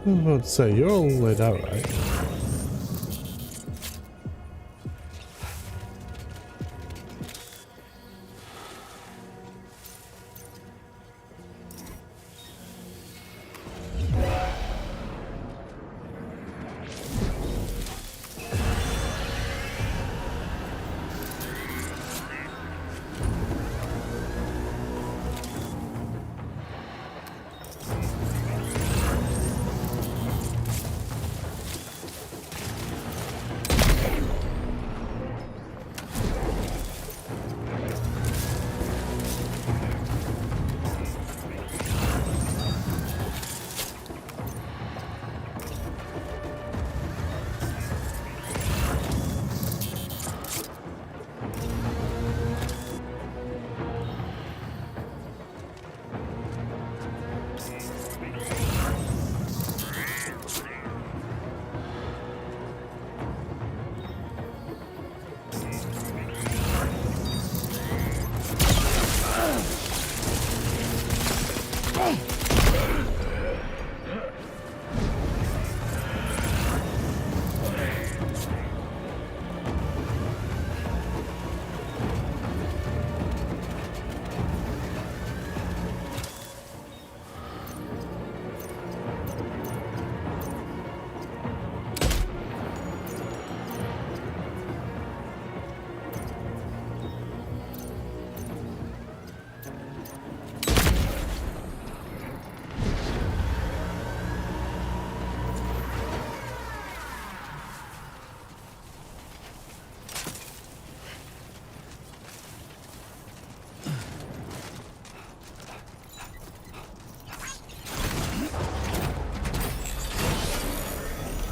I was about to say, you're all laid out, right?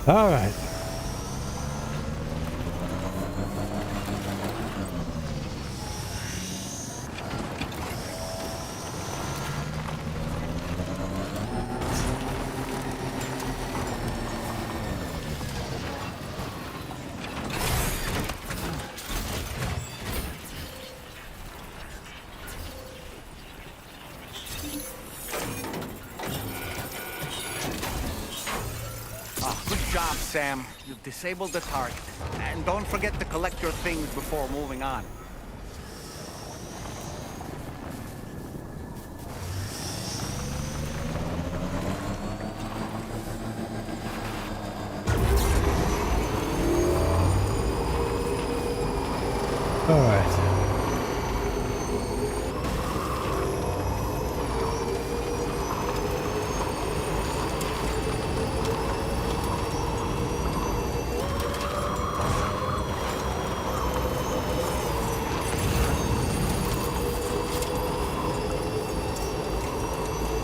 All right. Good job, Sam. You've disabled the target. And don't forget to collect your things before moving on. All right.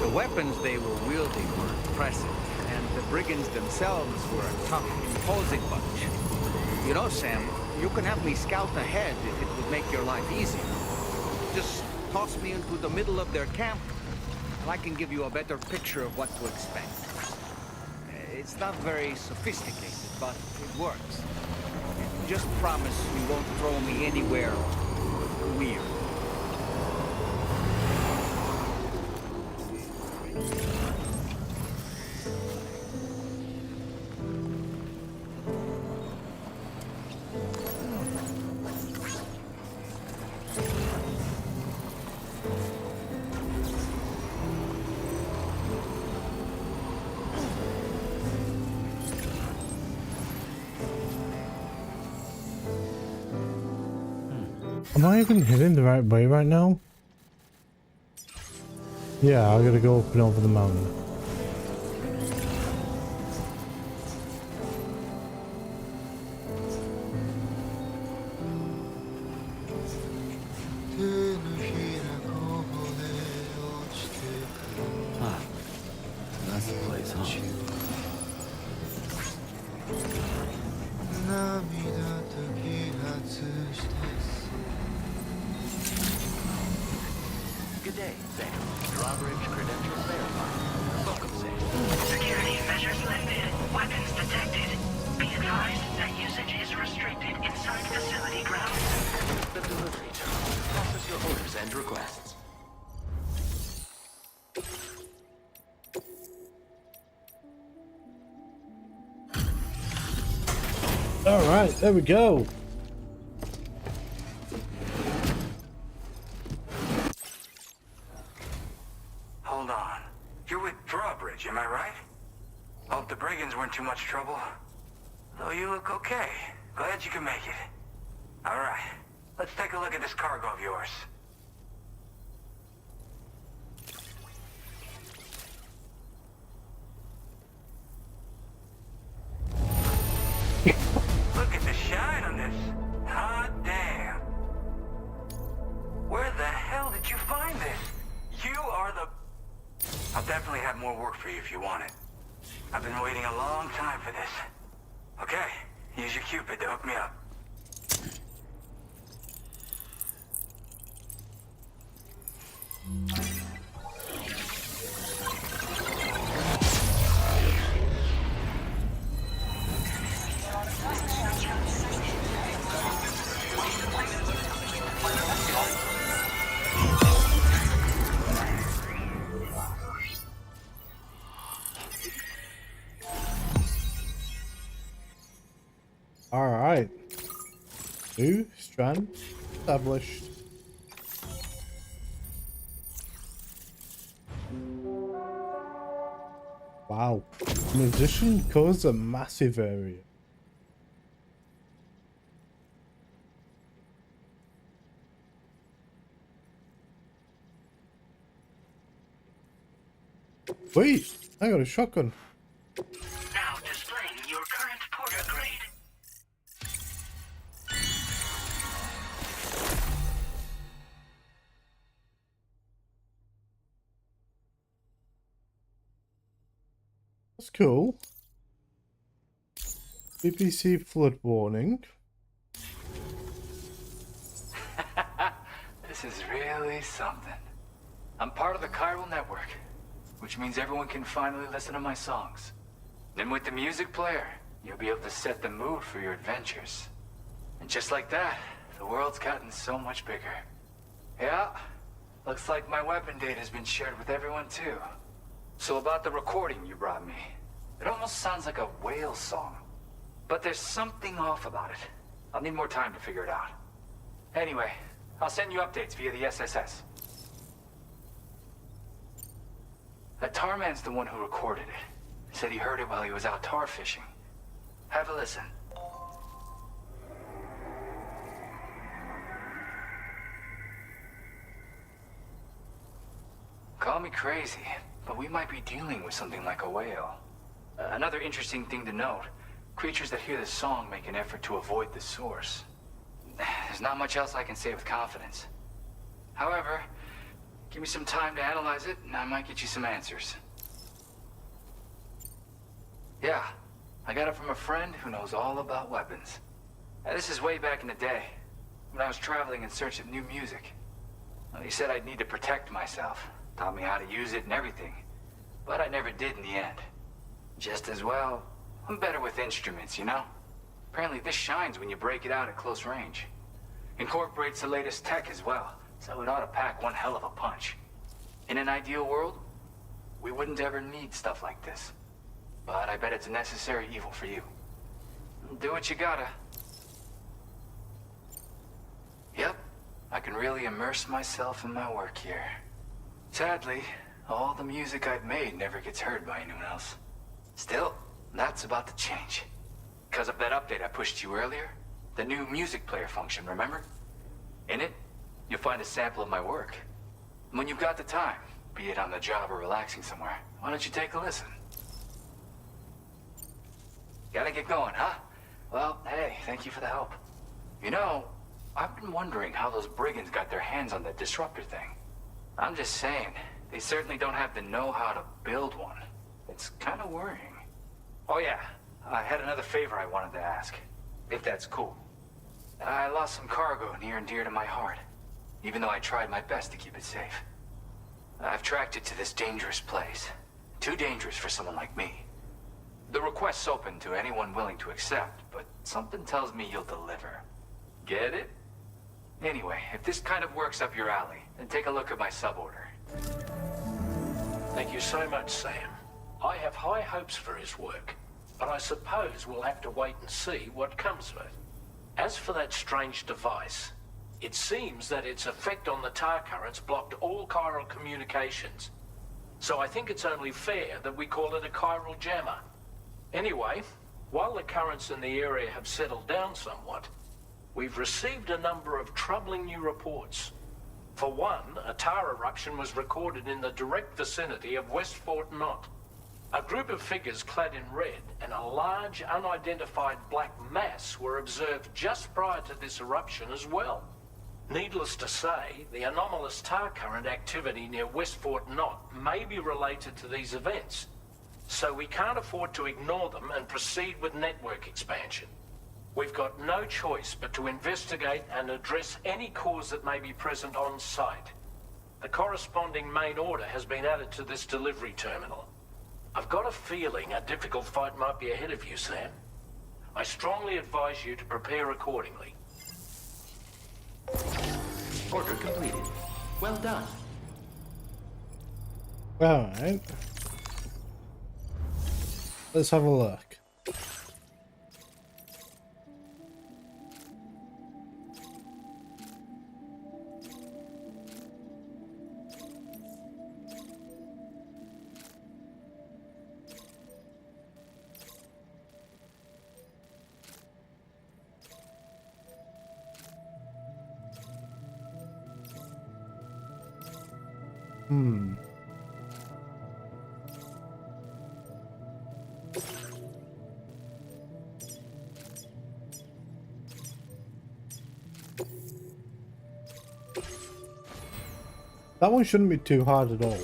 The weapons they were wielding were impressive, and the brigands themselves were a tough, imposing bunch. You know, Sam, you can have me scout ahead if it would make your life easier. Just toss me into the middle of their camp, and I can give you a better picture of what to expect. It's not very sophisticated, but it works. Just promise you won't throw me anywhere weird. Am I even heading the right way right now? Yeah, I gotta go up and over the mountain. Ah, that's the place, huh? Good day, Sam. Drawbridge credentials verified. Welcome, Sam. Security measures lifted. Weapons detected. Be advised that usage is restricted inside facility grounds. The delivery terminal. Process your orders and requests. All right, there we go. Hold on. You're with Drawbridge, am I right? Hope the brigands weren't too much trouble. Though you look okay. Glad you can make it. Alright, let's take a look at this cargo of yours. Look at the shine on this. Hot damn. Where the hell did you find this? You are the... I'll definitely have more work for you if you want it. I've been waiting a long time for this. Okay, use your Cupid to hook me up. All right. New strand established. Wow. Musician covers a massive area. Wait, I got a shotgun. Now displaying your current porter grade. That's cool. BBC flood warning. This is really something. I'm part of the chiral network, which means everyone can finally listen to my songs. And with the music player, you'll be able to set the mood for your adventures. And just like that, the world's gotten so much bigger. Yeah, looks like my weapon data has been shared with everyone too. So about the recording you brought me, it almost sounds like a whale song. But there's something off about it. I'll need more time to figure it out. Anyway, I'll send you updates via the SSS. That tar man's the one who recorded it. He said he heard it while he was out tar fishing. Have a listen. Call me crazy, but we might be dealing with something like a whale. Another interesting thing to note, creatures that hear this song make an effort to avoid the source. There's not much else I can say with confidence. However, give me some time to analyze it, and I might get you some answers. Yeah, I got it from a friend who knows all about weapons. This is way back in the day, when I was traveling in search of new music. Well, he said I'd need to protect myself, taught me how to use it and everything. But I never did in the end. Just as well, I'm better with instruments, you know? Apparently this shines when you break it out at close range. Incorporates the latest tech as well, so it ought to pack one hell of a punch. In an ideal world, we wouldn't ever need stuff like this. But I bet it's a necessary evil for you. Do what you gotta. Yep, I can really immerse myself in my work here. Sadly, all the music I've made never gets heard by anyone else. Still, that's about to change. Because of that update I pushed you earlier, the new music player function, remember? In it, you'll find a sample of my work. When you've got the time, be it on the job or relaxing somewhere, why don't you take a listen? Gotta get going, huh? Well, hey, thank you for the help. You know, I've been wondering how those brigands got their hands on that disruptor thing. I'm just saying, they certainly don't have the know-how to build one. It's kind of worrying. Oh yeah, I had another favor I wanted to ask, if that's cool. I lost some cargo near and dear to my heart, even though I tried my best to keep it safe. I've tracked it to this dangerous place. Too dangerous for someone like me. The request's open to anyone willing to accept, but something tells me you'll deliver. Get it? Anyway, if this kind of works up your alley, then take a look at my suborder. Thank you so much, Sam. I have high hopes for his work, but I suppose we'll have to wait and see what comes of it. As for that strange device, it seems that its effect on the tar currents blocked all chiral communications. So I think it's only fair that we call it a chiral jammer. Anyway, while the currents in the area have settled down somewhat, we've received a number of troubling new reports. For one, a tar eruption was recorded in the direct vicinity of West Fort Knot. A group of figures clad in red and a large unidentified black mass were observed just prior to this eruption as well. Needless to say, the anomalous tar current activity near West Fort Knot may be related to these events, so we can't afford to ignore them and proceed with network expansion. We've got no choice but to investigate and address any cause that may be present on site. The corresponding main order has been added to this delivery terminal. I've got a feeling a difficult fight might be ahead of you, Sam. I strongly advise you to prepare accordingly. Order completed. Well done. Alright. Let's have a look. That one shouldn't be too hard at all.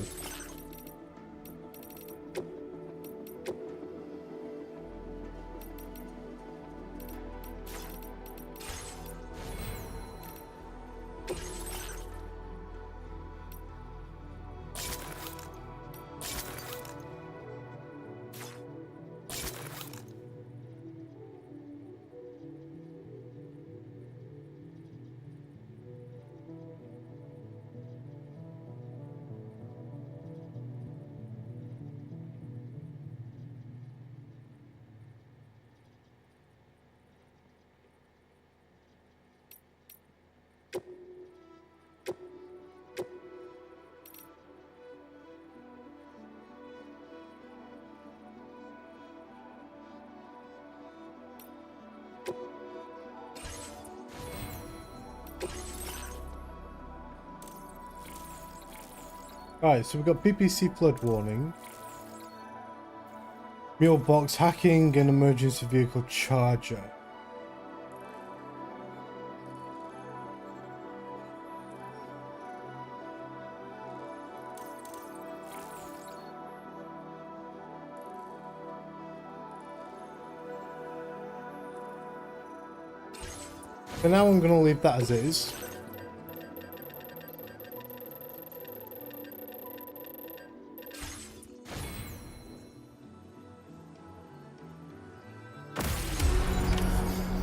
Alright, so we've got PPC flood warning. Mule box hacking and emergency vehicle charger. For now I'm going to leave that as is.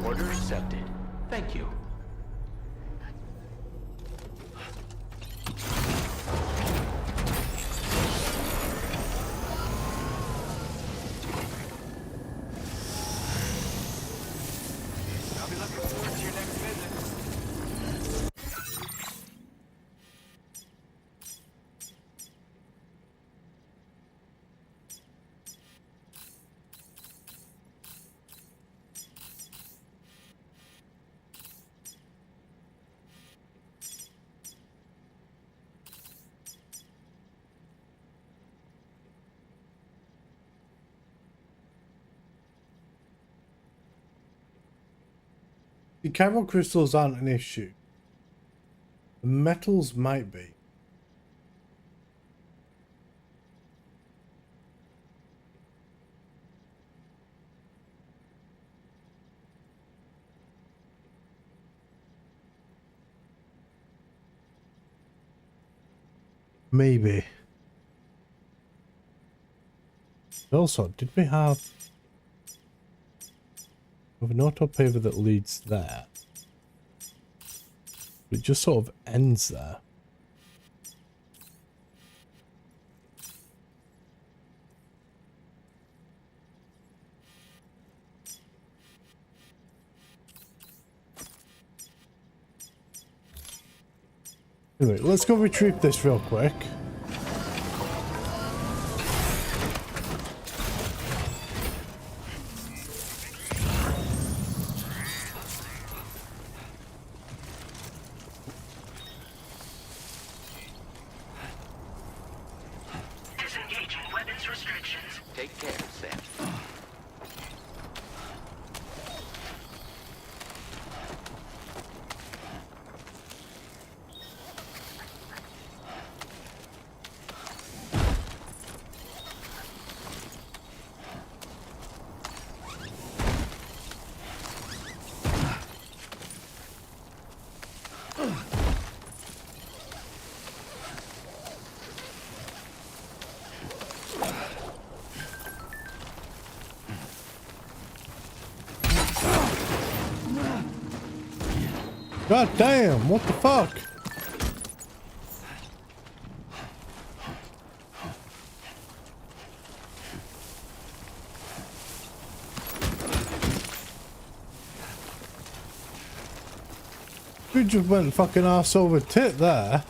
Order accepted. Thank you. I'll be looking forward to your next visit. The chiral crystals aren't an issue. The metals might be. Maybe. Also, did we have an auto paver that leads there? It just sort of ends there. Anyway, let's go retrieve this real quick. Disengaging weapons restrictions. Take care, Sam. God damn, what the fuck? You just went fucking arse over tit there.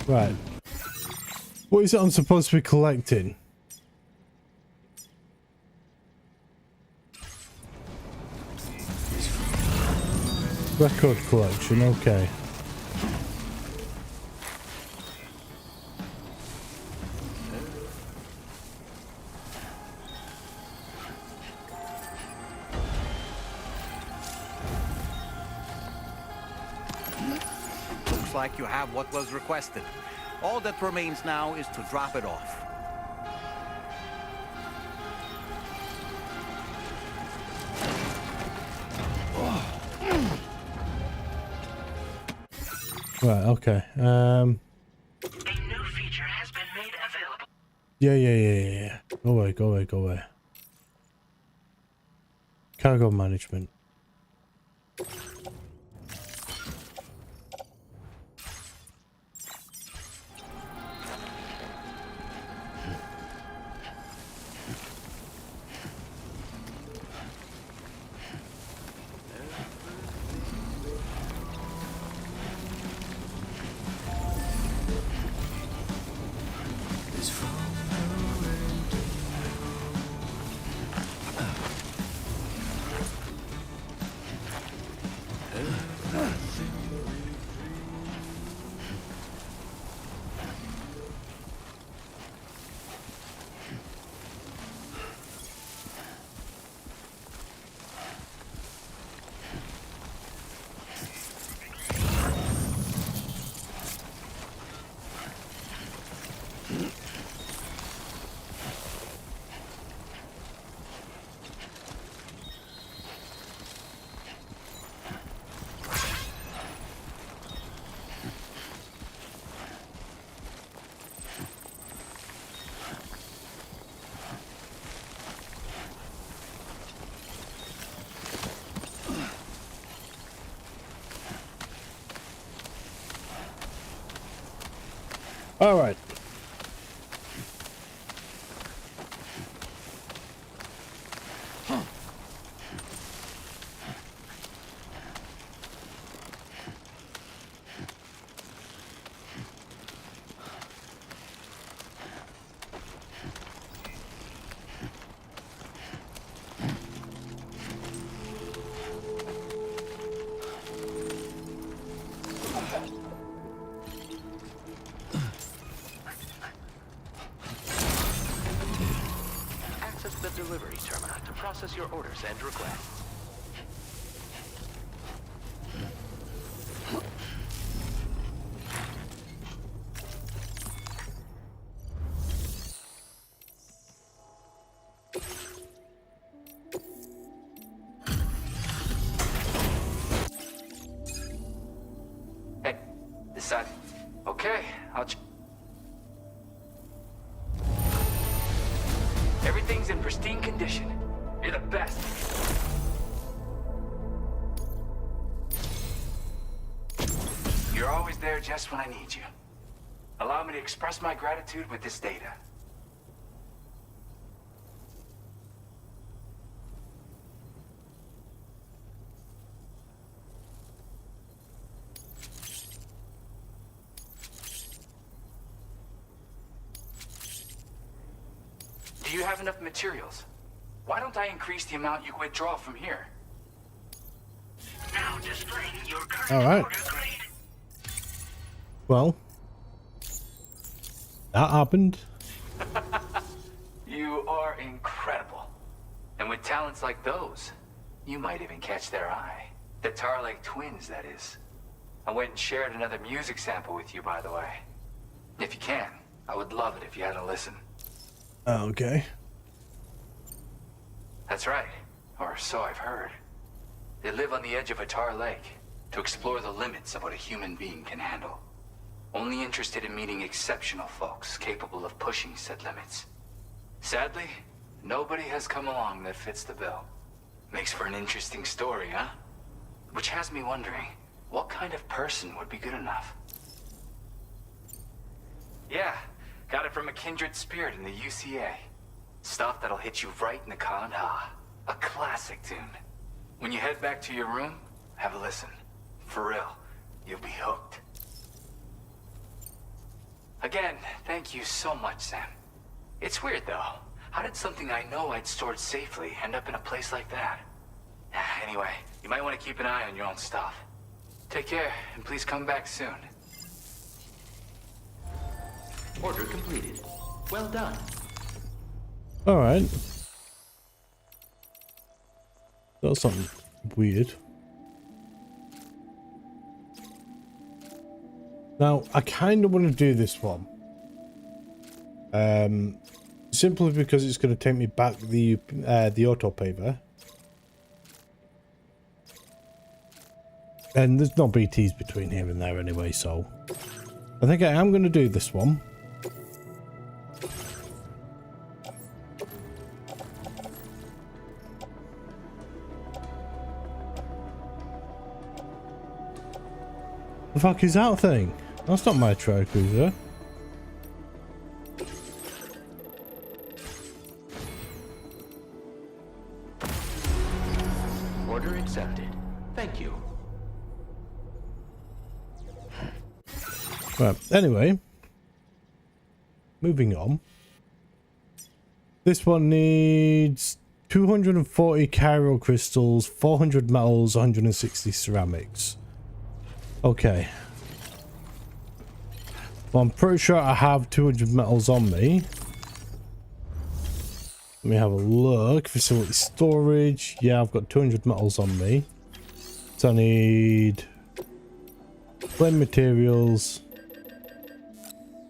Right. What is it I'm supposed to be collecting? Record collection, okay. Looks like you have what was requested. All that remains now is to drop it off. Right, okay. A new feature has been made available. Yeah. Go away. Cargo management. All right. Access the delivery terminal to process your orders and requests. Hey, this side. Okay, everything's in pristine condition. You're the best. You're always there just when I need you. Allow me to express my gratitude with this data. Do you have enough materials? Why don't I increase the amount you withdraw from here? Now displaying your current All right. order grade. Well, that happened. You are incredible. And with talents like those, you might even catch their eye. The Tarlake twins, that is. I went and shared another music sample with you, by the way. If you can, I would love it if you had a listen. Okay. That's right. Or so I've heard. They live on the edge of a tar lake to explore the limits of what a human being can handle. Only interested in meeting exceptional folks capable of pushing said limits. Sadly, nobody has come along that fits the bill. Makes for an interesting story, huh? Which has me wondering, what kind of person would be good enough? Yeah, got it from a kindred spirit in the UCA. Stuff that'll hit you right in the Kandha. A classic tune. When you head back to your room, have a listen. For real, you'll be hooked. Again, thank you so much, Sam. It's weird, though. How did something I know I'd stored safely end up in a place like that? Anyway, you might want to keep an eye on your own stuff. Take care, and please come back soon. Order completed. Well done. All right. That's something weird. Now, I kind of want to do this one. Simply because it's going to take me back the autopaver. And there's no BTs between here and there anyway, so I think I am going to do this one. The fuck is that thing? That's not my track cruiser. Order accepted. Thank you. Right, anyway. Moving on. This one needs 240 chiral crystals, 400 metals, 160 ceramics. Okay. Well, I'm pretty sure I have 200 metals on me. Let me have a look. Facility storage. Yeah, I've got 200 metals on me. So I need flame materials,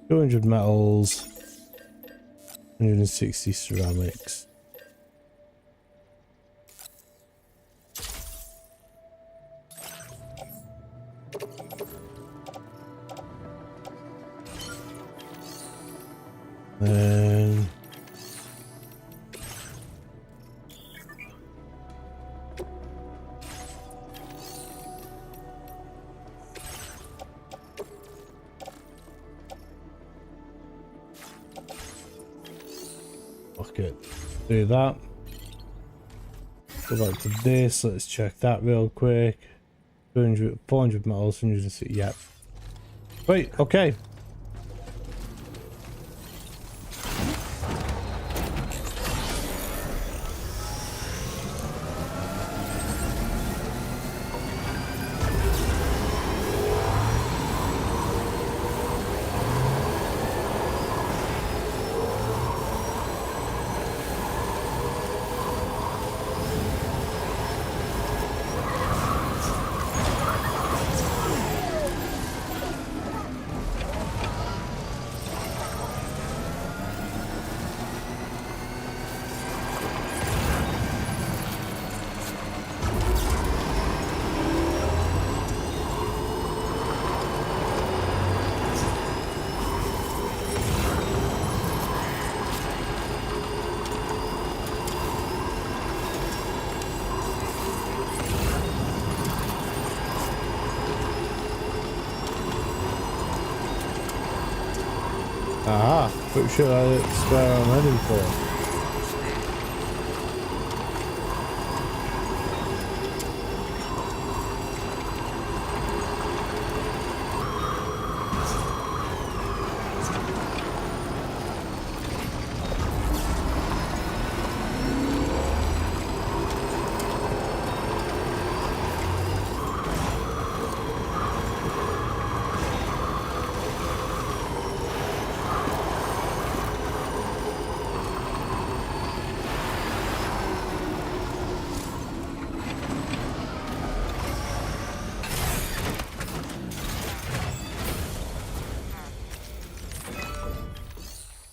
200 metals, 160 ceramics. Then it. Do that. Go back to this. Let's check that real quick. 200, 400 metals, 160. Yep. Wait. Okay. Aha, pretty sure that's where I'm heading for.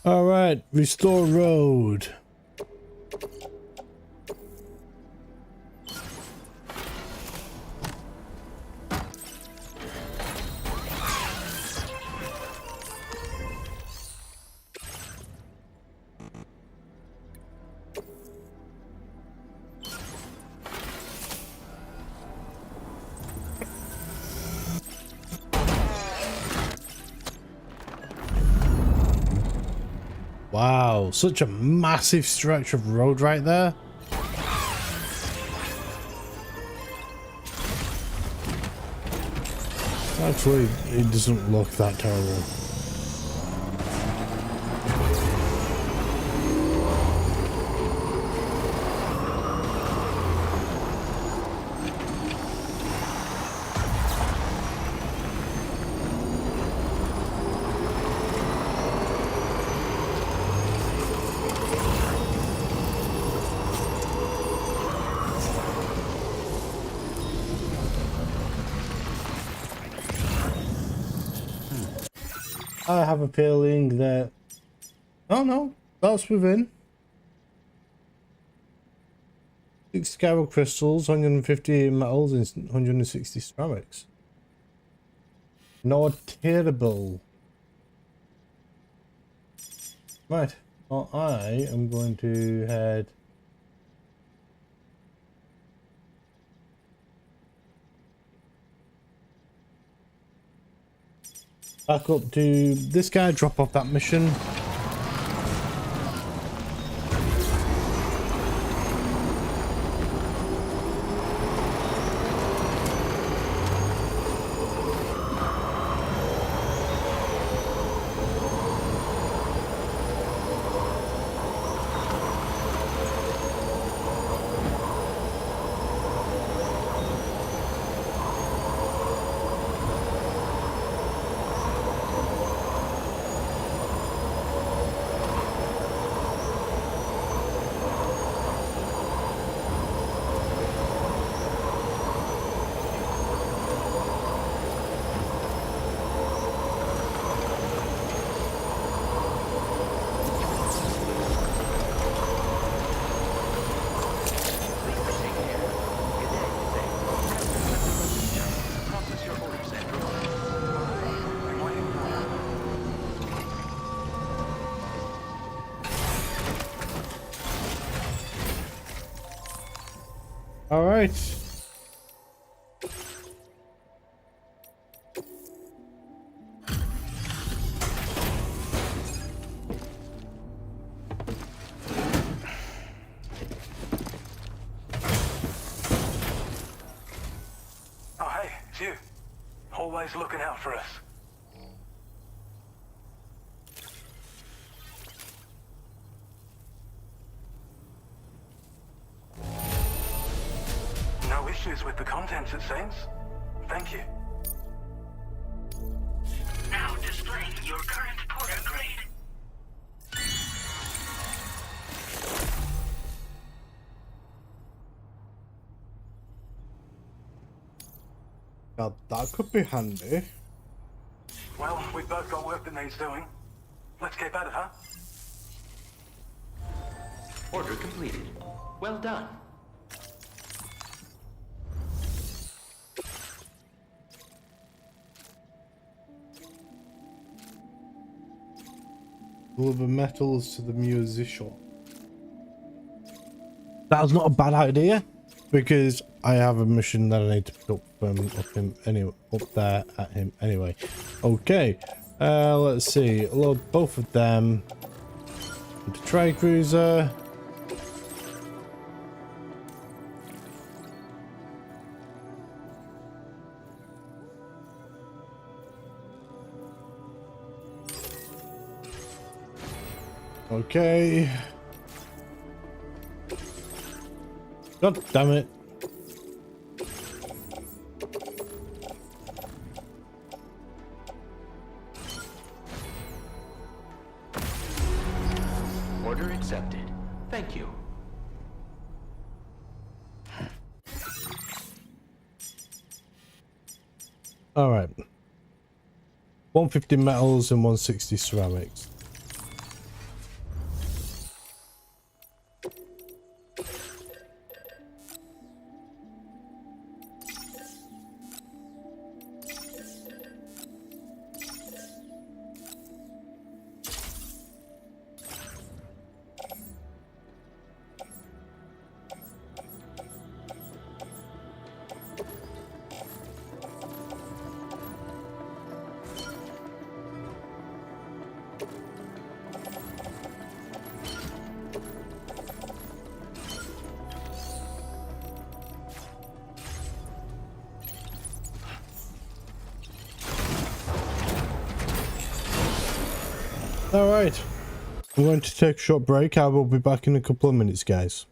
All right, restore road. Wow, such a massive stretch of road right there. Actually, it doesn't look that terrible. I have a feeling that... Oh no, that's within. 6 scarab crystals, 150 metals, and 160 ceramics. Not terrible. Right, well, I am going to head... back up to this guy, drop off that mission. All right. always looking out for us. No issues with the contents, it seems. Thank you. Now displaying your current porter grade. Now that could be handy. Well, we've both got work that needs doing. Let's keep at it, huh? Order completed. Well done. Deliver metals to the musician. That's not a bad idea, because I have a mission that I need to pick up from up there at him anyway. Okay, let's see. Load both of them into trade cruiser. Okay. God damn it. Order accepted. Thank you. All right. 150 metals and 160 ceramics. All right, I'm going to take a short break. I will be back in a couple of minutes, guys.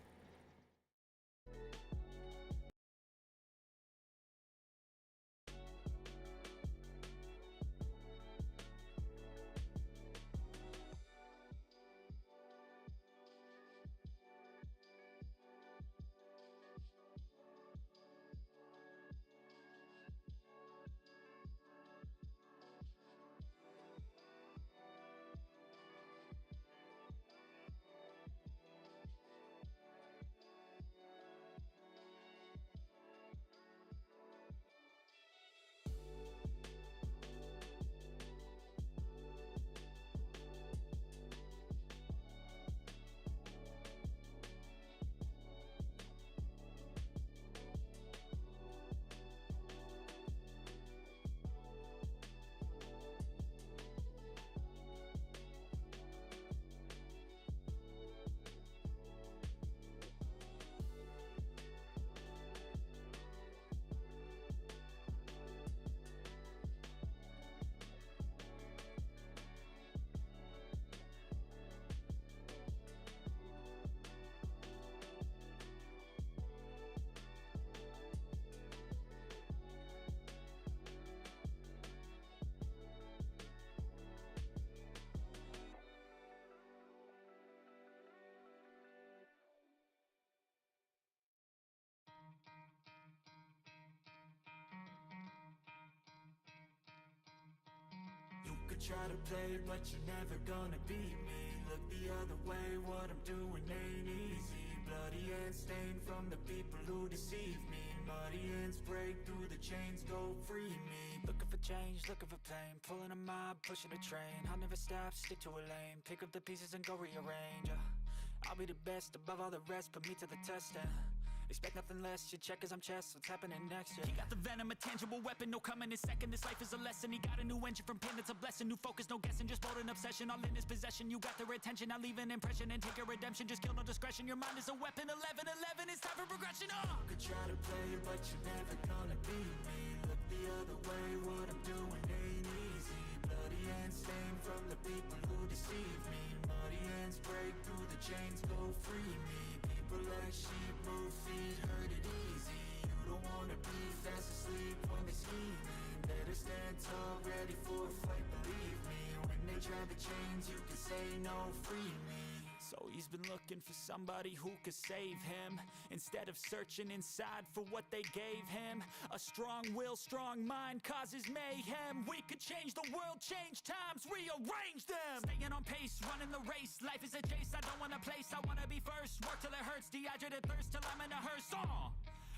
Try to play, but you're never gonna beat me. Look the other way, what I'm doing ain't easy. Bloody hands stained from the people who deceive me. Muddy hands break through the chains, go free me. Looking for change, looking for pain. Pulling a mob, pushing a train. I'll never stop, stick to a lane. Pick up the pieces and go rearrange. I'll be the best above all the rest, put me to the test and expect nothing less, your check as I'm chess, what's happening next, yeah. He got the venom, a tangible weapon, no coming in second. This life is a lesson, he got a new engine from pain, it's a blessing. New focus, no guessing, just bold and obsession. All in his possession, you got their attention. I'll leave an impression and take your redemption. Just kill no discretion, your mind is a weapon. 11-11, it's time for progression, Could try to play, but you're never gonna beat me. Look the other way, what I'm doing ain't easy. Bloody hands stained from the people who deceive me. Muddy hands break through the chains, go free me. People like sheep move feet, hurt it easy. You don't wanna be fast asleep when they scheming. Better stand tall, ready for a fight, believe me. When they try the chains, you can say no, free me. So he's been looking for somebody who could save him, instead of searching inside for what they gave him. A strong will, strong mind causes mayhem. We could change the world, change times, rearrange them. Staying on pace, running the race. Life is a chase, I don't want a place. I wanna be first, work till it hurts. Dehydrated thirst till I'm in a hearse.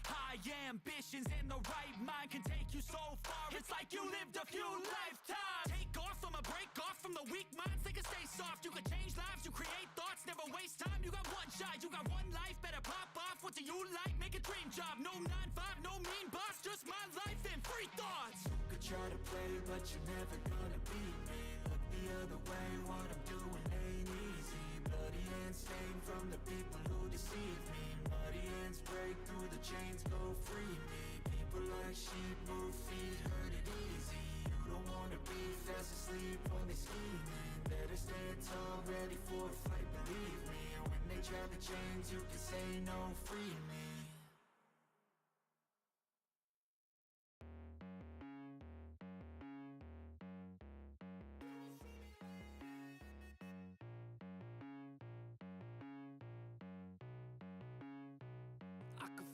High ambitions and the right mind can take you so far. It's like you lived a few lifetimes. Take off, I'ma break off from the weak minds. They can stay soft, you can change lives, you create thoughts. Never waste time, you got one shot, you got one life. Better pop off, what do you like? Make a dream job, no 9-5, no mean boss. Just my life and free thoughts. You could try to play, but you're never gonna beat me. Look the other way, what I'm doing ain't easy. Bloody hands stained from the people who deceive me. Muddy hands break through the chains, go free me. People like sheep move feet, hurt it easy. You don't wanna be fast asleep when they scheming. Better stand tall, ready for a fight, believe me. When they try the chains, you can say no, free me.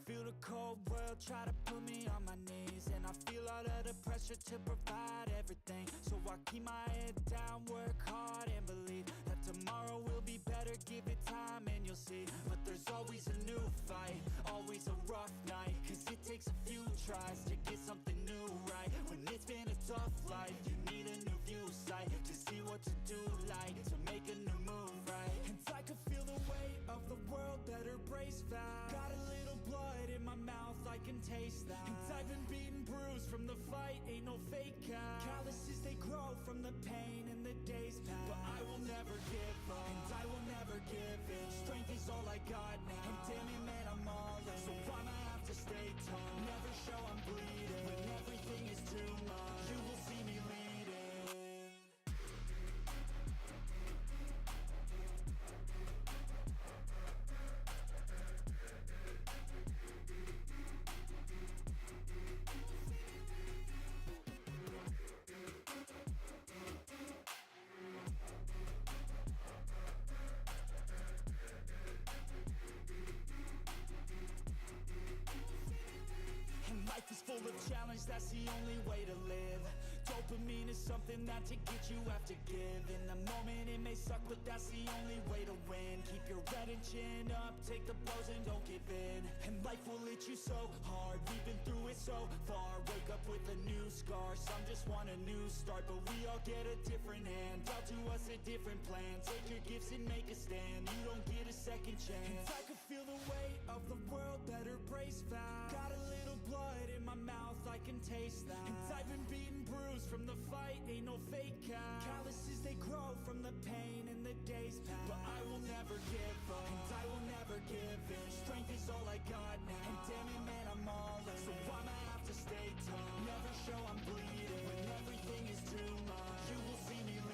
Feel the cold world try to put me on my knees, and I feel all of the pressure to provide everything. So I keep my head down, work hard and believe that tomorrow will be better. Give it time and you'll see. But there's always a new fight, always a rough night, cause it takes a few tries to get something new right. When it's been a tough life, you need a new view sight to see what to do, like to make a new move, right? And I can feel the weight of the world, better brace fast. Got a little blood in my mouth, I can taste that. And I've been beaten, bruised from the fight, ain't no fake out. Calluses, they grow from the pain and the days pass. But I will never give up, and I will never give in. Strength is all I got now, and damn it, man, I'm all in. So I'ma have to stay tall, never show I'm bleeding. When everything is too much, you will see me leading. Full of challenge, that's the only way to live. Dopamine is something that to get you have to give. In the moment it may suck, but that's the only way to win. Keep your head and chin up, take the blows and don't give in. And life will hit you so hard, we've been through it so far. Wake up with a new scar, some just want a new start. But we all get a different hand, dealt to us a different plan. Take your gifts and make a stand, you don't get a second chance. And I can feel the weight of the world, better brace fast. Got a little blood in my mouth, I can taste that. And I've been beaten, bruised from the fight, ain't no fake out. Calluses, they grow from the pain and the days pass. But I will never give up, and I will never give in. Strength is all I got now, and damn it, man, I'm all in. So I'ma have to stay tall, never show I'm bleeding. When everything is too much, you will see me leading.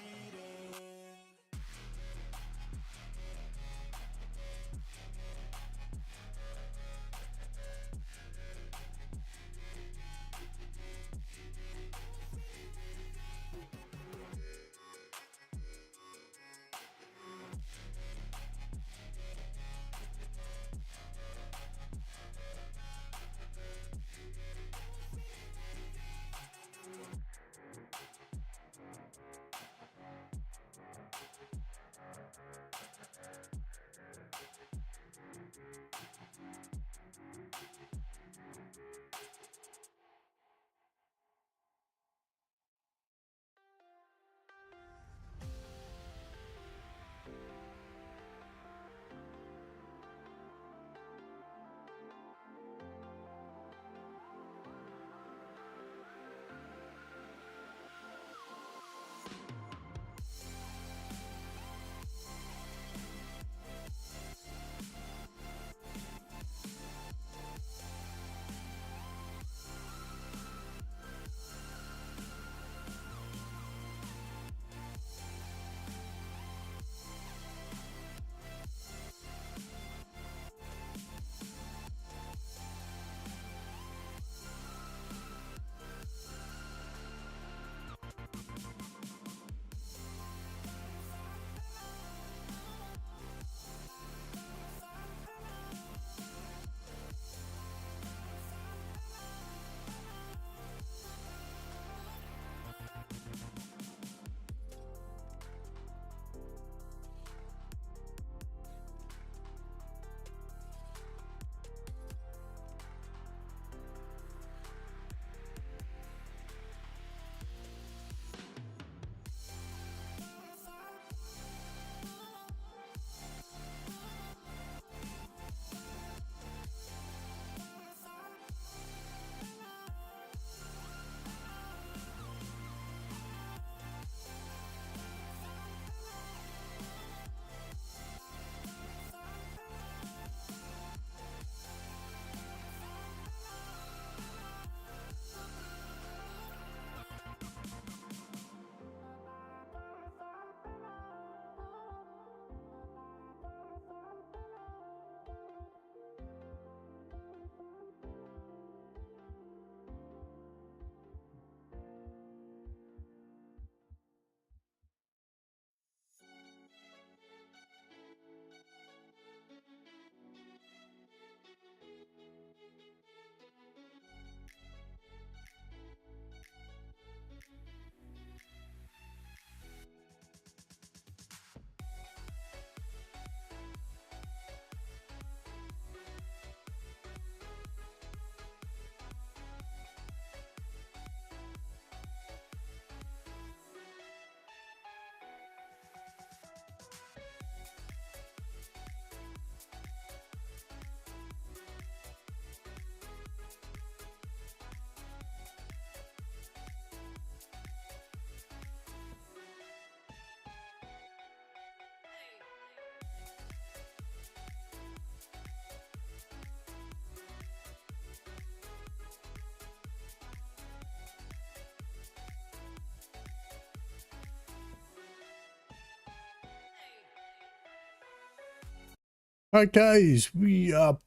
Right, guys, we are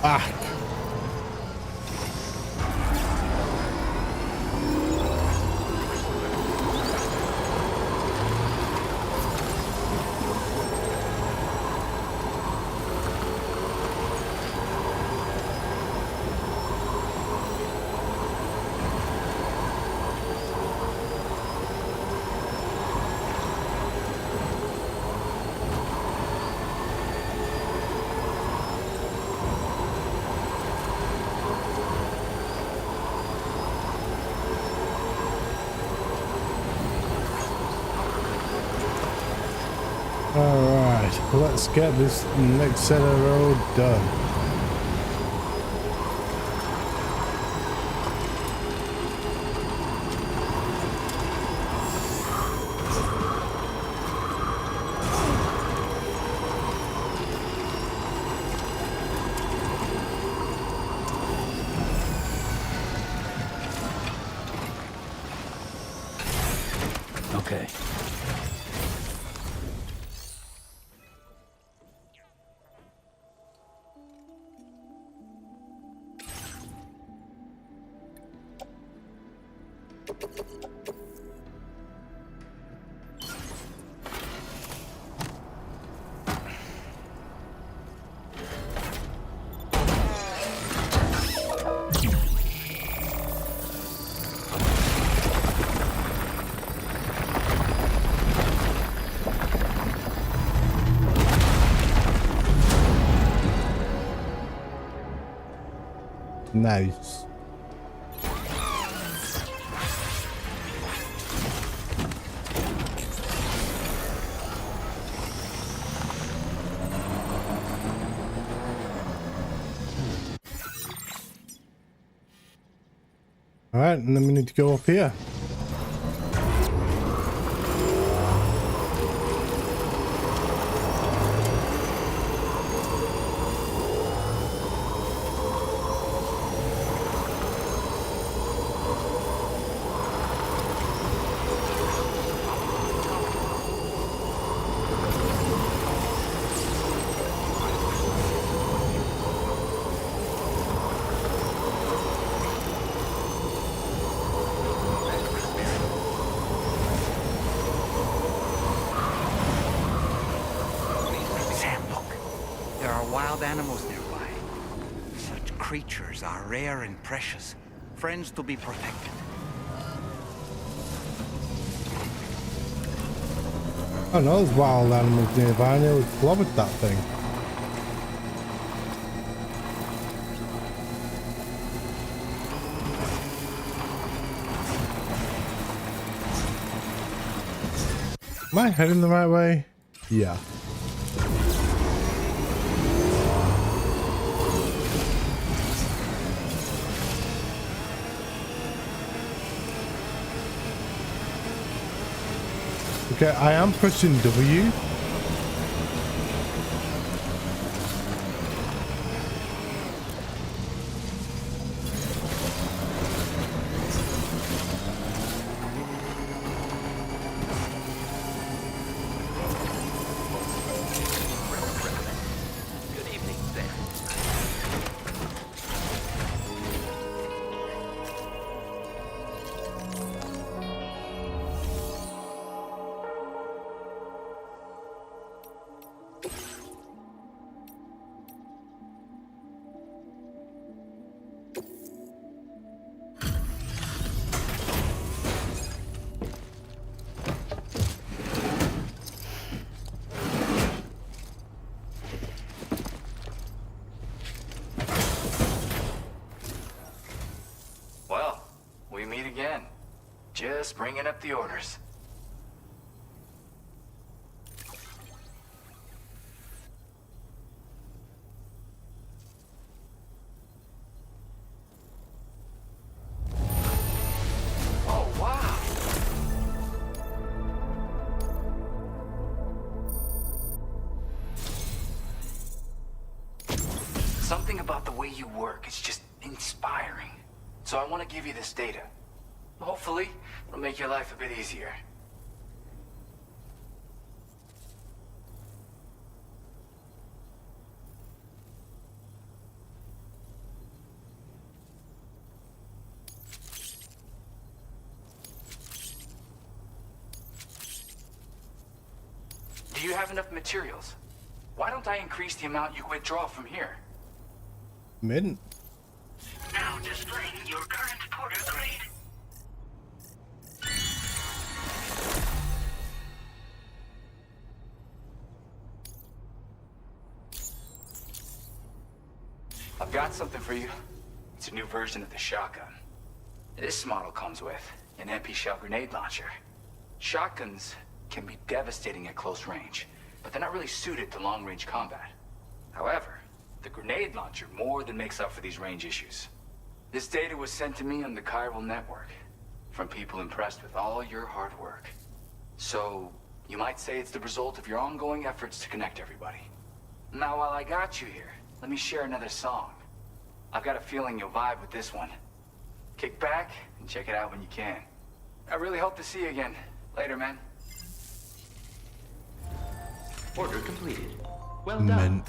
back. Alright, let's get this next set of road done. Okay. Nice. All right, and then we need to go up here. Wild animals nearby. Such creatures are rare and precious, friends to be protected. Oh no, there's wild animals nearby. I nearly clobbered that thing. Am I heading the right way? Yeah. Okay, I am pressing W. Good evening, Sam. Well, we meet again. Just bringing up the orders. Oh, wow. Something about the way you work is just inspiring. So I want to give you this data. Hopefully, it'll make your life a bit easier. you have enough materials? Why don't I increase the amount you withdraw from here? Mint. Now displaying your current porter grade. I've got something for you. It's a new version of the shotgun. This model comes with an MP shell grenade launcher. Shotguns can be devastating at close range, but they're not really suited to long-range combat. However, the grenade launcher more than makes up for these range issues. This data was sent to me on the chiral network from people impressed with all your hard work. So, you might say it's the result of your ongoing efforts to connect everybody. Now, while I got you here, let me share another song. I've got a feeling you'll vibe with this one. Kick back and check it out when you can. I really hope to see you again. Later, man. Order completed. Well done.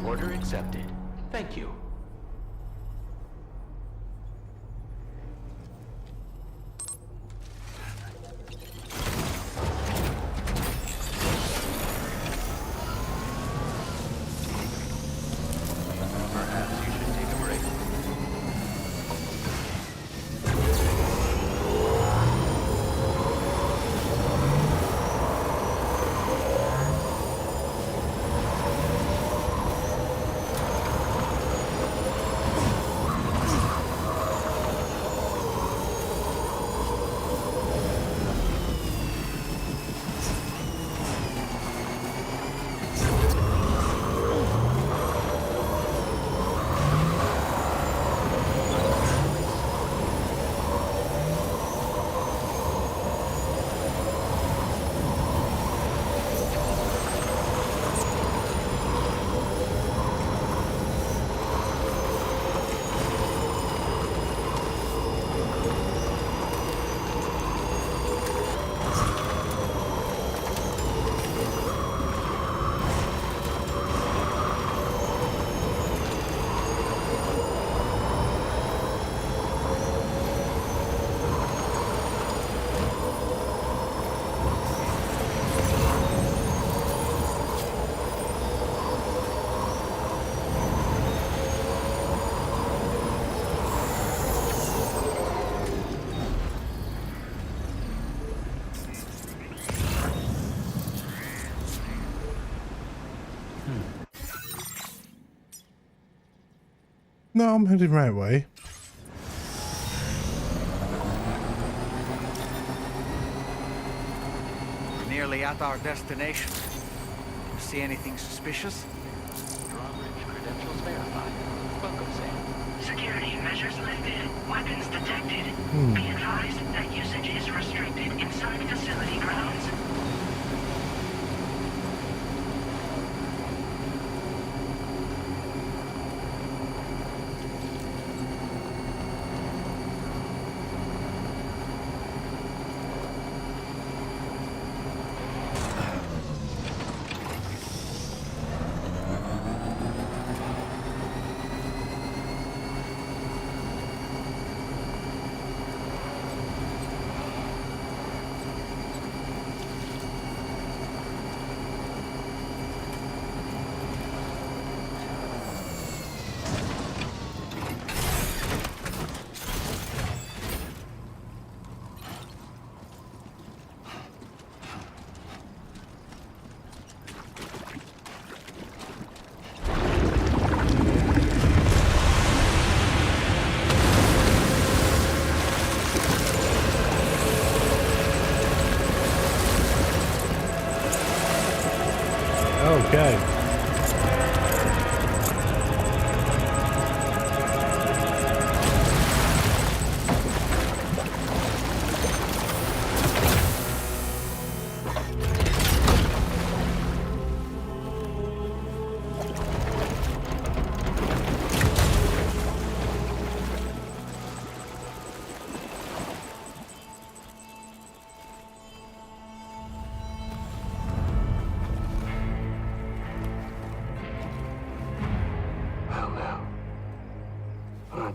Order accepted. Thank you. Perhaps you should take a break. No, I'm heading right way. We're nearly at our destination. See anything suspicious? Drawbridge credentials verified. Welcome, Sam. Security measures lifted. Weapons detected. Be advised that usage is restricted inside facility grounds.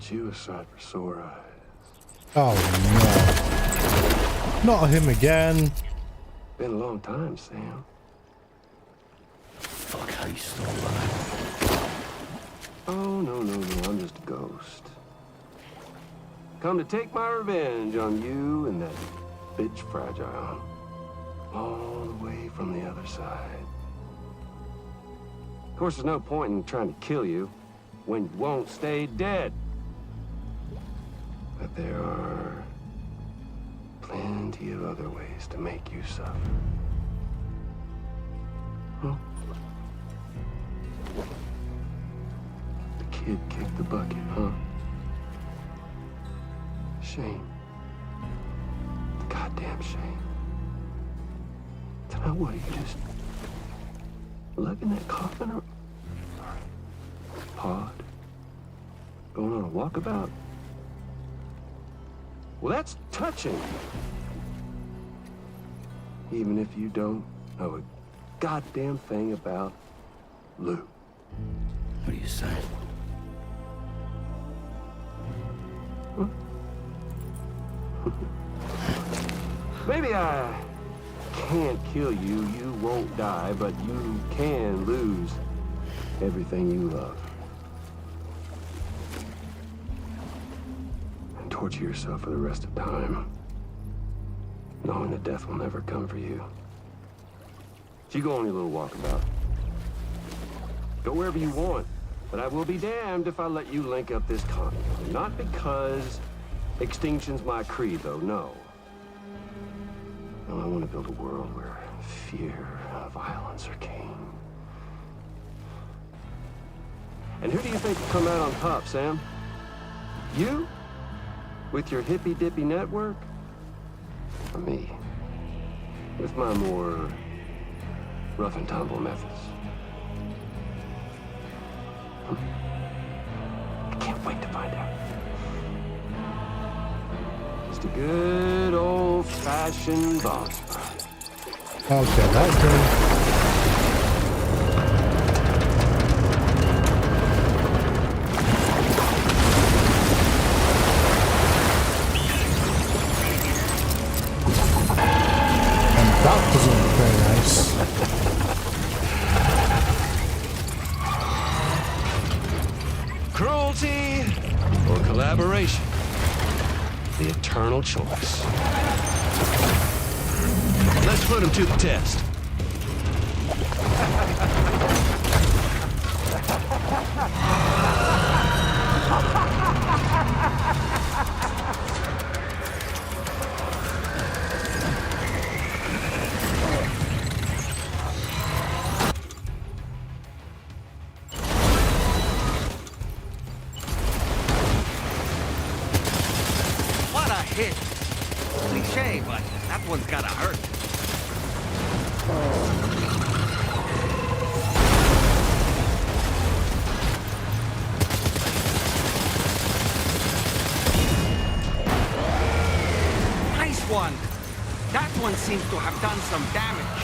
bought you a sight for sore eyes. Oh no. Not him again. Been a long time, Sam. Fuck, how you still alive? Oh, no, I'm just a ghost. Come to take my revenge on you and that bitch Fragile. All the way from the other side. Of course, there's no point in trying to kill you when you won't stay dead. But there are plenty of other ways to make you suffer. Huh? The kid kicked the bucket, huh? Shame. Goddamn shame. Tonight, what, are you just lugging that coffin or pod? Going on a walkabout? Well, that's touching. Even if you don't know a goddamn thing about Lou. What do you say? Huh? Maybe I can't kill you, you won't die, but you can lose everything you love. And torture yourself for the rest of time, knowing that death will never come for you. So you go on your little walkabout. Go wherever you want, but I will be damned if I let you link up this continent. Not because extinction's my creed, though, no. No, I want to build a world where fear and violence are king. And who do you think will come out on top, Sam? You? With your hippy-dippy network? Or me? With my more rough and tumble methods? I can't wait to find out. Just a good old-fashioned boss fight. Okay, that's done. And that doesn't look very nice. Cruelty or collaboration? The eternal choice. Let's put him to the test. What a hit! Cliché, but that one's gotta hurt. Nice one! That one seems to have done some damage.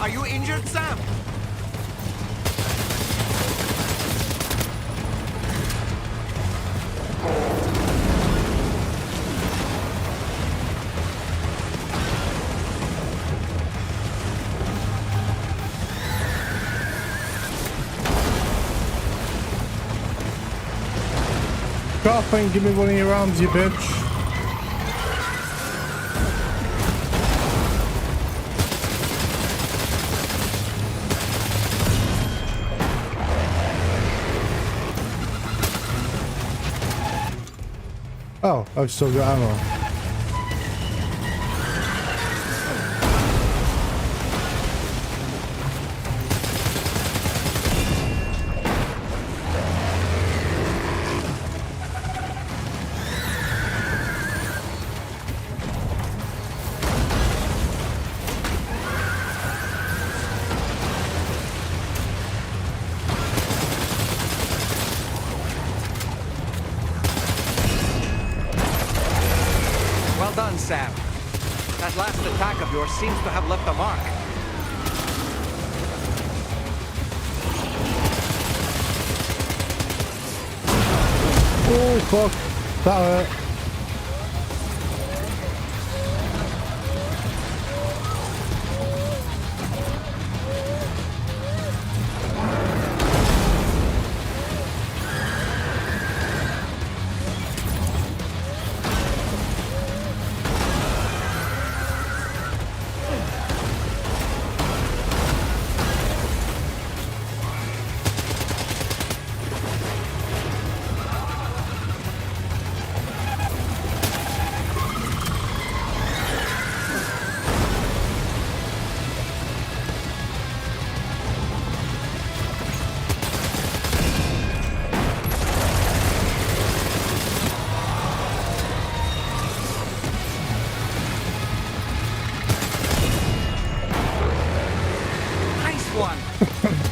Are you injured, Sam? Drop and give me one of your arms, you bitch. Oh, I've still got ammo. of yours seems to have left a mark. Oh fuck, that hurt.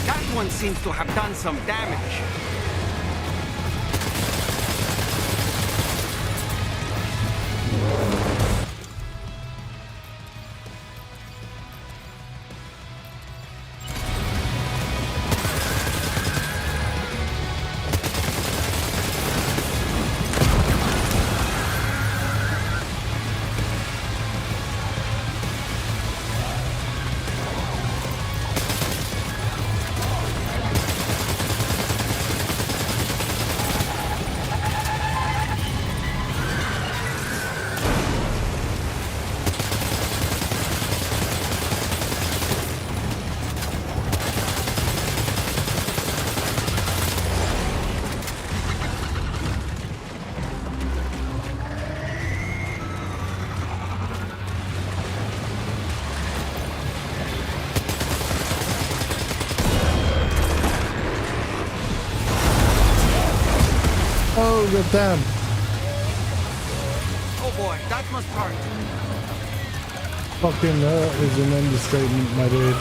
That one seems to have done some damage. Oh, god damn. Oh boy, that must hurt. Fucking hurt is an understatement, my dude.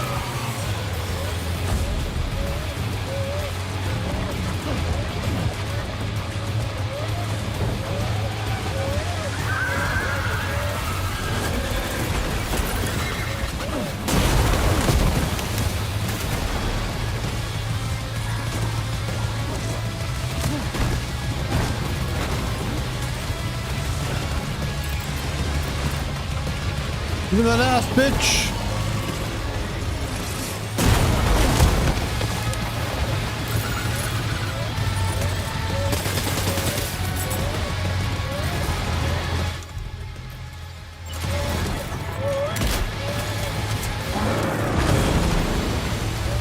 Give me that ass, bitch!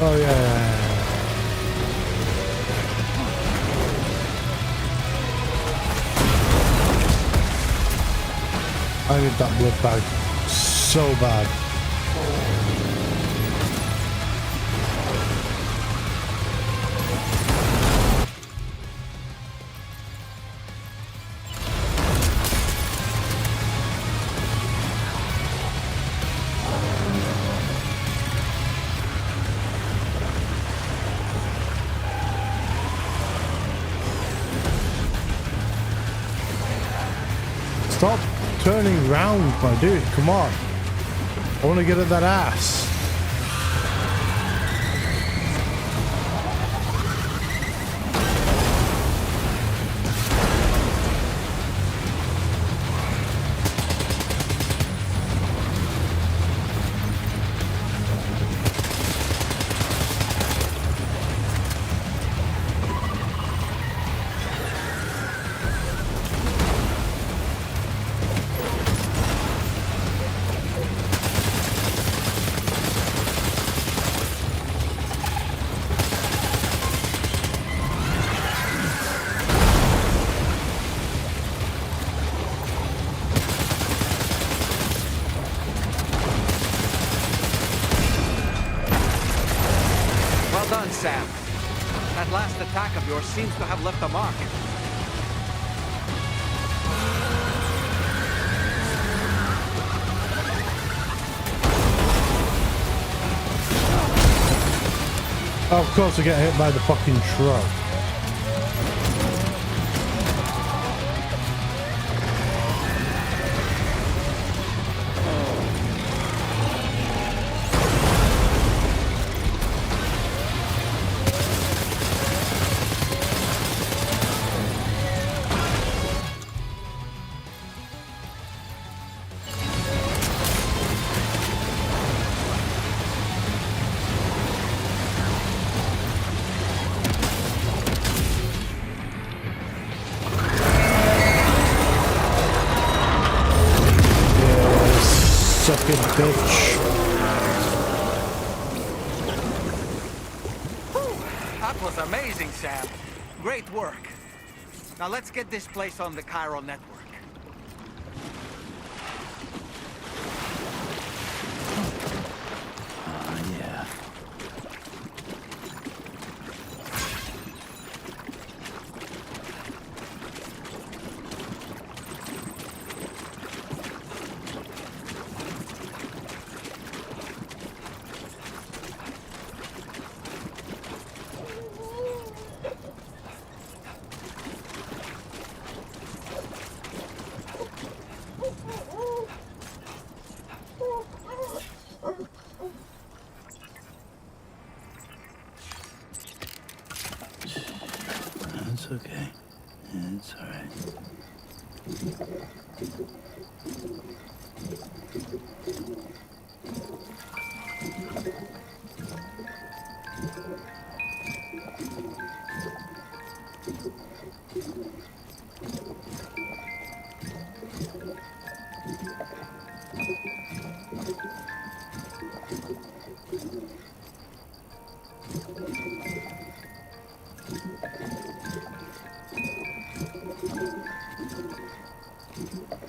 Oh yeah. I need that blood bag so bad. Stop turning round, my dude. Come on. I want to get at that ass. Sam. That last attack of yours seems to have left a mark. Oh, of course I get hit by the fucking truck. bitch. That was amazing, Sam. Great work. Now let's get this place on the chiral network. Yeah. It's okay. It's all right.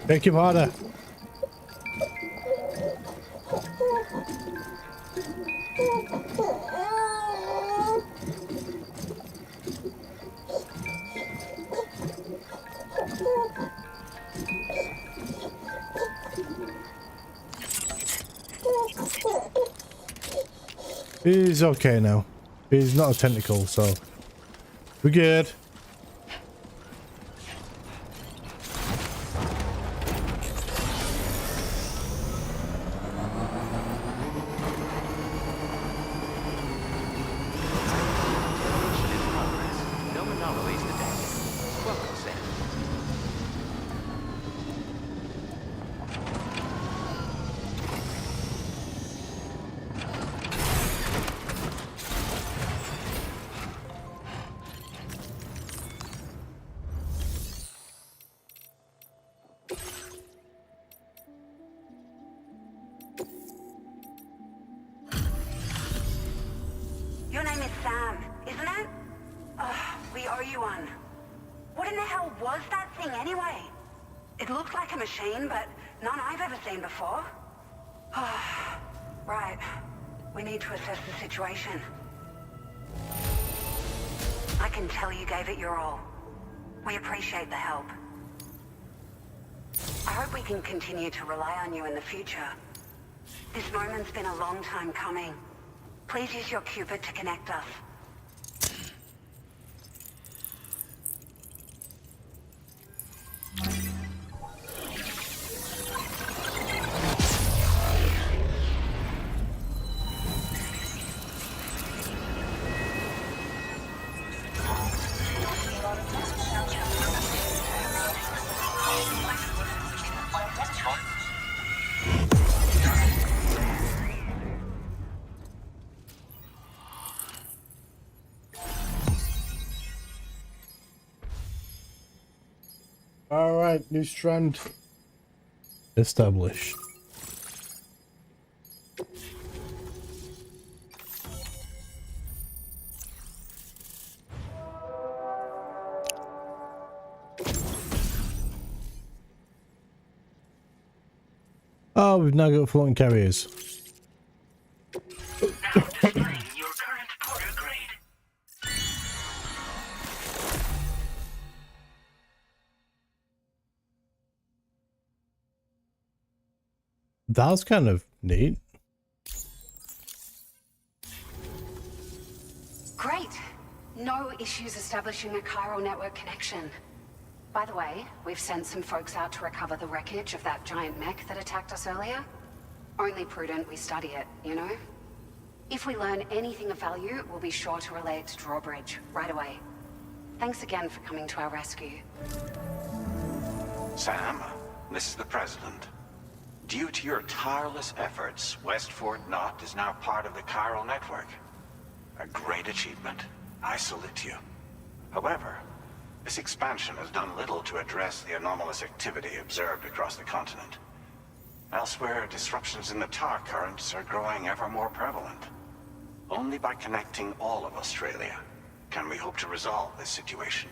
Thank you, Marta. He's okay now. He's not a tentacle, so we're good. No anomalies detected. Welcome, Sam. Your name is Sam, isn't it? We owe you one. What in the hell was that thing anyway? It looked like a machine, but none I've ever seen before. Right. We need to assess the situation. I can tell you gave it your all. We appreciate the help. I hope we can continue to rely on you in the future. This moment's been a long time coming. Please use your Cupid to connect us. All right, new strand established. Oh, we've now got floating carriers. Now displaying your current porter grade. That was kind of neat. Great. No issues establishing a chiral network connection. By the way, we've sent some folks out to recover the wreckage of that giant mech that attacked us earlier. Only prudent we study it, you know? If we learn anything of value, we'll be sure to relay it to Drawbridge right away. Thanks again for coming to our rescue. Sam, this is the President. Due to your tireless efforts, West Fort Knot is now part of the chiral network. A great achievement. I salute you. However, this expansion has done little to address the anomalous activity observed across the continent. Elsewhere, disruptions in the tar currents are growing ever more prevalent. Only by connecting all of Australia can we hope to resolve this situation.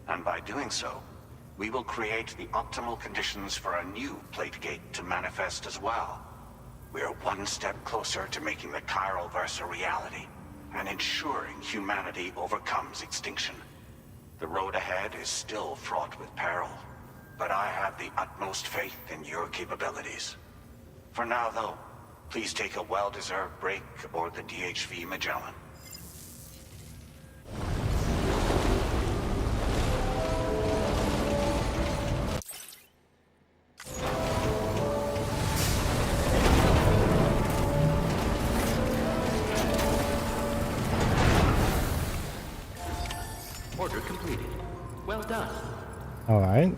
And by doing so, we will create the optimal conditions for a new Plategate to manifest as well. We are one step closer to making the Chiral-verse a reality, and ensuring humanity overcomes extinction. The road ahead is still fraught with peril, but I have the utmost faith in your capabilities. For now, though, please take a well-deserved break aboard the DHV Magellan. Order completed. Well done. All right.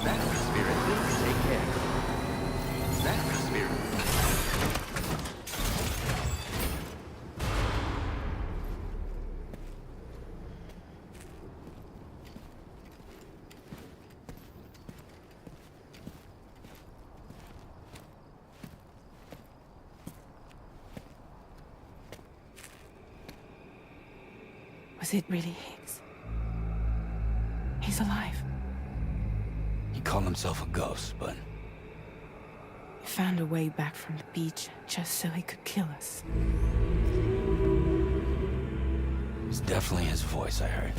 That's the spirit. Please take care. That's the spirit. Was it really Higgs? He's alive. He called himself a ghost, but He found a way back from the beach just so he could kill us. it was definitely his voice I heard.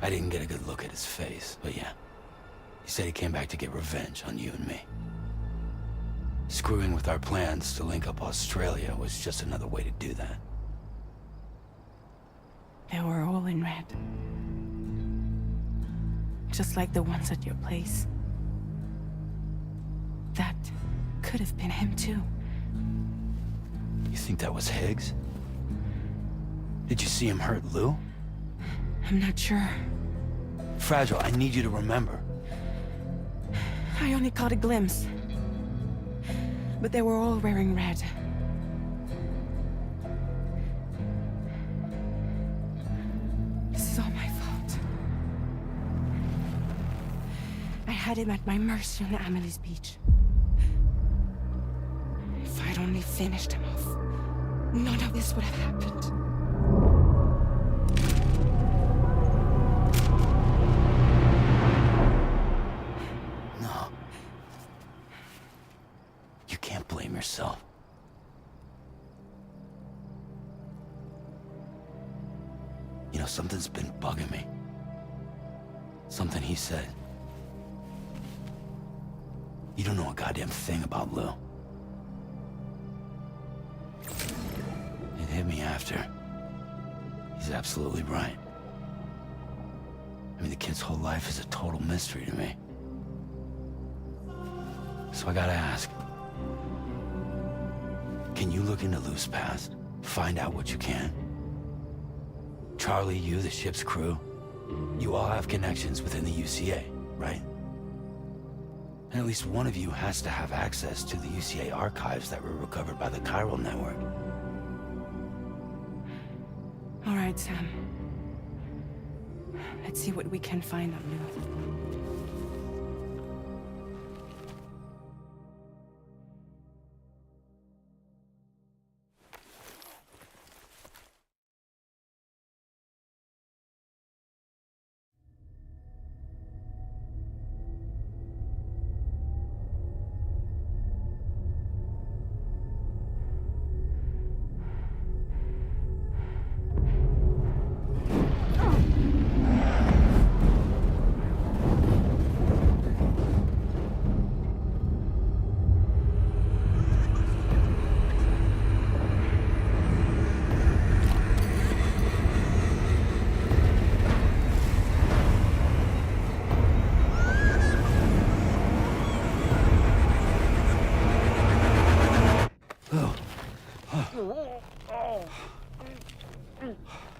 I didn't get a good look at his face, but yeah. He said he came back to get revenge on you and me. Screwing with our plans to link up Australia was just another way to do that. They were all in red. Just like the ones at your place. That could have been him too. You think that was Higgs? Did you see him hurt Lou? I'm not sure. Fragile, I need you to remember. I only caught a glimpse. But they were all wearing red. This is all my fault. I had him at my mercy on Amelie's beach. If I'd only finished him off, none of this would have happened. No. You can't blame yourself. You know, something's been bugging me. Something he said. You don't know a goddamn thing about Lou. It hit me after. He's absolutely right. I mean, the kid's whole life is a total mystery to me. So I gotta ask. Can you look into Lou's past? Find out what you can? Charlie, you, the ship's crew, you all have connections within the UCA, right? And at least one of you has to have access to the UCA archives that were recovered by the Chiral network. All right, Sam. Let's see what we can find on Lou.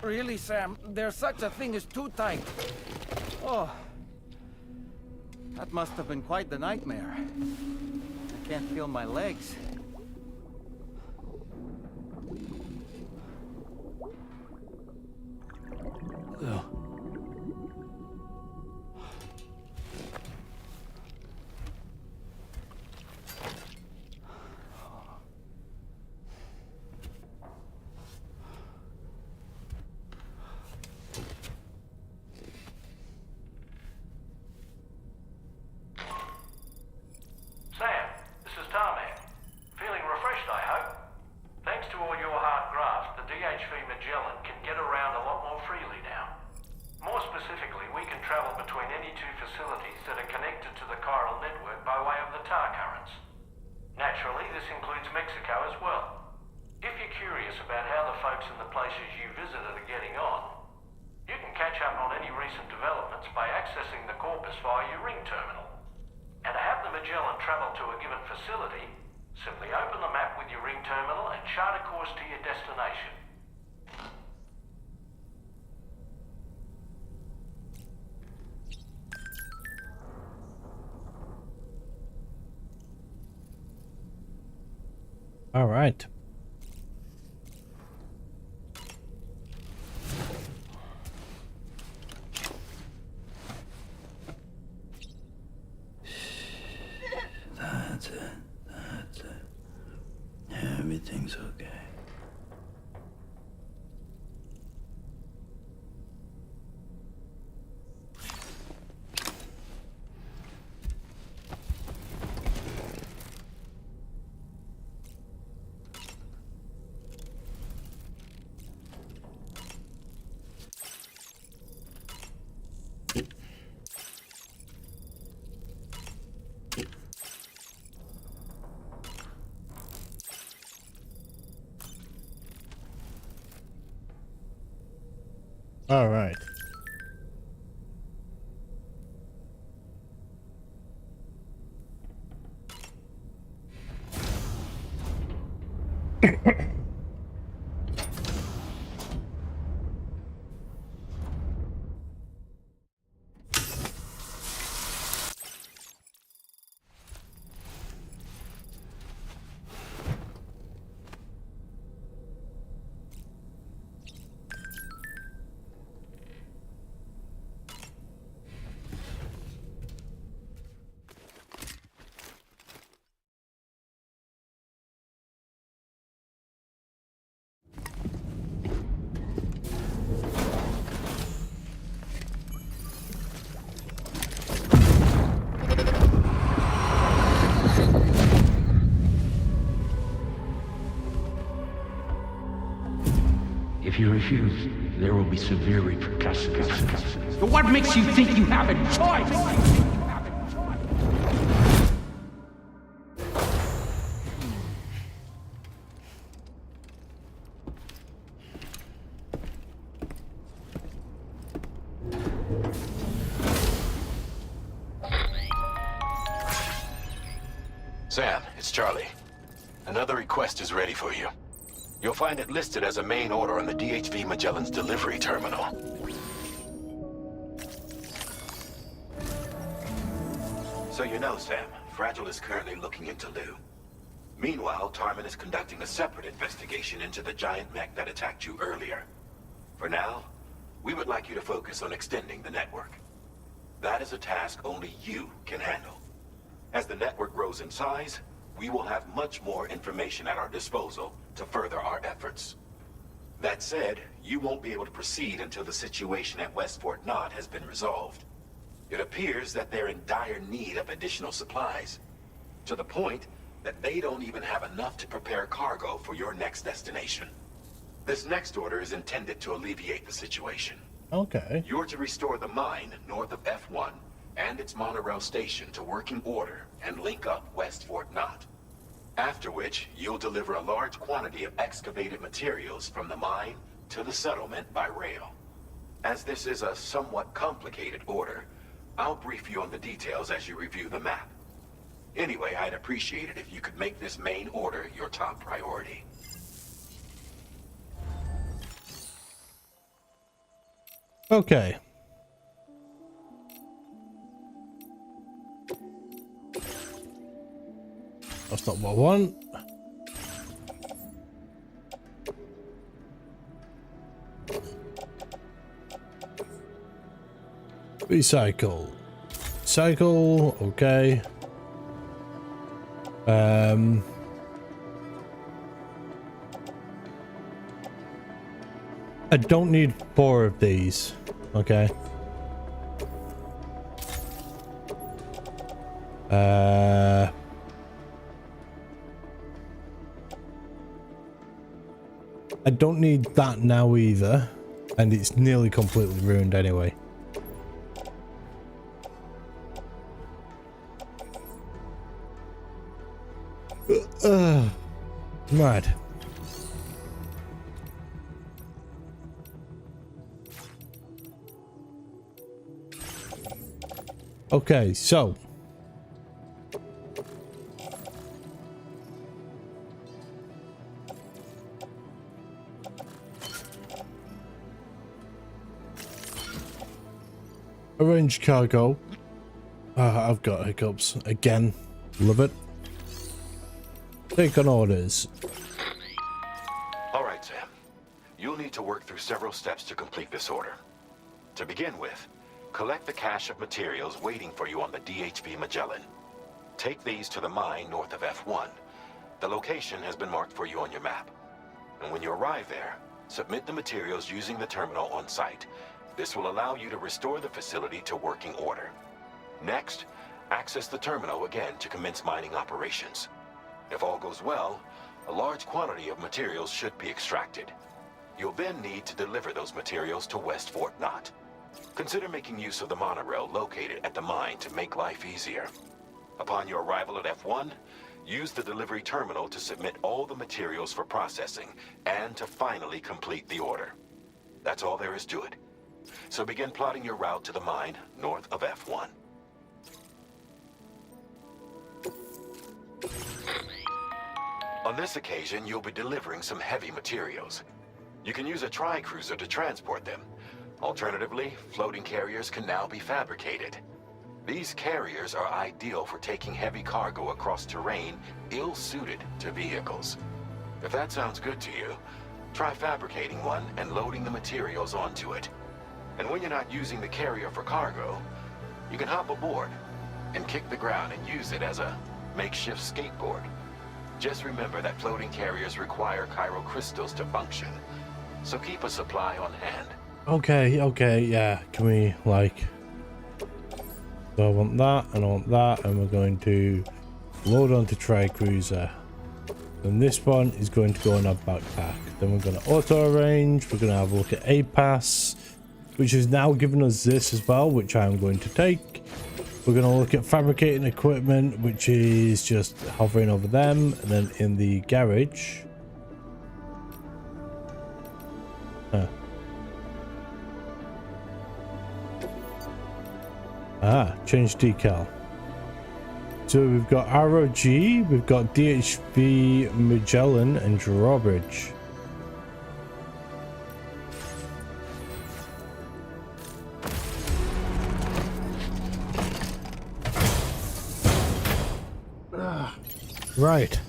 Really, Sam, there's such a thing as too tight. Oh. That must have been quite the nightmare. I can't feel my legs. Ugh. Sam, this is Tarman. Feeling refreshed, I hope. Thanks to all your hard graft, the DHV Magellan can get around a lot more freely now. More specifically, we can travel between any two facilities that are connected to the chiral network by way of the tar currents. Naturally, this includes Mexico as well. If you're curious about how the folks in the places you visited are getting on, you can catch up on any recent developments by accessing the Corpus via your ring terminal. And to have the Magellan travel to a given facility, simply open the map with your ring terminal and chart a course to your destination. All right. That's it. That's it. Everything's okay. All right. If you refuse, there will be severe repercussions. What makes you think you have a choice? Sam, it's Charlie. Another request is ready for you. You'll find it listed as a main order on the DHV Magellan's delivery terminal. So you know, Sam, Fragile is currently looking into Lou. Meanwhile, Tarman is conducting a separate investigation into the giant mech that attacked you earlier. For now, we would like you to focus on extending the network. That is a task only you can handle. As the network grows in size, we will have much more information at our disposal to further our efforts. That said, you won't be able to proceed until the situation at West Fort Knott has been resolved. It appears that they're in dire need of additional supplies, to the point that they don't even have enough to prepare cargo for your next destination. This next order is intended to alleviate the situation. Okay. You're to restore the mine north of F1 and its monorail station to working order and link up West Fort Knott. After which, you'll deliver a large quantity of excavated materials from the mine to the settlement by rail. As this is a somewhat complicated order, I'll brief you on the details as you review the map. Anyway, I'd appreciate it if you could make this main order your top priority. Okay. That's not what I want. Recycle. Cycle, okay. I don't need 4 of these. Okay. I don't need that now either, and it's nearly completely ruined anyway. Mad. Okay, so arrange cargo. I've got hiccups again. Love it. Take on orders. All right, Sam. You'll need to work through several steps to complete this order. To begin with, collect the cache of materials waiting for you on the DHV Magellan. Take these to the mine north of F1. The location has been marked for you on your map. And when you arrive there, submit the materials using the terminal on site. This will allow you to restore the facility to working order. Next, access the terminal again to commence mining operations. If all goes well, a large quantity of materials should be extracted. You'll then need to deliver those materials to West Fort Knott. Consider making use of the monorail located at the mine to make life easier. Upon your arrival at F1, use the delivery terminal to submit all the materials for processing and to finally complete the order. That's all there is to it. So begin plotting your route to the mine north of F1. On this occasion, you'll be delivering some heavy materials. You can use a tri-cruiser to transport them. Alternatively, floating carriers can now be fabricated. These carriers are ideal for taking heavy cargo across terrain ill-suited to vehicles. If that sounds good to you, try fabricating one and loading the materials onto it. And when you're not using the carrier for cargo, you can hop aboard and kick the ground and use it as a makeshift skateboard. Just remember that floating carriers require chiral crystals to function, so keep a supply on hand. Okay, yeah. Can we, like... So I want that, and I want that, and we're going to load onto Tri-Cruiser. And this one is going to go in our backpack. Then we're going to auto-arrange, we're going to have a look at A-Pass, which has now given us this as well, which I'm going to take. We're going to look at fabricating equipment, which is just hovering over them, and then in the garage. Change decal. So we've got ROG, we've got DHV Magellan and Drawbridge. Right.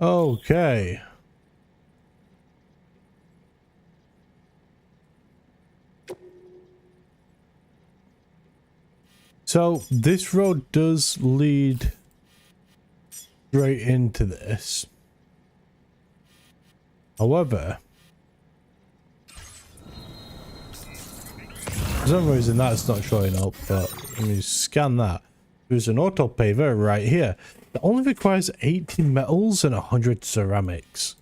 Okay. So this road does lead straight into this. However, For some reason that's not showing up, but let me scan that. There's an auto paver right here that only requires 80 metals and 100 ceramics.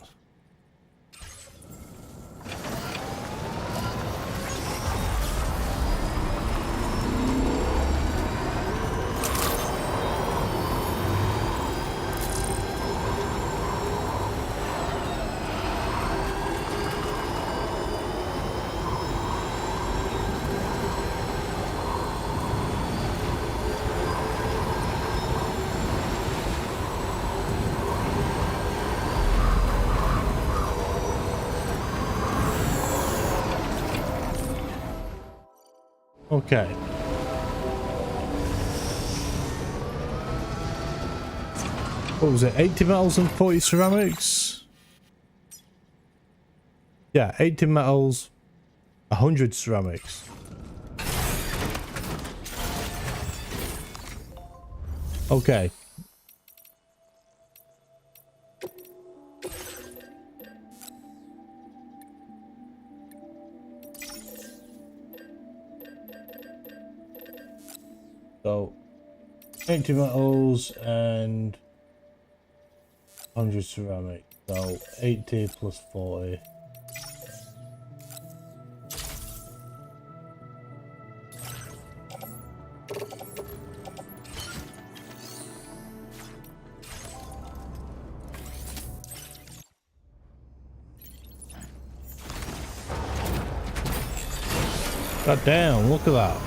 Okay. What was it? 80 metals and 40 ceramics? Yeah, 80 metals, 100 ceramics. Okay. So, 80 metals and 100 ceramic. So, 80 plus 40. God damn, look at that.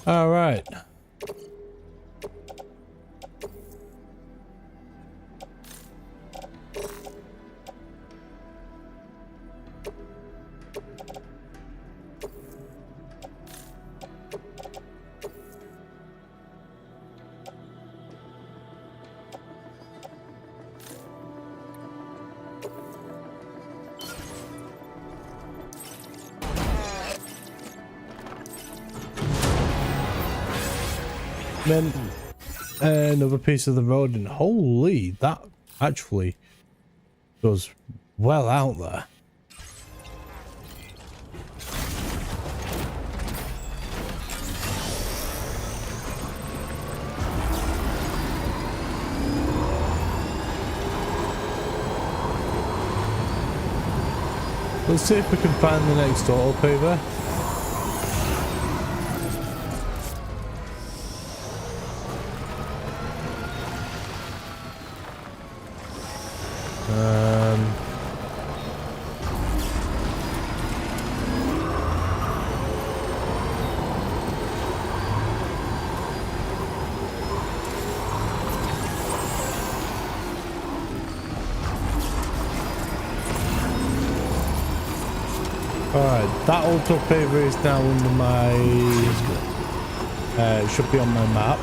All right. Then another piece of the road, and holy, that actually goes well out there. Let's see if we can find the next auto paver. Alright, that auto paver is now under my... it should be on my map.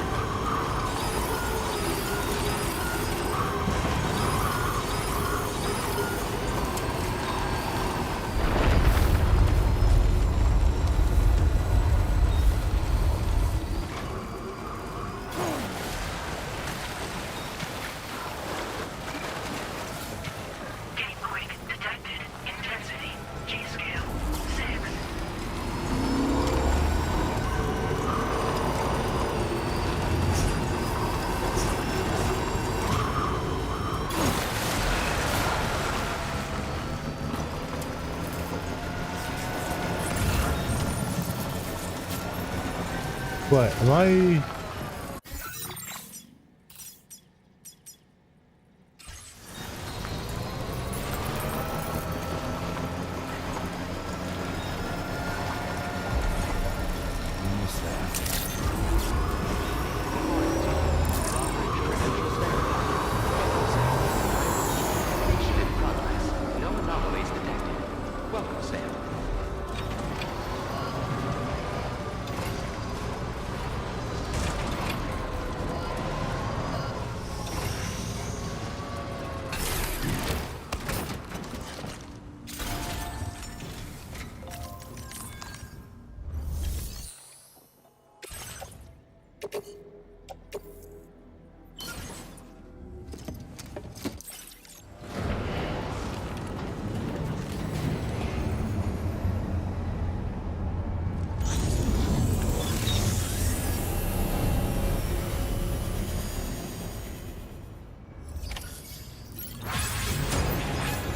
Wait, am I...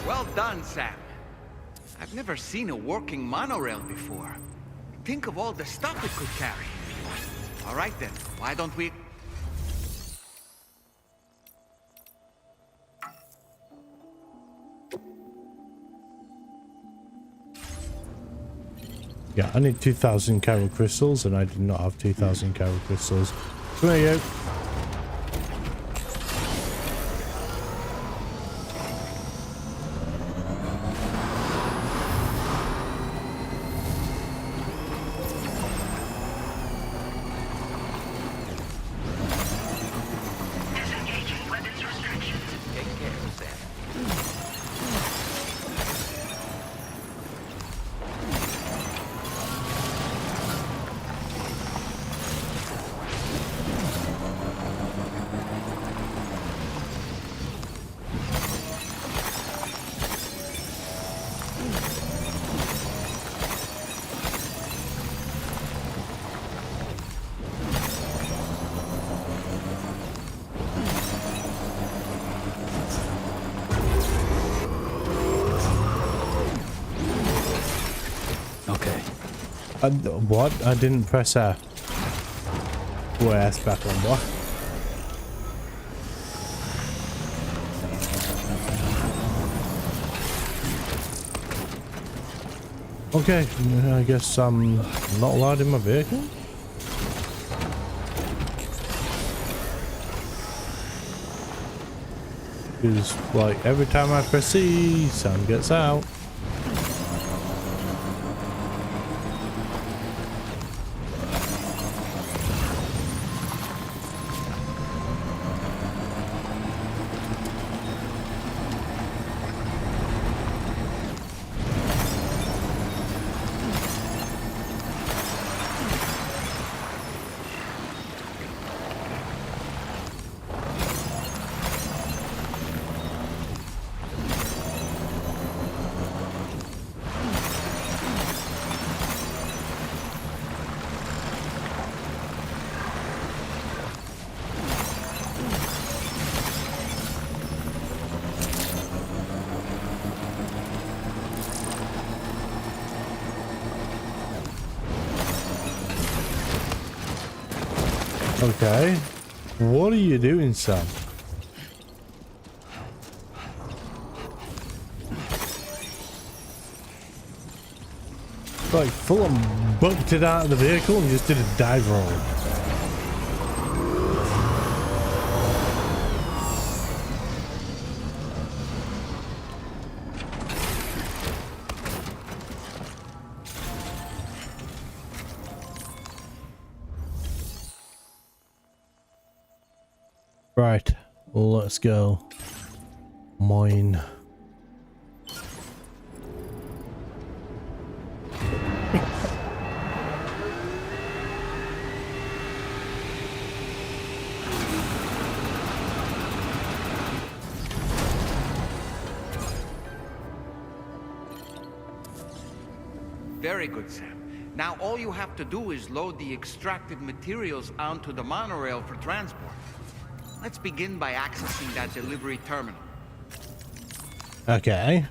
Well done, Sam. I've never seen a working monorail before. Think of all the stuff it could carry. All right then, why don't we... Yeah, I need 2,000 Chiral crystals, and I did not have 2,000 Chiral crystals. Come here, you. What? I didn't press F. Oh, S back on what? Okay, I guess I'm not allowed in my vehicle. Because, like, every time I press C, Sam gets out. Okay. What are you doing, Sam? Like, full on bumped it out of the vehicle and just did a dive roll. Right, let's go. Mine. Very good, Sam. Now all you have to do is load the extracted materials onto the monorail for transport. Let's begin by accessing that delivery terminal. Okay.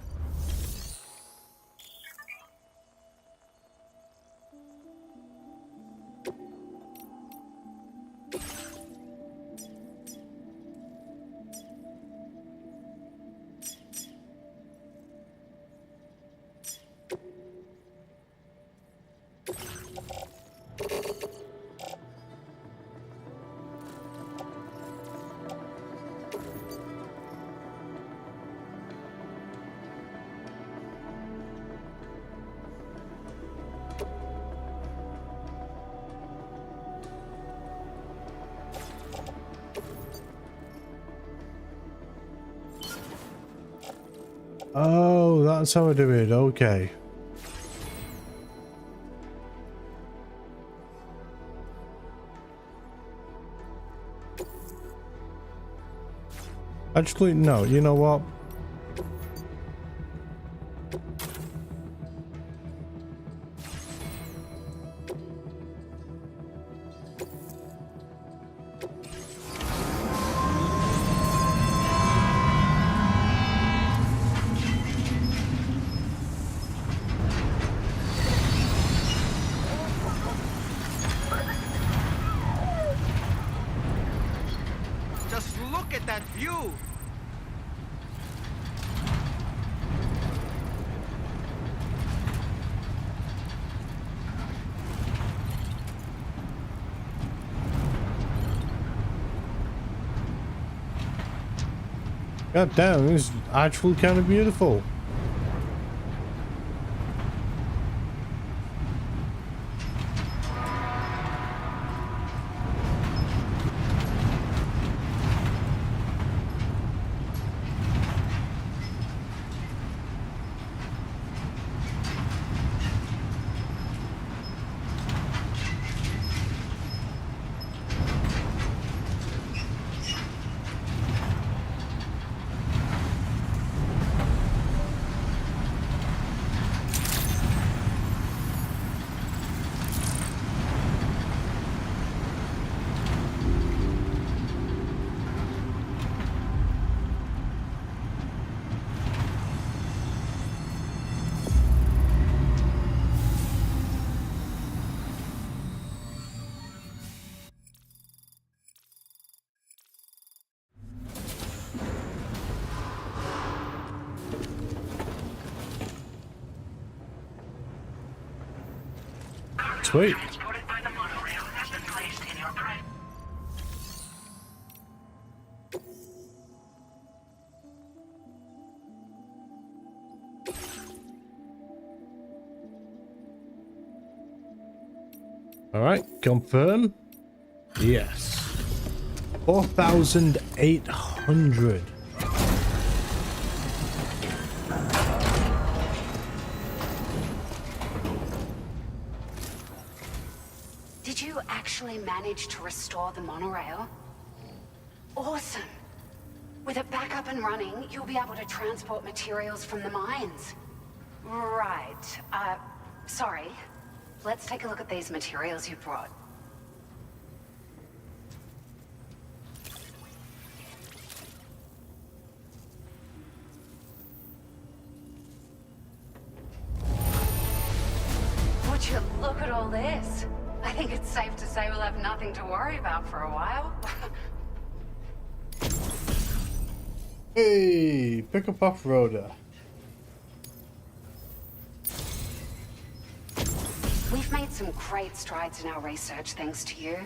Oh, that's how I do it. Okay. Actually, no. You know what? Just look at that view! God damn, it's actually kind of beautiful. Sweet. All right, confirm. Yes. 4,800. Did you actually manage to restore the monorail? Awesome. With it back up and running, you'll be able to transport materials from the mines. Right. Sorry. Let's take a look at these materials you brought. Would you look at all this? I think it's safe to say we'll have nothing to worry about for a while. Hey, pick up off-roader. We've made some great strides in our research thanks to you.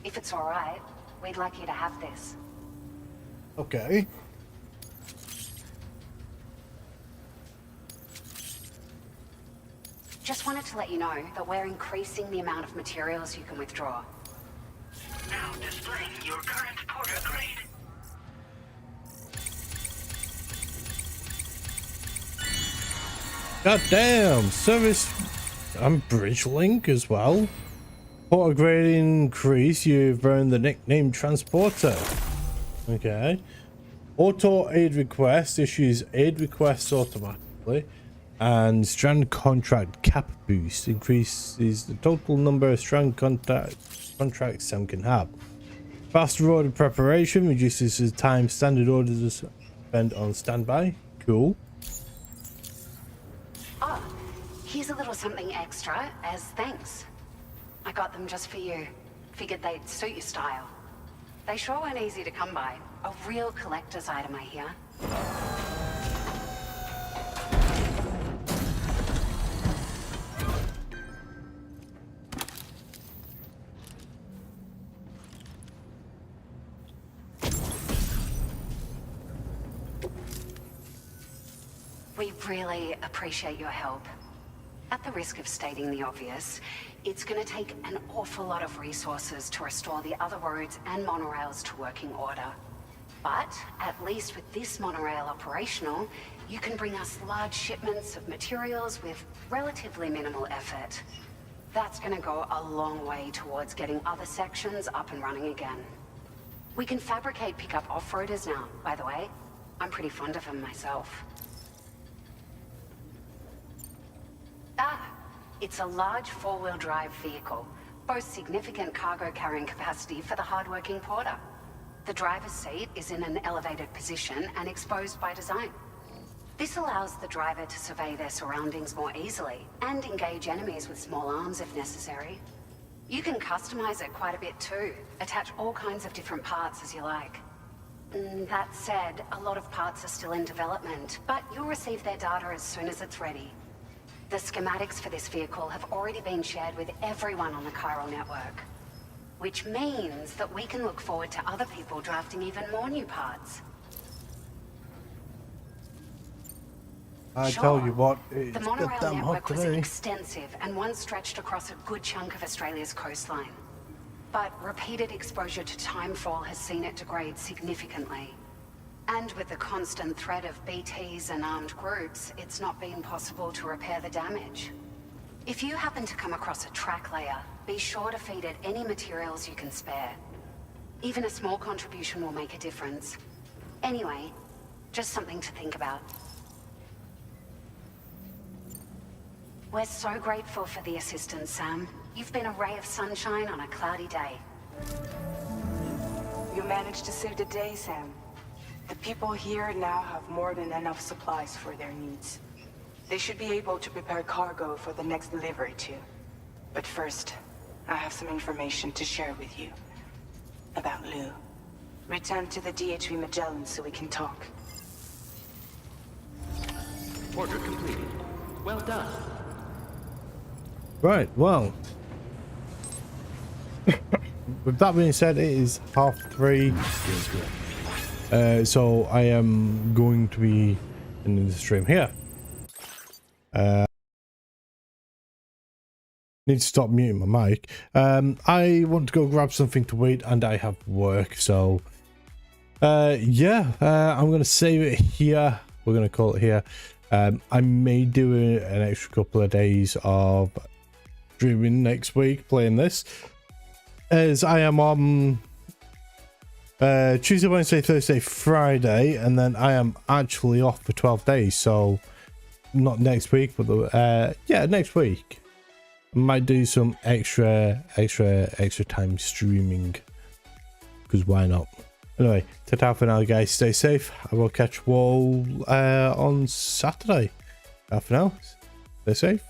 If it's all right, we'd like you to have this. Okay. Just wanted to let you know that we're increasing the amount of materials you can withdraw. Now displaying your current porter grade. God damn, service and bridge link as well. Porter grade increase, you've earned the nickname Transporter. Okay. Auto aid request issues aid requests automatically. And strand contract cap boost increases the total number of strand contracts Sam can have. Faster order preparation reduces the time standard orders spent on standby. Cool. Oh, here's a little something extra as thanks. I got them just for you. Figured they'd suit your style. They sure weren't easy to come by. A real collector's item, I hear. We really appreciate your help. At the risk of stating the obvious, it's going to take an awful lot of resources to restore the other roads and monorails to working order. But at least with this monorail operational, you can bring us large shipments of materials with relatively minimal effort. That's going to go a long way towards getting other sections up and running again. We can fabricate pickup off-roaders now, by the way. I'm pretty fond of them myself. It's a large four-wheel drive vehicle, boasts significant cargo carrying capacity for the hard-working porter. The driver's seat is in an elevated position and exposed by design. This allows the driver to survey their surroundings more easily and engage enemies with small arms if necessary. You can customize it quite a bit too, attach all kinds of different parts as you like. That said, a lot of parts are still in development, but you'll receive their data as soon as it's ready. The schematics for this vehicle have already been shared with everyone on the chiral network, which means that we can look forward to other people drafting even more new parts. I tell you what, it's the monorail goddamn hot network was today. extensive and once stretched across a good chunk of Australia's coastline. But repeated exposure to timefall has seen it degrade significantly. And with the constant threat of BTs and armed groups, it's not been possible to repair the damage. If you happen to come across a track layer, be sure to feed it any materials you can spare. Even a small contribution will make a difference. Anyway, just something to think about. We're so grateful for the assistance, Sam. You've been a ray of sunshine on a cloudy day. You managed to save the day, Sam. The people here now have more than enough supplies for their needs. They should be able to prepare cargo for the next delivery too. But first, I have some information to share with you. About Lou. Return to the DHV Magellan so we can talk. Order completed. Well done. Right, well. With that being said, it is 3:30. Feels good. So I am going to be in the stream here. Need to stop muting my mic. I want to go grab something to eat and I have work, so yeah, I'm gonna save it here. We're gonna call it here. I may do an extra couple of days of streaming next week playing this, as I am on Tuesday, Wednesday, Thursday, Friday, and then I am actually off for 12 days, so not next week, but yeah, next week I might do some extra time streaming, because why not? Anyway, ta-ta for now, guys. Stay safe. I will catch you all on Saturday. For now, stay safe.